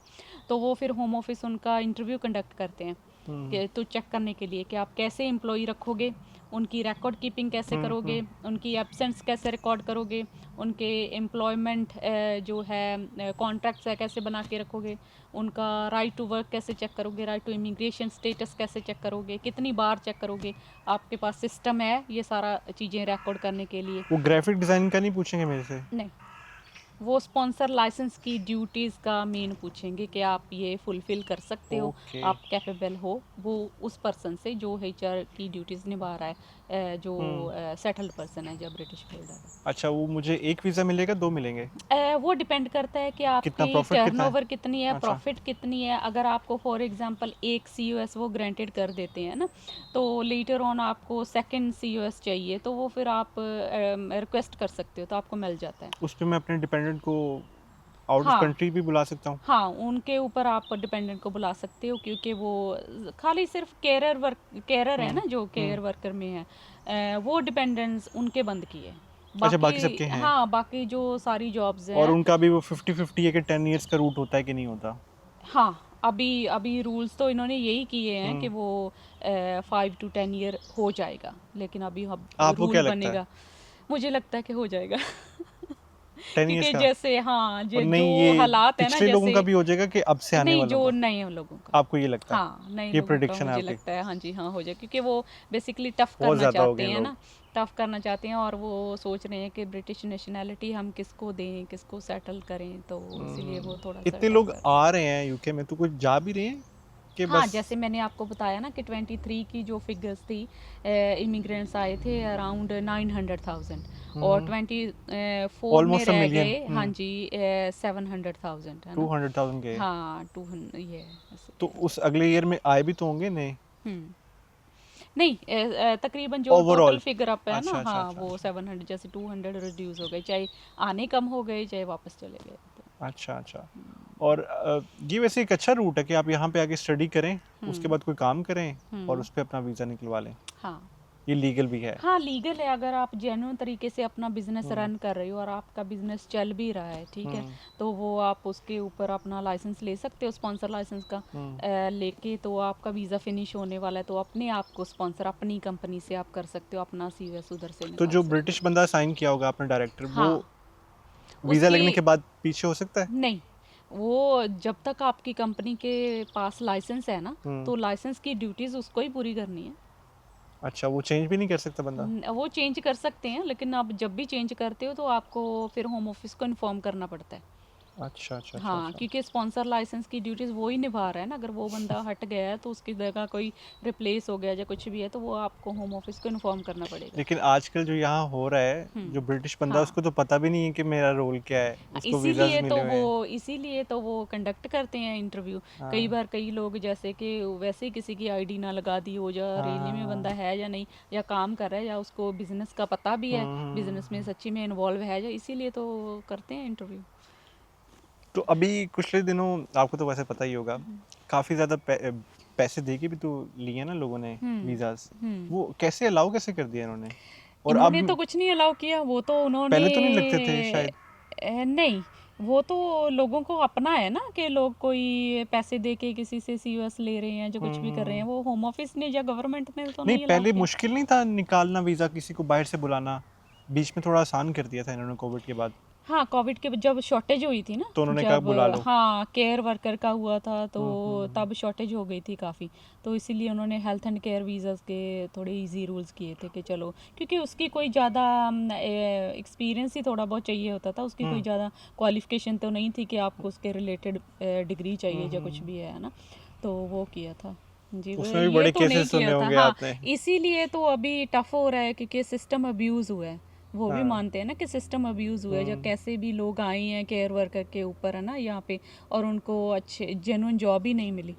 तो वो फिर होम ऑफिस उनका इंटरव्यू कंडक्ट करते हैं कि तो चेक करने के लिए कि आप कैसे एम्प्लॉई रखोगे, उनकी रिकॉर्ड कीपिंग कैसे करोगे, उनकी एब्सेंस कैसे रिकॉर्ड करोगे, उनके एम्प्लॉयमेंट जो है कॉन्ट्रैक्ट्स है कैसे बना के रखोगे, उनका राइट टू वर्क कैसे चेक करोगे, राइट टू इमिग्रेशन स्टेटस कैसे चेक करोगे, कितनी बार चेक करोगे, आपके पास सिस्टम है ये सारा चीज़ें रिकॉर्ड करने के लिए। वो ग्राफिक डिज़ाइनिंग का नहीं पूछेंगे मेरे से? नहीं, वो स्पॉन्सर लाइसेंस की ड्यूटीज़ का मेन पूछेंगे कि आप ये फुलफ़िल कर सकते हो, Okay. आप कैपेबल हो, वो उस पर्सन से जो HR की ड्यूटीज़ निभा रहा है जो सेटल्ड पर्सन है, जो ब्रिटिश होल्डर है। अच्छा, वो मुझे एक वीज़ा मिलेगा, 2 मिलेंगे? वो डिपेंड करता है कि आपकी कितना प्रॉफिट कितना है? टर्नओवर कितनी है, अच्छा। प्रॉफिट कितनी है। अगर आपको फॉर एग्जांपल एक COS वो ग्रांटेड कर देते हैं ना, तो लेटर ऑन आपको सेकंड COS चाहिए, तो वो फिर आप रिक्वेस्ट कर सकते हो, तो आपको मिल जाता है। उस पे मैं अपने डिपेंडेंट को आउट ऑफ हाँ कंट्री भी बुला सकता हूँ? हाँ, उनके ऊपर आप डिपेंडेंट को बुला सकते हो, क्योंकि वो खाली सिर्फ केयरर है ना, जो केयर वर्कर में है, वो डिपेंडेंट्स उनके बंद किए। अच्छा, बाकी सबके हैं? हाँ, बाकी जो सारी जॉब्स और हैं। उनका भी वो 50-50 है कि 10 इयर्स का रूट होता है कि नहीं होता? हाँ, अभी अभी रूल्स तो इन्होंने यही किए हैं कि वो 5 to 10 ईयर हो जाएगा, लेकिन अभी अब आपको क्या रूल लगता है? बनेगा। मुझे लगता है कि हो जाएगा 10 इयर्स क्योंकि का? जैसे हाँ, और जो नहीं, ये हालात है ना, पिछले लोगों जैसे का भी हो जाएगा कि अब से आने नहीं, वालों जो का? नए लोगों का। आपको ये लगता है? हाँ, नए ये लोगों का प्रेडिक्शन है मुझे आपकी? लगता है, हाँ जी, हाँ, हो जाए, क्योंकि वो बेसिकली टफ बहुत करना ज़्यादा हो चाहते गए हैं हैं लोग। ना, टफ करना चाहते हैं, और वो सोच रहे हैं कि ब्रिटिश नेशनैलिटी हम किसको दें, किसको सेटल करें, तो इसीलिए वो थोड़ा सा इतने टफ लोग कर रहे हैं। आ रहे हैं यूके में, तो कुछ जा भी रहे हैं कि हाँ, बस? जैसे मैंने आपको बताया ना कि 23 की जो फिगर्स थी, इमिग्रेंट्स आए थे अराउंड 900,000, और 24 में ऑलमोस्ट अ रह मिलियन। गए, हाँ जी, 700,000 है ना। 200,000 के? हाँ, 200 ये ऐसे। तो उस अगले ईयर में आए भी तो होंगे नए? हम्म नहीं, तकरीबन जो ओवरऑल? टोटल फिगर अप है ना, अच्छा, अच्छा, हाँ, अच्छा, वो अच्छा। 700, जैसे 200 रिड्यूस हो गए, चाहे आने कम हो गए, चाहे वापस चले गए, तो अच्छा, अच्छा। और ये वैसे एक अच्छा रूट है कि आप यहाँ पे आके स्टडी करें, उसके बाद कोई काम करें और उस पे अपना वीज़ा निकलवा लें। हाँ ये लीगल भी है? हाँ, लीगल है। अगर आप जेन्युइन तरीके से अपना बिजनेस रन कर रहे हो और आपका बिजनेस चल भी रहा है, ठीक है, तो वो आप उसके ऊपर अपना लाइसेंस ले सकते हो, स्पॉन्सर लाइसेंस का लेके, तो आपका वीज़ा फिनिश होने वाला है, तो अपने आप को स्पॉन्सर अपनी कंपनी से आप कर सकते हो, अपना COS उधर से तो निकाल जो सकते ब्रिटिश बंदा साइन किया होगा अपना डायरेक्टर, हो। वो हाँ, वीज़ा उसकी लगने के बाद पीछे हो सकता है? नहीं, वो जब तक आपकी कंपनी के पास लाइसेंस है ना, तो लाइसेंस की ड्यूटीज उसको ही पूरी करनी है। अच्छा, वो चेंज भी नहीं कर सकता बंदा? वो चेंज कर सकते हैं, लेकिन आप जब भी चेंज करते हो तो आपको फिर होम ऑफिस को इन्फॉर्म करना पड़ता है। अच्छा, अच्छा, अच्छा, हाँ, अच्छा। क्योंकि स्पॉन्सर लाइसेंस की ड्यूटीज वो ही निभा रहा है ना। अगर वो बंदा हट गया है, तो उसकी जगह कोई रिप्लेस हो गया या कुछ भी है, तो वो आपको होम ऑफिस को इन्फॉर्म करना पड़ेगा। लेकिन आजकल जो यहाँ हो रहा है, जो ब्रिटिश बंदा, हाँ, उसको तो पता भी नहीं है कि मेरा रोल क्या है, उसको वीज़ाज़ मिले हुए हैं। इसीलिए तो वो कंडक्ट करते हैं इंटरव्यू। कई हाँ, बार कई लोग जैसे कि वैसे ही किसी की ID ना लगा दी हो, या रेलवे में बंदा है या नहीं, या काम कर रहा है, या उसको बिजनेस का पता भी है, बिजनेस में सच्ची में इन्वॉल्व है, या इसीलिए तो करते हैं इंटरव्यू। तो अभी पिछले दिनों आपको तो वैसे पता ही होगा, काफ़ी ज़्यादा पैसे दे के भी तो लिए ना लोगों ने वीज़ाज़। वो कैसे अलाउ कैसे कर दिया इन्होंने? और इन्होंने अब तो कुछ नहीं अलाउ किया, वो तो उन्होंने पहले तो नहीं लगते थे शायद? नहीं, वो तो लोगों को अपना है ना, कि लोग कोई पैसे दे के किसी से COS ले रहे हैं, जो कुछ भी कर रहे हैं, वो होम ऑफिस ने या गवर्नमेंट ने तो नहीं, नहीं अलाउ पहले किया। मुश्किल नहीं था निकालना वीज़ा, किसी को बाहर से बुलाना? बीच में थोड़ा आसान कर दिया था इन्होंने कोविड के बाद। हाँ, कोविड के जब शॉर्टेज हुई थी ना, तो उन्होंने कहा जब बुला लो। हाँ, केयर वर्कर का हुआ था, तो तब शॉर्टेज हो गई थी काफ़ी, तो इसीलिए उन्होंने हेल्थ एंड केयर वीज़ाज़ के थोड़े इजी रूल्स किए थे कि चलो, क्योंकि उसकी कोई ज़्यादा एक्सपीरियंस ही थोड़ा बहुत चाहिए होता था, उसकी कोई ज़्यादा क्वालिफिकेशन तो नहीं थी कि आपको उसके रिलेटेड डिग्री चाहिए या कुछ भी है ना, तो वो किया था जी। वो उसमें भी ये बड़े तो नहीं केसेस सुने किया था, होंगे हाँ, आपने। इसीलिए तो अभी टफ हो रहा है, क्योंकि सिस्टम अब्यूज़ हुआ है। वो भी मानते हैं ना कि सिस्टम अब्यूज़ हुआ है, जब कैसे भी लोग आए हैं केयर वर्कर के ऊपर, है ना, यहाँ पे, और उनको अच्छे जेन्युइन जॉब ही नहीं मिली,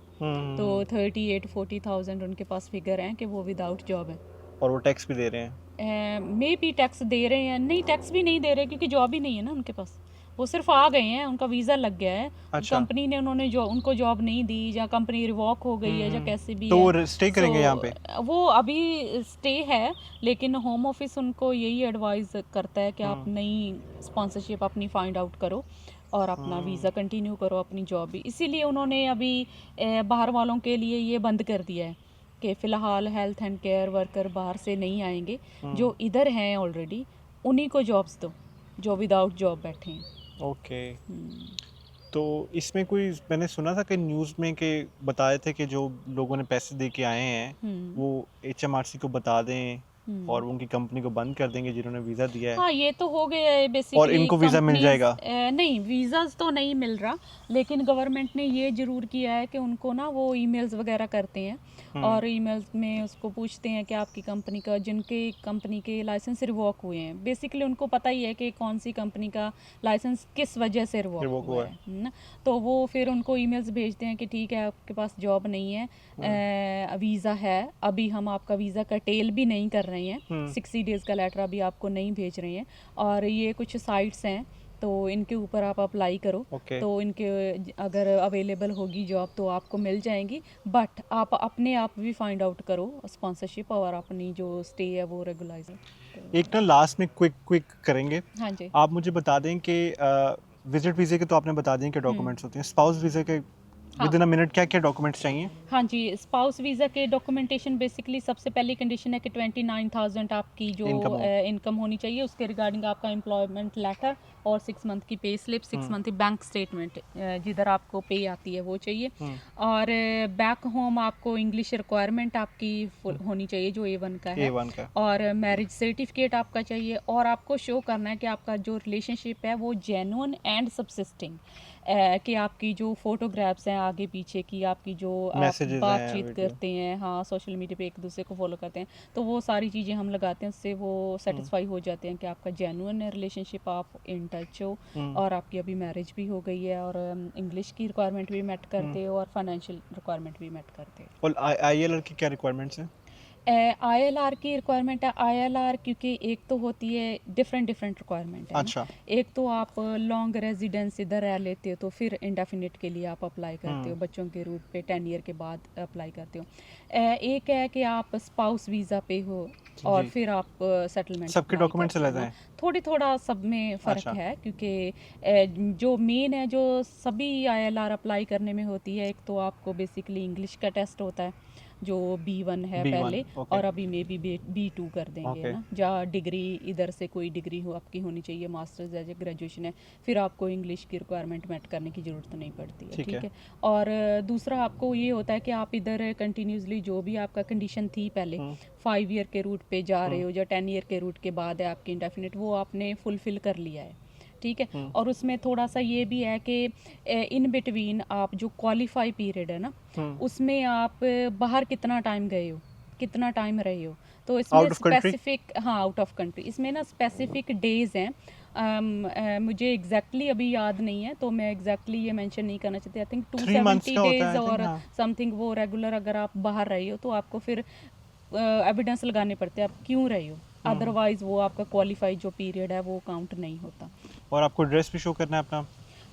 तो 38-40,000 उनके पास फिगर हैं कि वो विदाउट जॉब है। और वो टैक्स भी दे रहे हैं? मे बी टैक्स दे रहे हैं, नहीं, टैक्स भी नहीं दे रहे, क्योंकि जॉब ही नहीं है ना उनके पास। वो सिर्फ आ गए हैं, उनका वीज़ा लग गया है, अच्छा। कंपनी ने उनको जॉब नहीं दी, या कंपनी रिवॉक हो गई है, या कैसे भी तो है, वो स्टे करेंगे यहाँ पे? वो अभी स्टे है, लेकिन होम ऑफिस उनको यही एडवाइस करता है कि आप नई स्पॉन्सरशिप अपनी फाइंड आउट करो और अपना वीज़ा कंटिन्यू करो, अपनी जॉब भी। इसीलिए उन्होंने अभी बाहर वालों के लिए ये बंद कर दिया है कि फ़िलहाल हेल्थ एंड केयर वर्कर बाहर से नहीं आएंगे, जो इधर हैं ऑलरेडी उन्हीं को जॉब्स दो, जो विदाउट जॉब बैठे हैं। ओके। तो इसमें कोई, मैंने सुना था कि न्यूज़ में कि बताए थे कि जो लोगों ने पैसे दे के आए हैं, वो HMRC को बता दें और उनकी कंपनी को बंद कर देंगे जिन्होंने वीज़ा दिया है। हाँ, ये तो हो गया है बेसिकली। और इनको वीज़ा मिल जाएगा? नहीं, वीज़ाज तो नहीं मिल रहा, लेकिन गवर्नमेंट ने ये ज़रूर किया है कि उनको ना वो ईमेल्स वगैरह करते हैं, और ईमेल्स में उसको पूछते हैं कि आपकी कंपनी का, जिनके कंपनी के लाइसेंस रिवॉक हुए हैं, बेसिकली उनको पता ही है कि कौन सी कंपनी का लाइसेंस किस वजह से रिवॉक Revoke हुआ हुआ है ना। तो वो फिर उनको ईमेल्स भेजते हैं कि ठीक है आपके पास जॉब नहीं है, वीज़ा है, अभी हम आपका वीज़ा कर्टेल भी नहीं कर रहे हैं, 60 डेज़ का लेटर अभी आपको नहीं भेज रहे हैं, और ये कुछ साइट्स हैं तो इनके ऊपर आप अप्लाई करो। Okay. तो इनके अगर अवेलेबल होगी जॉब तो आपको मिल जाएंगी, बट आप अपने आप भी फाइंड आउट करो स्पॉन्सरशिप और अपनी जो स्टे है वो रेगुलाइज। एक ना लास्ट में क्विक करेंगे। हाँ जी। आप मुझे बता दें कि विजिट वीज़े के तो आपने बता दें कि डॉक्यूमेंट्स होते हैं, स्पाउस वीज़े के हाँ। विद इन अ मिनट क्या क्या डॉक्यूमेंट्स चाहिए? हाँ जी, स्पाउस वीज़ा के डॉक्यूमेंटेशन बेसिकली सबसे पहली कंडीशन है कि 29,000 आपकी जो इनकम हो। इनकम होनी चाहिए। उसके रिगार्डिंग आपका एम्प्लॉयमेंट लेटर और 6 मंथ की पे स्लिप, 6 मंथ की बैंक स्टेटमेंट जिधर आपको पे आती है वो चाहिए। और बैक होम आपको इंग्लिश रिक्वायरमेंट आपकी फुल होनी चाहिए जो A1 का है। A1 का। और मैरिज सर्टिफिकेट आपका चाहिए, और आपको शो करना है कि आपका जो रिलेशनशिप है वो जेन्युइन एंड सबसिस्टिंग, कि आपकी जो फोटोग्राफ्स हैं आगे पीछे की, आपकी जो आप Messages हैं, बातचीत वीडियो। करते हैं, हाँ सोशल मीडिया पे एक दूसरे को फॉलो करते हैं, तो वो सारी चीज़ें हम लगाते हैं, उससे वो सेटिस्फाई हो जाते हैं कि आपका जेन्युइन रिलेशनशिप, आप इन टच हो, और आपकी अभी मैरिज भी हो गई है, और इंग्लिश की रिक्वायरमेंट भी मेट करते हो और फाइनेंशियल रिक्वायरमेंट भी मेट करते हो। और ILR की क्या रिक्वायरमेंट्स हैं? ILR की रिक्वायरमेंट है, ILR क्योंकि एक तो होती है डिफरेंट रिक्वायरमेंट है ना। अच्छा। एक तो आप लॉन्ग रेजिडेंस इधर रह लेते हो तो फिर इंडेफिनिट के लिए आप अप्लाई करते हो, बच्चों के रूट पे 10 ईयर के बाद अप्लाई करते हो। एक है कि आप स्पाउस वीज़ा पे हो और जी। फिर आप सेटलमेंट सबके डॉक्यूमेंट्स अलग हैं? थोड़ा सब में फ़र्क अच्छा। है, क्योंकि जो मेन है जो सभी ILR अप्लाई करने में होती है, एक तो आपको बेसिकली इंग्लिश का टेस्ट होता है जो B1 है B1, पहले, ओके। और अभी मे बी B2 कर देंगे ओके। ना, जहाँ डिग्री इधर से कोई डिग्री हो आपकी होनी चाहिए, मास्टर्स है या ग्रेजुएशन है, फिर आपको इंग्लिश की रिक्वायरमेंट मेट करने की ज़रूरत नहीं पड़ती है, ठीक ठीक है। है। और दूसरा आपको ये होता है कि आप इधर कंटिन्यूसली जो भी आपका कंडीशन थी पहले 5 ईयर के रूट पे जा रहे हो या 10 ईयर के रूट के बाद है आपकी इंडेफिनिट, वो आपने फुलफिल कर लिया है, ठीक है। और उसमें थोड़ा सा ये भी है कि इन बिटवीन आप जो क्वालिफाई पीरियड है ना, उसमें आप बाहर कितना टाइम गए हो, कितना टाइम रहे हो, तो इसमें Out of country? स्पेसिफिक, हाँ आउट ऑफ कंट्री, इसमें ना स्पेसिफिक डेज हैं। मुझे एग्जैक्टली अभी याद नहीं है तो मैं एग्जैक्टली ये मेंशन नहीं करना चाहती। आई थिंक 3 months 270 का होता है, डेज I think, और हाँ। समथिंग वो रेगुलर अगर आप बाहर रहे हो तो आपको फिर एविडेंस लगाने पड़ते हैं आप क्यों रहे हो, अदरवाइज वो आपका क्वालिफाई जो पीरियड है वो काउंट नहीं होता। और आपको एड्रेस भी शो करना है अपना?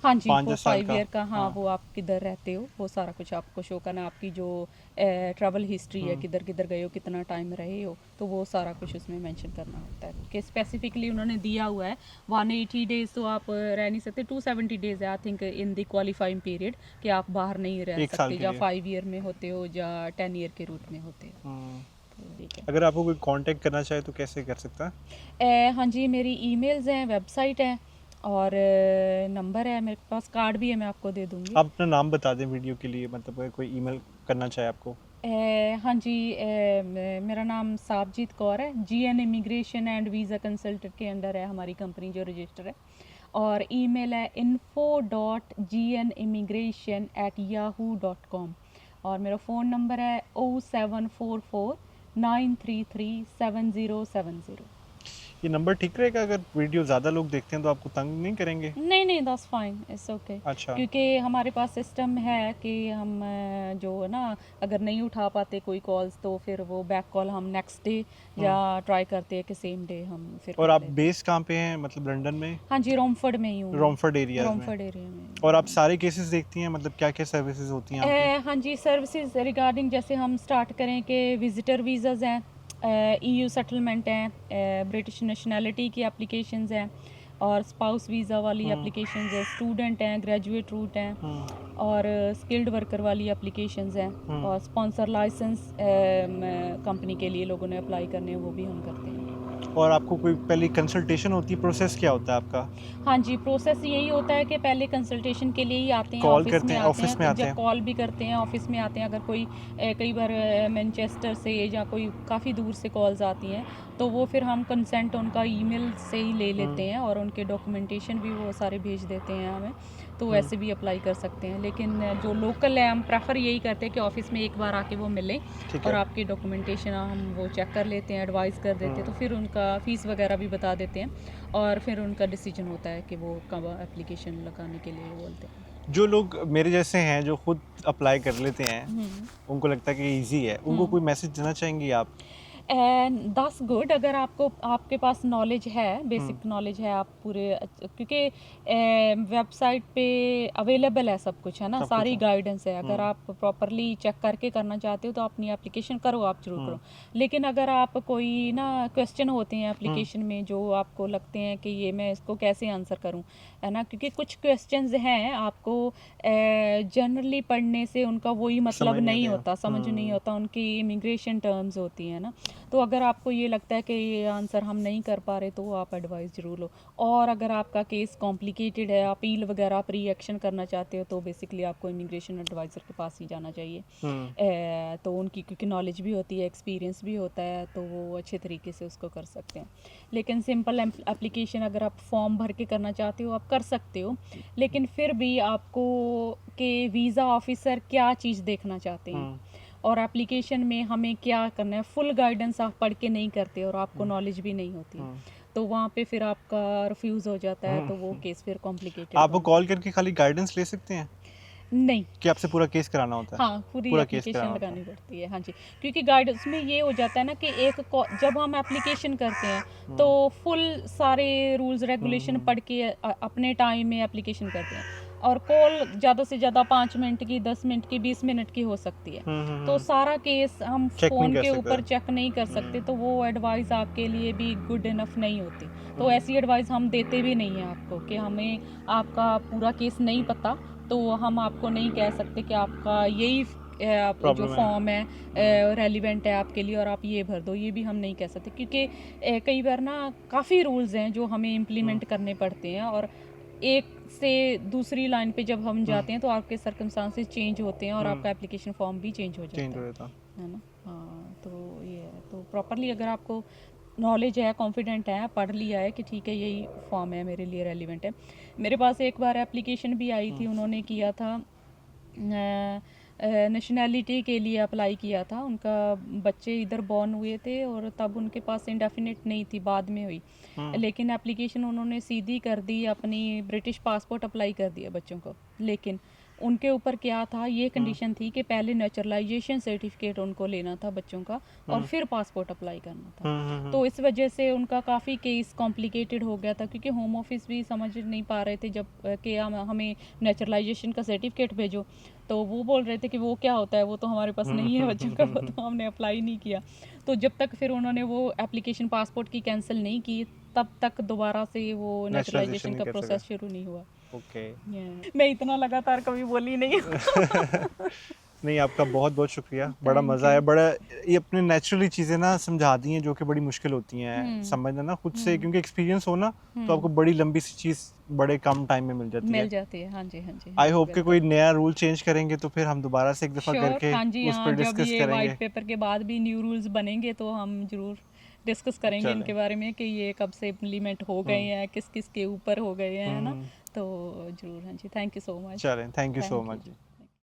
हाँ जी, 5-10 वो साल 5 का। ईयर का, हाँ हाँ। वो आप किधर रहते हो वो सारा कुछ आपको शो करना, आपकी जो ट्रैवल हिस्ट्री है, किधर किधर गए हो, कितना टाइम रहे हो, तो वो सारा कुछ उसमें मेंशन करना होता है कि स्पेसिफिकली उन्होंने दिया हुआ है 180 डेज तो आप रह नहीं सकते, 270 डेज है I think in the qualifying period कि आप बाहर नहीं रह एक साल सकते, के या लिए। 5 ईयर में होते हो या 10 ईयर के रूट में होते हो, तो ठीक है। अगर आपको कोई कांटेक्ट करना चाहे तो कैसे कर सकता है? हाँ जी, मेरी ईमेल्स हैं, वेबसाइट है और नंबर है मेरे पास, कार्ड भी है, मैं आपको दे दूँगी। आप अपना नाम बता दें वीडियो के लिए, मतलब अगर कोई ईमेल करना चाहे आपको। हाँ जी, मेरा नाम साबजीत कौर है, GN immigration and visa consultant के अंडर है हमारी कंपनी जो रजिस्टर है, और ईमेल है info.gnimmigration@yahoo.com, और मेरा फ़ोन नंबर है 0744 933 7070। ये नंबर ठीक रहेगा? अगर वीडियो ज़्यादा लोग देखते हैं तो आपको तंग नहीं करेंगे? नहीं दैट्स फाइन, इट्स ओके। अच्छा। क्योंकि हमारे पास सिस्टम है कि हम जो है ना, अगर नहीं उठा पाते कोई कॉल्स तो फिर वो बैक कॉल हम नेक्स्ट डे या ट्राई करते हैं कि सेम डे हम फिर और कर आप लेते हैं। बेस कहाँ पे हैं, मतलब लंदन में? हाँ जी, रोमफर्ड में ही हूँ मैं। रोमफर्ड एरिया में? रोमफर्ड एरिया में। और आप सारे केसेस देखती हैं, मतलब क्या क्या सर्विसेज होती हैं आपकी? हाँ जी, सर्विसेज रिगार्डिंग जैसे हम स्टार्ट करें कि विजिटर वीज़ाज़ हैं, EU सेटलमेंट हैं, ब्रिटिश नेशनैलिटी की एप्लीकेशंस हैं, और स्पाउस वीज़ा वाली एप्लीकेशंस हैं, स्टूडेंट हैं, ग्रेजुएट रूट हैं, और स्किल्ड वर्कर वाली एप्लीकेशंस हैं, और स्पॉन्सर लाइसेंस कंपनी के लिए लोगों ने अप्लाई करने हैं, वो भी हम करते हैं। और आपको कोई पहले कंसल्टेशन होती है, प्रोसेस क्या होता है आपका? हाँ जी, प्रोसेस यही होता है कि पहले कंसल्टेशन के लिए ही आते हैं, कॉल ऑफिस करते में हैं, आते ऑफिस में हैं, आते जब हैं। कॉल भी करते हैं, ऑफिस में आते हैं। अगर कोई कई बार मैनचेस्टर से या कोई काफ़ी दूर से कॉल्स आती हैं तो वो फिर हम कंसेंट उनका ईमेल से ही ले लेते हैं, और उनके डॉक्यूमेंटेशन भी वो सारे भेज देते हैं हमें, तो ऐसे भी अप्लाई कर सकते हैं। लेकिन जो लोकल है हम प्रेफर यही करते हैं कि ऑफिस में एक बार आके वो मिलें ठीक और है। आपकी डॉक्यूमेंटेशन हम वो चेक कर लेते हैं, एडवाइस कर देते हैं, तो फिर उनका फ़ीस वगैरह भी बता देते हैं और फिर उनका डिसीजन होता है कि वो कब एप्लीकेशन लगाने के लिए बोलते हैं। जो लोग मेरे जैसे हैं जो खुद अप्लाई कर लेते हैं, हम्म। उनको लगता है कि इजी है, उनको कोई मैसेज देना चाहेंगी आप? एंड दैट्स गुड अगर आपको आपके पास नॉलेज है, हम्म, बेसिक नॉलेज है, आप पूरे क्योंकि वेबसाइट पे अवेलेबल है सब कुछ, है ना, सब कुछ सारी है। गाइडेंस है। अगर हम्म, आप प्रॉपरली चेक करके करना चाहते हो तो अपनी एप्लीकेशन करो, आप जरूर हम्म, करो। लेकिन अगर आप कोई ना क्वेश्चन होते हैं हम्म, एप्लीकेशन में जो आपको लगते हैं कि ये मैं इसको कैसे आंसर करूं, है ना, क्योंकि कुछ क्वेश्चंस हैं आपको जनरली पढ़ने से उनका वही मतलब समझ नहीं नहीं आते होता, समझ नहीं होता, उनकी इमिग्रेशन टर्म्स होती है ना। तो अगर आपको ये लगता है कि ये आंसर हम नहीं कर पा रहे तो आप एडवाइस ज़रूर लो। और अगर आपका केस कॉम्प्लिकेटेड है, अपील वगैरह आप रिएक्शन करना चाहते हो, तो बेसिकली आपको इमिग्रेशन एडवाइज़र के पास ही जाना चाहिए। हम्म, तो उनकी क्योंकि नॉलेज भी होती है, एक्सपीरियंस भी होता है, तो वो अच्छे तरीके से उसको कर सकते हैं। लेकिन सिंपल एप्लीकेशन अगर आप फॉर्म भर के करना चाहते हो आप कर सकते हो, लेकिन फिर भी आपको कि वीज़ा ऑफिसर क्या चीज़ देखना चाहते हैं हम्म, और एप्लीकेशन में हमें क्या करना है, फुल गाइडेंस आप पढ़ के नहीं करते और आपको नॉलेज भी नहीं होती, हम्म, तो वहाँ पे फिर आपका रिफ्यूज़ हो जाता है, तो वो केस फिर कॉम्प्लिकेटेड आप वो बनता कॉल है। करके खाली गाइडेंस ले सकते हैं नहीं, कि आपसे पूरा केस कराना होता है? हाँ, पूरी पूरा केस एप्लीकेशन कराना होता लगानी है। पड़ती है, हाँ जी। क्योंकि गाइडेंस में ये हो जाता है ना कि जब हम एप्लीकेशन करते हैं तो हम्म, फुल सारे रूल्स रेगुलेशन हम्म, पढ़ के अपने टाइम में एप्लीकेशन करते हैं और कॉल ज़्यादा से ज़्यादा 5 मिनट की, 10 मिनट की, 20 मिनट की हो सकती है। तो सारा केस हम चेक नहीं फ़ोन कर के सकते। ऊपर चेक नहीं कर सकते, तो वो एडवाइस आपके लिए भी गुड इनफ नहीं होती। तो ऐसी एडवाइस हम देते भी नहीं हैं आपको कि हमें आपका पूरा केस नहीं पता, तो हम आपको नहीं कह सकते कि आपका यही जो प्रॉब्लम है। फॉर्म है रेलिवेंट है आपके लिए और आप ये भर दो, ये भी हम नहीं कह सकते, क्योंकि कई बार ना काफ़ी रूल्स हैं जो हमें इम्प्लीमेंट करने पड़ते हैं और एक से दूसरी लाइन पे जब हम जाते हैं तो आपके सर्कमस्टांसेस चेंज होते हैं और आपका एप्लीकेशन फॉर्म भी चेंज हो चेंज जाता हो जाता। है ना। हाँ, तो ये है, तो प्रॉपरली अगर आपको नॉलेज है, कॉन्फिडेंट है, पढ़ लिया है कि ठीक है यही फॉर्म है मेरे लिए रेलिवेंट है। मेरे पास एक बार एप्लीकेशन भी आई थी, उन्होंने किया था नेशनैलिटी के लिए अप्लाई किया था। उनका बच्चे इधर बॉर्न हुए थे और तब उनके पास इंडेफिनिट नहीं थी, बाद में हुई। लेकिन एप्लीकेशन उन्होंने सीधी कर दी, अपनी ब्रिटिश पासपोर्ट अप्लाई कर दिया बच्चों को। लेकिन उनके ऊपर क्या था, ये कंडीशन थी कि पहले नेचुरलाइजेशन सर्टिफिकेट उनको लेना था बच्चों का और फिर पासपोर्ट अप्लाई करना था। तो इस वजह से उनका काफ़ी केस कॉम्प्लिकेटेड हो गया था, क्योंकि होम ऑफिस भी समझ नहीं पा रहे थे जब कि हमें नेचुरलाइजेशन का सर्टिफिकेट भेजो, तो वो बोल रहे थे कि वो क्या होता है, वो तो हमारे पास नहीं है बच्चों का, वो तो हमने अप्लाई नहीं किया। तो जब तक फिर उन्होंने वो एप्लीकेशन पासपोर्ट की कैंसिल नहीं की, तब तक दोबारा से वो नेचुरलाइजेशन नेचुरलाइजेशन नहीं का कर प्रोसेस सका। शुरू नहीं हुआ। ओके। मैं इतना लगातार कभी बोली नहीं हूँ। नहीं, आपका बहुत बहुत शुक्रिया, बड़ा थैंक मज़ा यू। आया। बड़ा ये अपने नेचुरली चीज़ें ना समझा दी हैं जो कि बड़ी मुश्किल होती हैं हम्म। समझना ना खुद से, हम्म। क्योंकि एक्सपीरियंस हो ना तो आपको हम्म। बड़ी लंबी सी चीज़ बड़े कम टाइम में मिल जाती मिल है। जाती है, हाँ जी, हाँ जी, हाँ आई जी, होप कि कोई बिल्कुल। नया रूल चेंज करेंगे तो फिर हम दोबारा से एक दफ़ा श्योर, करके हाँ जी, उस हाँ, पर जब डिस्कस ये वाइट करेंगे। पेपर के बाद भी न्यू रूल्स बनेंगे तो हम ज़रूर डिस्कस करेंगे चलें। इनके बारे में कि ये कब से इम्प्लीमेंट हो गए हुँ, हैं, किस किस के ऊपर हो गए हैं, है ना। हुँ, तो ज़रूर, हाँ जी, थैंक यू सो मच। चलें, thank you so thank you much. Ji.